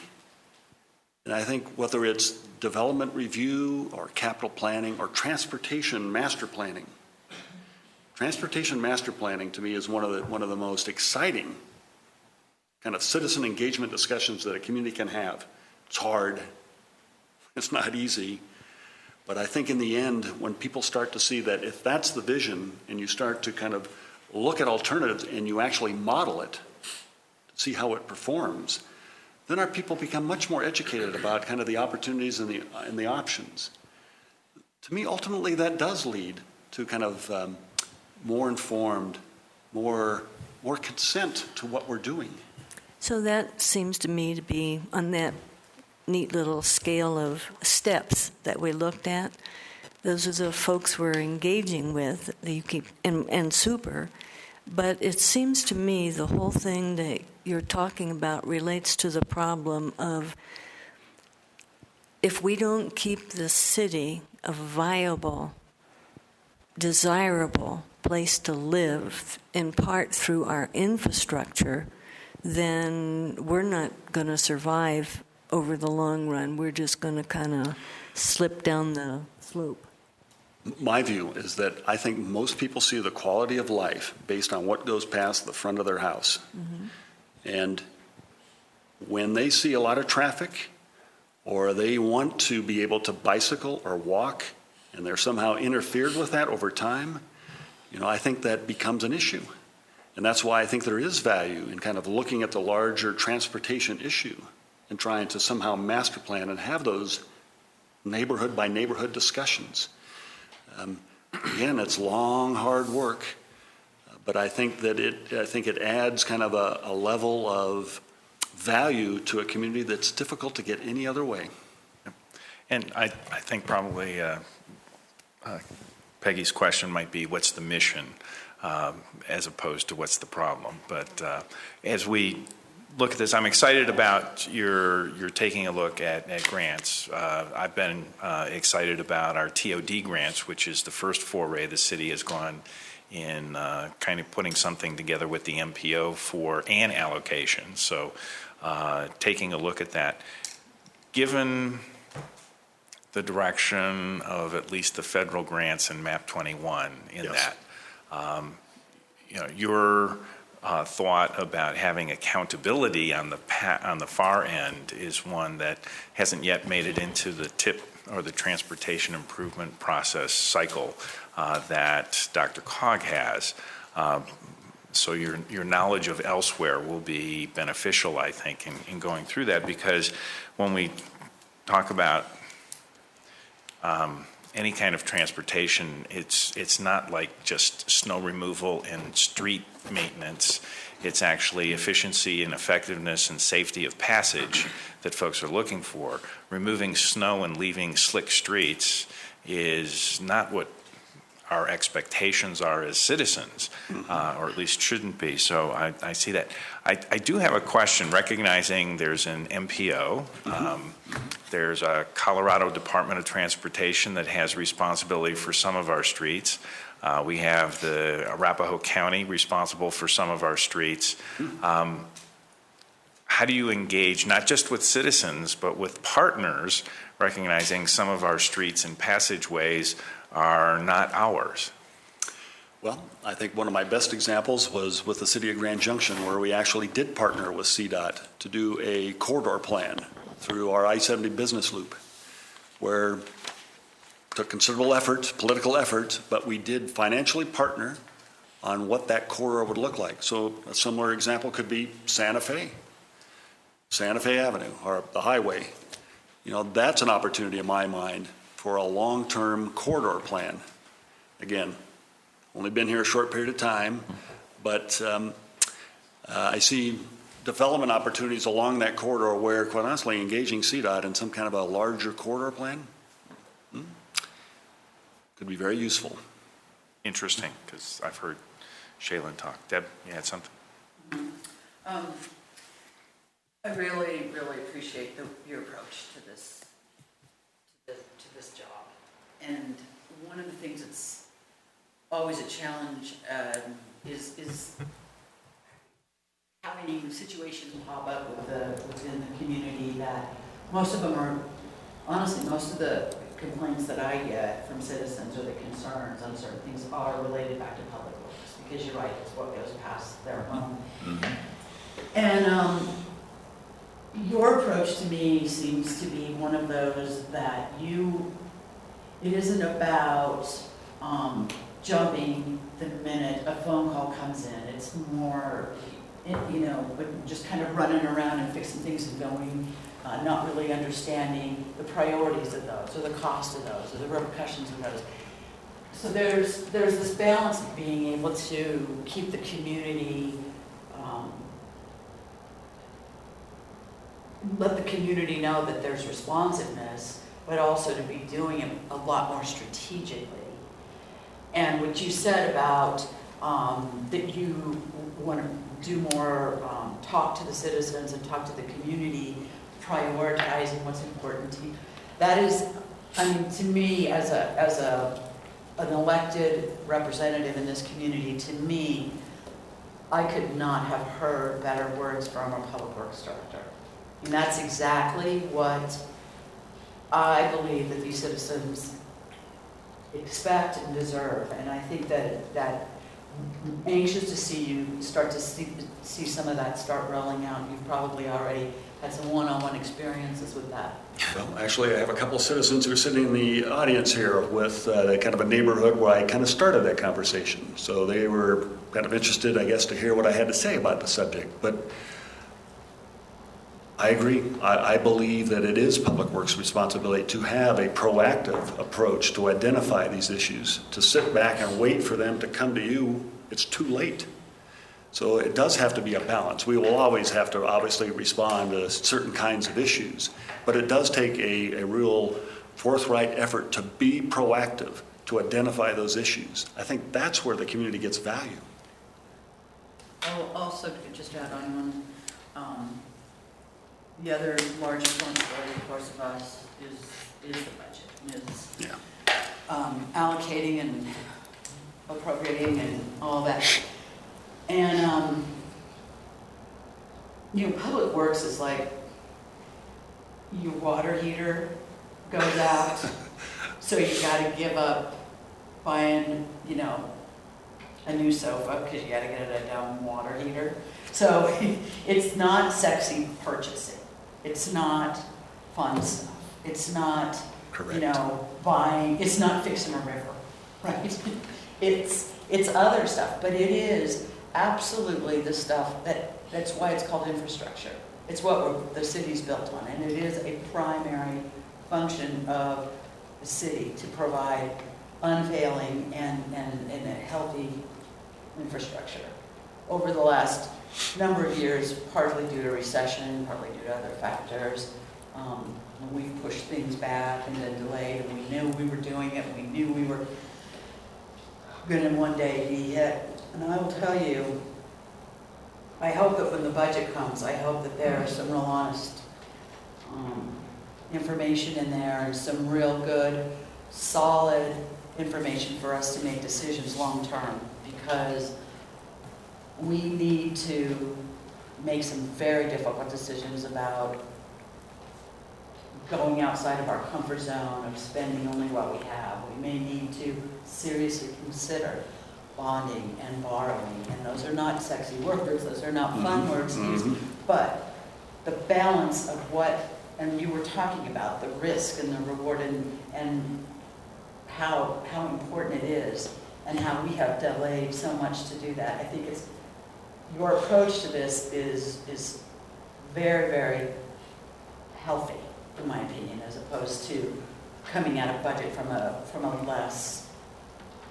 And I think whether it's development review or capital planning or transportation master planning to me is one of the most exciting kind of citizen engagement discussions that a community can have. It's hard. It's not easy. But I think in the end, when people start to see that if that's the vision and you start to kind of look at alternatives and you actually model it, see how it performs, then our people become much more educated about kind of the opportunities and the options. To me, ultimately, that does lead to kind of more informed, more consent to what we're doing. So that seems to me to be on that neat little scale of steps that we looked at. Those are the folks we're engaging with that you keep and super. But it seems to me the whole thing that you're talking about relates to the problem of if we don't keep the city a viable, desirable place to live, in part through our infrastructure, then we're not going to survive over the long run. We're just going to kind of slip down the slope. My view is that I think most people see the quality of life based on what goes past the front of their house. And when they see a lot of traffic, or they want to be able to bicycle or walk, and they're somehow interfered with that over time, I think that becomes an issue. And that's why I think there is value in kind of looking at the larger transportation issue and trying to somehow master plan and have those neighborhood by neighborhood discussions. Again, it's long, hard work, but I think that it adds kind of a level of value to a community that's difficult to get any other way. And I think probably Peggy's question might be, what's the mission, as opposed to what's the problem? But as we look at this, I'm excited about your taking a look at grants. I've been excited about our TOD grants, which is the first foray the city has gone in kind of putting something together with the MPO for an allocation. So taking a look at that. Given the direction of at least the federal grants in MAP 21 in Yes. that, your thought about having accountability on the far end is one that hasn't yet made it into the TIP or the transportation improvement process cycle that Dr. Cog has. So your knowledge of elsewhere will be beneficial, I think, in going through that, because when we talk about any kind of transportation, it's not like just snow removal and street maintenance. It's actually efficiency and effectiveness and safety of passage that folks are looking for. Removing snow and leaving slick streets is not what our expectations are as citizens, or at least shouldn't be. So I see that. I do have a question, recognizing there's an MPO. There's a Colorado Department of Transportation that has responsibility for some of our streets. We have the Arapahoe County responsible for some of our streets. How do you engage, not just with citizens, but with partners, recognizing some of our streets and passageways are not ours? Well, I think one of my best examples was with the city of Grand Junction, where we actually did partner with CDOT to do a corridor plan through our I-70 business loop, where it took considerable effort, political effort, but we did financially partner on what that corridor would look like. So a similar example could be Santa Fe Avenue, or the highway. That's an opportunity in my mind for a long-term corridor plan. Again, only been here a short period of time, but I see development opportunities along that corridor where, quite honestly, engaging CDOT in some kind of a larger corridor plan could be very useful. Interesting, because I've heard Shaylin talk. Deb, you had something? I really, really appreciate your approach to this job. And one of the things that's always a challenge is having situations pop up within the community that most of them are, honestly, most of the complaints that I get from citizens or the concerns on certain things are related back to public works, because you're right, it's what goes past their home. And your approach to me seems to be one of those that it isn't about jumping the minute a phone call comes in. It's more, just kind of running around and fixing things and going, not really understanding the priorities of those, or the cost of those, or the repercussions of those. So there's this balance of being able to keep the community, let the community know that there's responsiveness, but also to be doing it a lot more strategically. And what you said about that you want to do more talk to the citizens and talk to the community, prioritizing what's important to you, that is, to me, as an elected representative in this community, to me, I could not have heard better words from our public works director. And that's exactly what I believe that these citizens expect and deserve. And I think that I'm anxious to see you start to see some of that start rolling out. You've probably already had some one-on-one experiences with that. Well, actually, I have a couple of citizens who are sitting in the audience here with kind of a neighborhood where I kind of started that conversation. So they were kind of interested, I guess, to hear what I had to say about the subject. But I agree. I believe that it is Public Works' responsibility to have a proactive approach to identify these issues. To sit back and wait for them to come to you, it's too late. So it does have to be a balance. We will always have to obviously respond to certain kinds of issues, but it does take a real forthright effort to be proactive, to identify those issues. I think that's where the community gets value. I'll also just add on the other large responsibility, of course, of us is the budget, is allocating and appropriating and all that. And, Public Works is like your water heater goes out, so you got to give up buying, a new sofa because you got to get a dumb water heater. So it's not sexy purchasing. It's not fun stuff. It's not, buying. It's not fixing a river, right? It's other stuff, but it is absolutely the stuff that's why it's called infrastructure. It's what the city's built on, and it is a primary function of the city to provide unfailing and a healthy infrastructure. Over the last number of years, partly due to recession, partly due to other factors, we've pushed things back and then delayed, and we knew we were doing it, we knew we were going to one day be hit. And I will tell you, I hope that when the budget comes, I hope that there is some real honest information in there and some real good, solid information for us to make decisions long term, because we need to make some very difficult decisions about going outside of our comfort zone of spending only what we have. We may need to seriously consider bonding and borrowing, and those are not sexy words, those are not fun words to use, but the balance of what, and you were talking about the risk and the reward and how important it is and how we have delayed so much to do that. I think it's your approach to this is very, very healthy, in my opinion, as opposed to coming at a budget from a less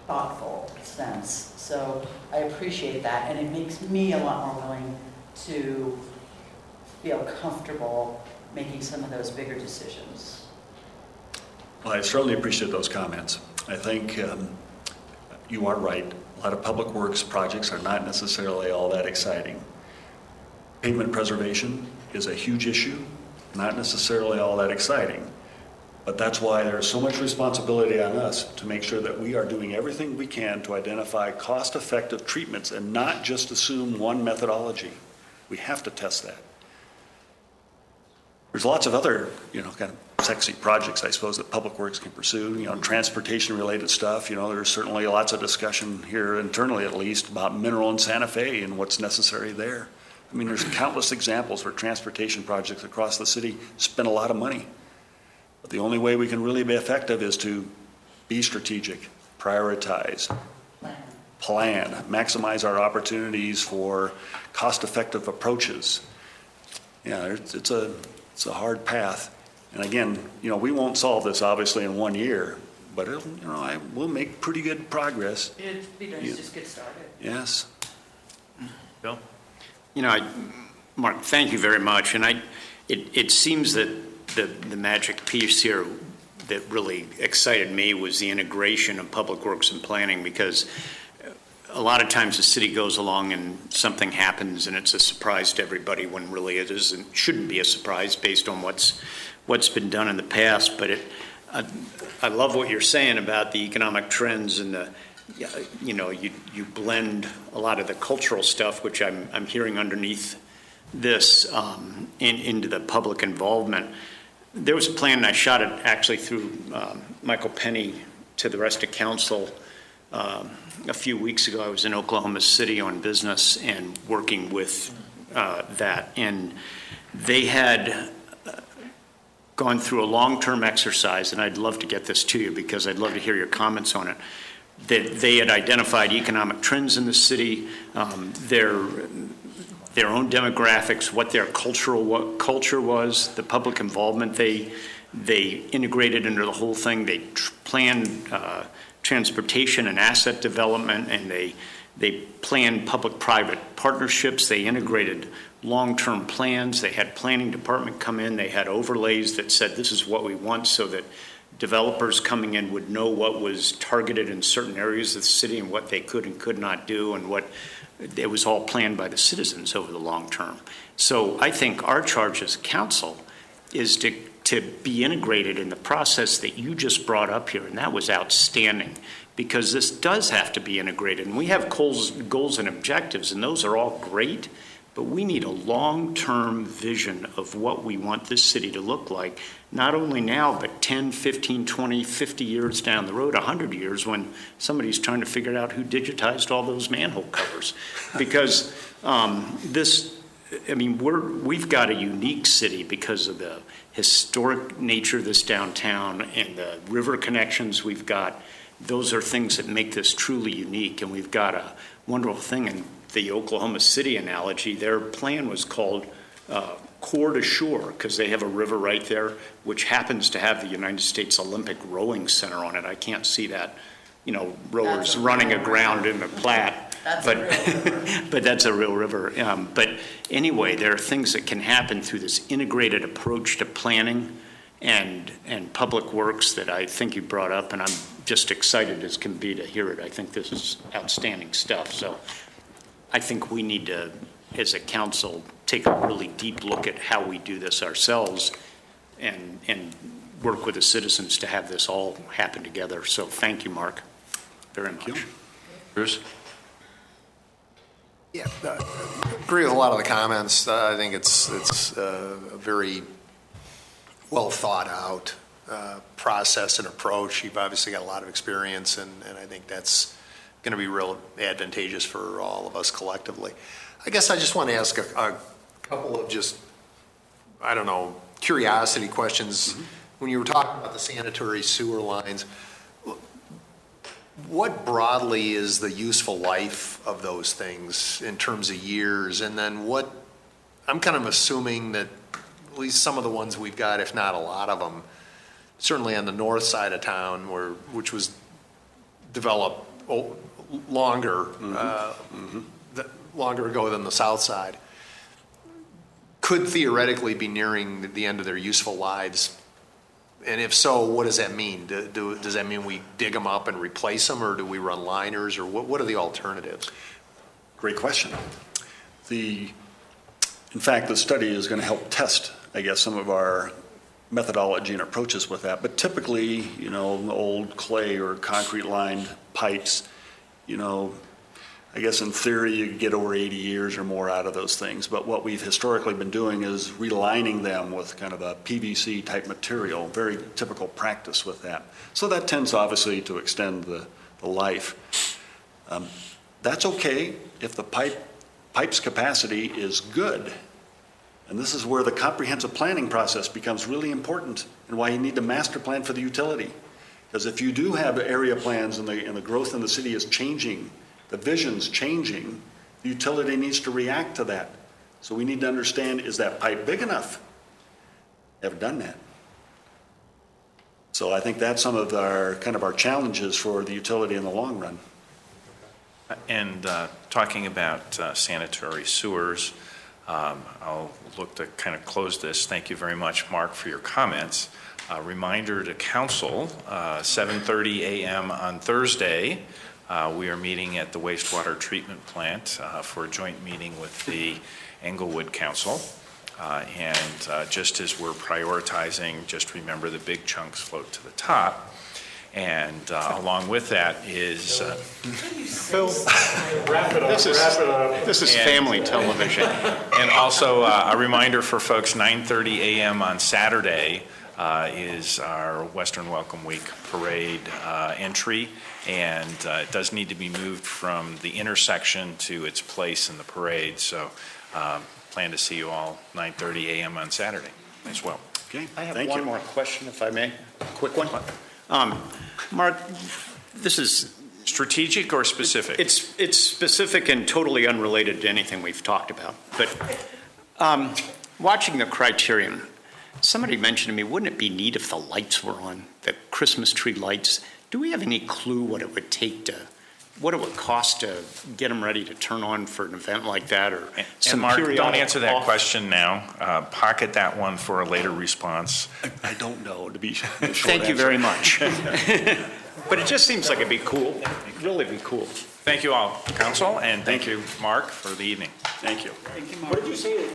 thoughtful sense. So I appreciate that, and it makes me a lot more willing to feel comfortable making some of those bigger decisions. Well, I certainly appreciate those comments. I think you are right. A lot of public works projects are not necessarily all that exciting. Pavement preservation is a huge issue, not necessarily all that exciting. But that's why there's so much responsibility on us to make sure that we are doing everything we can to identify cost-effective treatments and not just assume one methodology. We have to test that. There's lots of other, kind of sexy projects, I suppose, that Public Works can pursue, transportation-related stuff. There's certainly lots of discussion here internally, at least, about mineral in Santa Fe and what's necessary there. I mean, there's countless examples where transportation projects across the city spend a lot of money. But the only way we can really be effective is to be strategic, prioritize, plan, maximize our opportunities for cost-effective approaches. Yeah, it's a hard path. And again, we won't solve this obviously in 1 year, but we'll make pretty good progress. It'd be nice to just get started. Yes. Bill? Mark, thank you very much. And it seems that the magic piece here that really excited me was the integration of Public Works and planning, because a lot of times the city goes along and something happens and it's a surprise to everybody, when really it isn't, shouldn't be a surprise based on what's been done in the past. But I love what you're saying about the economic trends and you blend a lot of the cultural stuff, which I'm hearing underneath this into the public involvement. There was a plan, and I shot it actually through Michael Penny to the rest of council a few weeks ago. I was in Oklahoma City on business and working with that, and they had gone through a long-term exercise, and I'd love to get this to you because I'd love to hear your comments on it. That they had identified economic trends in the city, their own demographics, what their culture was, the public involvement they integrated into the whole thing. They planned transportation and asset development, and they planned public-private partnerships. They integrated long-term plans. They had planning department come in. They had overlays that said this is what we want, so that developers coming in would know what was targeted in certain areas of the city and what they could and could not do, and what it was all planned by the citizens over the long term. So I think our charge as council is to be integrated in the process that you just brought up here, and that was outstanding, because this does have to be integrated. And we have goals and objectives, and those are all great, but we need a long-term vision of what we want this city to look like, not only now, but 10, 15, 20, 50 years down the road, 100 years, when somebody's trying to figure out who digitized all those manhole covers. Because we've got a unique city because of the historic nature of this downtown and the river connections we've got. Those are things that make this truly unique, and we've got a wonderful thing. And the Oklahoma City analogy, their plan was called Core to Shore, because they have a river right there, which happens to have the United States Olympic Rowing Center on it. I can't see that, rowers running aground in the Platte, but that's a real river. But anyway, there are things that can happen through this integrated approach to planning and public works that I think you brought up, and I'm just excited as can be to hear it. I think this is outstanding stuff. So I think we need to, as a council, take a really deep look at how we do this ourselves and work with the citizens to have this all happen together. So thank you, Mark, very much. Bruce? Yeah, agree with a lot of the comments. I think it's a very well thought out process and approach. You've obviously got a lot of experience, and I think that's going to be real advantageous for all of us collectively. I guess I just want to ask a couple of just, curiosity questions. Mm-hmm. When you were talking about the sanitary sewer lines, what broadly is the useful life of those things in terms of years? And then I'm kind of assuming that at least some of the ones we've got, if not a lot of them, certainly on the north side of town, which was developed longer ago than the south side, could theoretically be nearing the end of their useful lives. And if so, what does that mean? Does that mean we dig them up and replace them, or do we run liners, or what are the alternatives? Great question. In fact, the study is going to help test, I guess, some of our methodology and approaches with that. But typically, old clay or concrete lined pipes, I guess in theory you could get over 80 years or more out of those things. But what we've historically been doing is relining them with kind of a PVC type material, very typical practice with that. So that tends obviously to extend the life. That's okay if the pipe's capacity is good. And this is where the comprehensive planning process becomes really important, and why you need a master plan for the utility. Because if you do have area plans and the growth in the city is changing, the vision's changing, the utility needs to react to that. So we need to understand, is that pipe big enough? Haven't done that. So I think that's some of our challenges for the utility in the long run. And talking about sanitary sewers, I'll look to kind of close this. Thank you very much, Mark, for your comments. Reminder to council, 7:30 a.m. on Thursday, we are meeting at the wastewater treatment plant for a joint meeting with the Englewood Council. And just as we're prioritizing, just remember the big chunks float to the top. And along with that is Phil, this is family television. And also a reminder for folks, 9:30 a.m. on Saturday is our Western Welcome Week parade entry, and it does need to be moved from the intersection to its place in the parade. So plan to see you all 9:30 a.m. on Saturday as well. Okay, I have thank one you. more question, if I may. A quick one. Mark, this is Strategic or specific? It's specific and totally unrelated to anything we've talked about. But watching the criterion, somebody mentioned to me, wouldn't it be neat if the lights were on, the Christmas tree lights? Do we have any clue what it would take to, what it would cost to get them ready to turn on for an event like that, or And Mark, don't answer that question now. Pocket that one for a later response. I don't know, to be short. Thank you very much. But it just seems like it'd be cool. It'd really be cool. Thank you all, Council, and thank you, Mark, for the evening. Thank you. What did you say?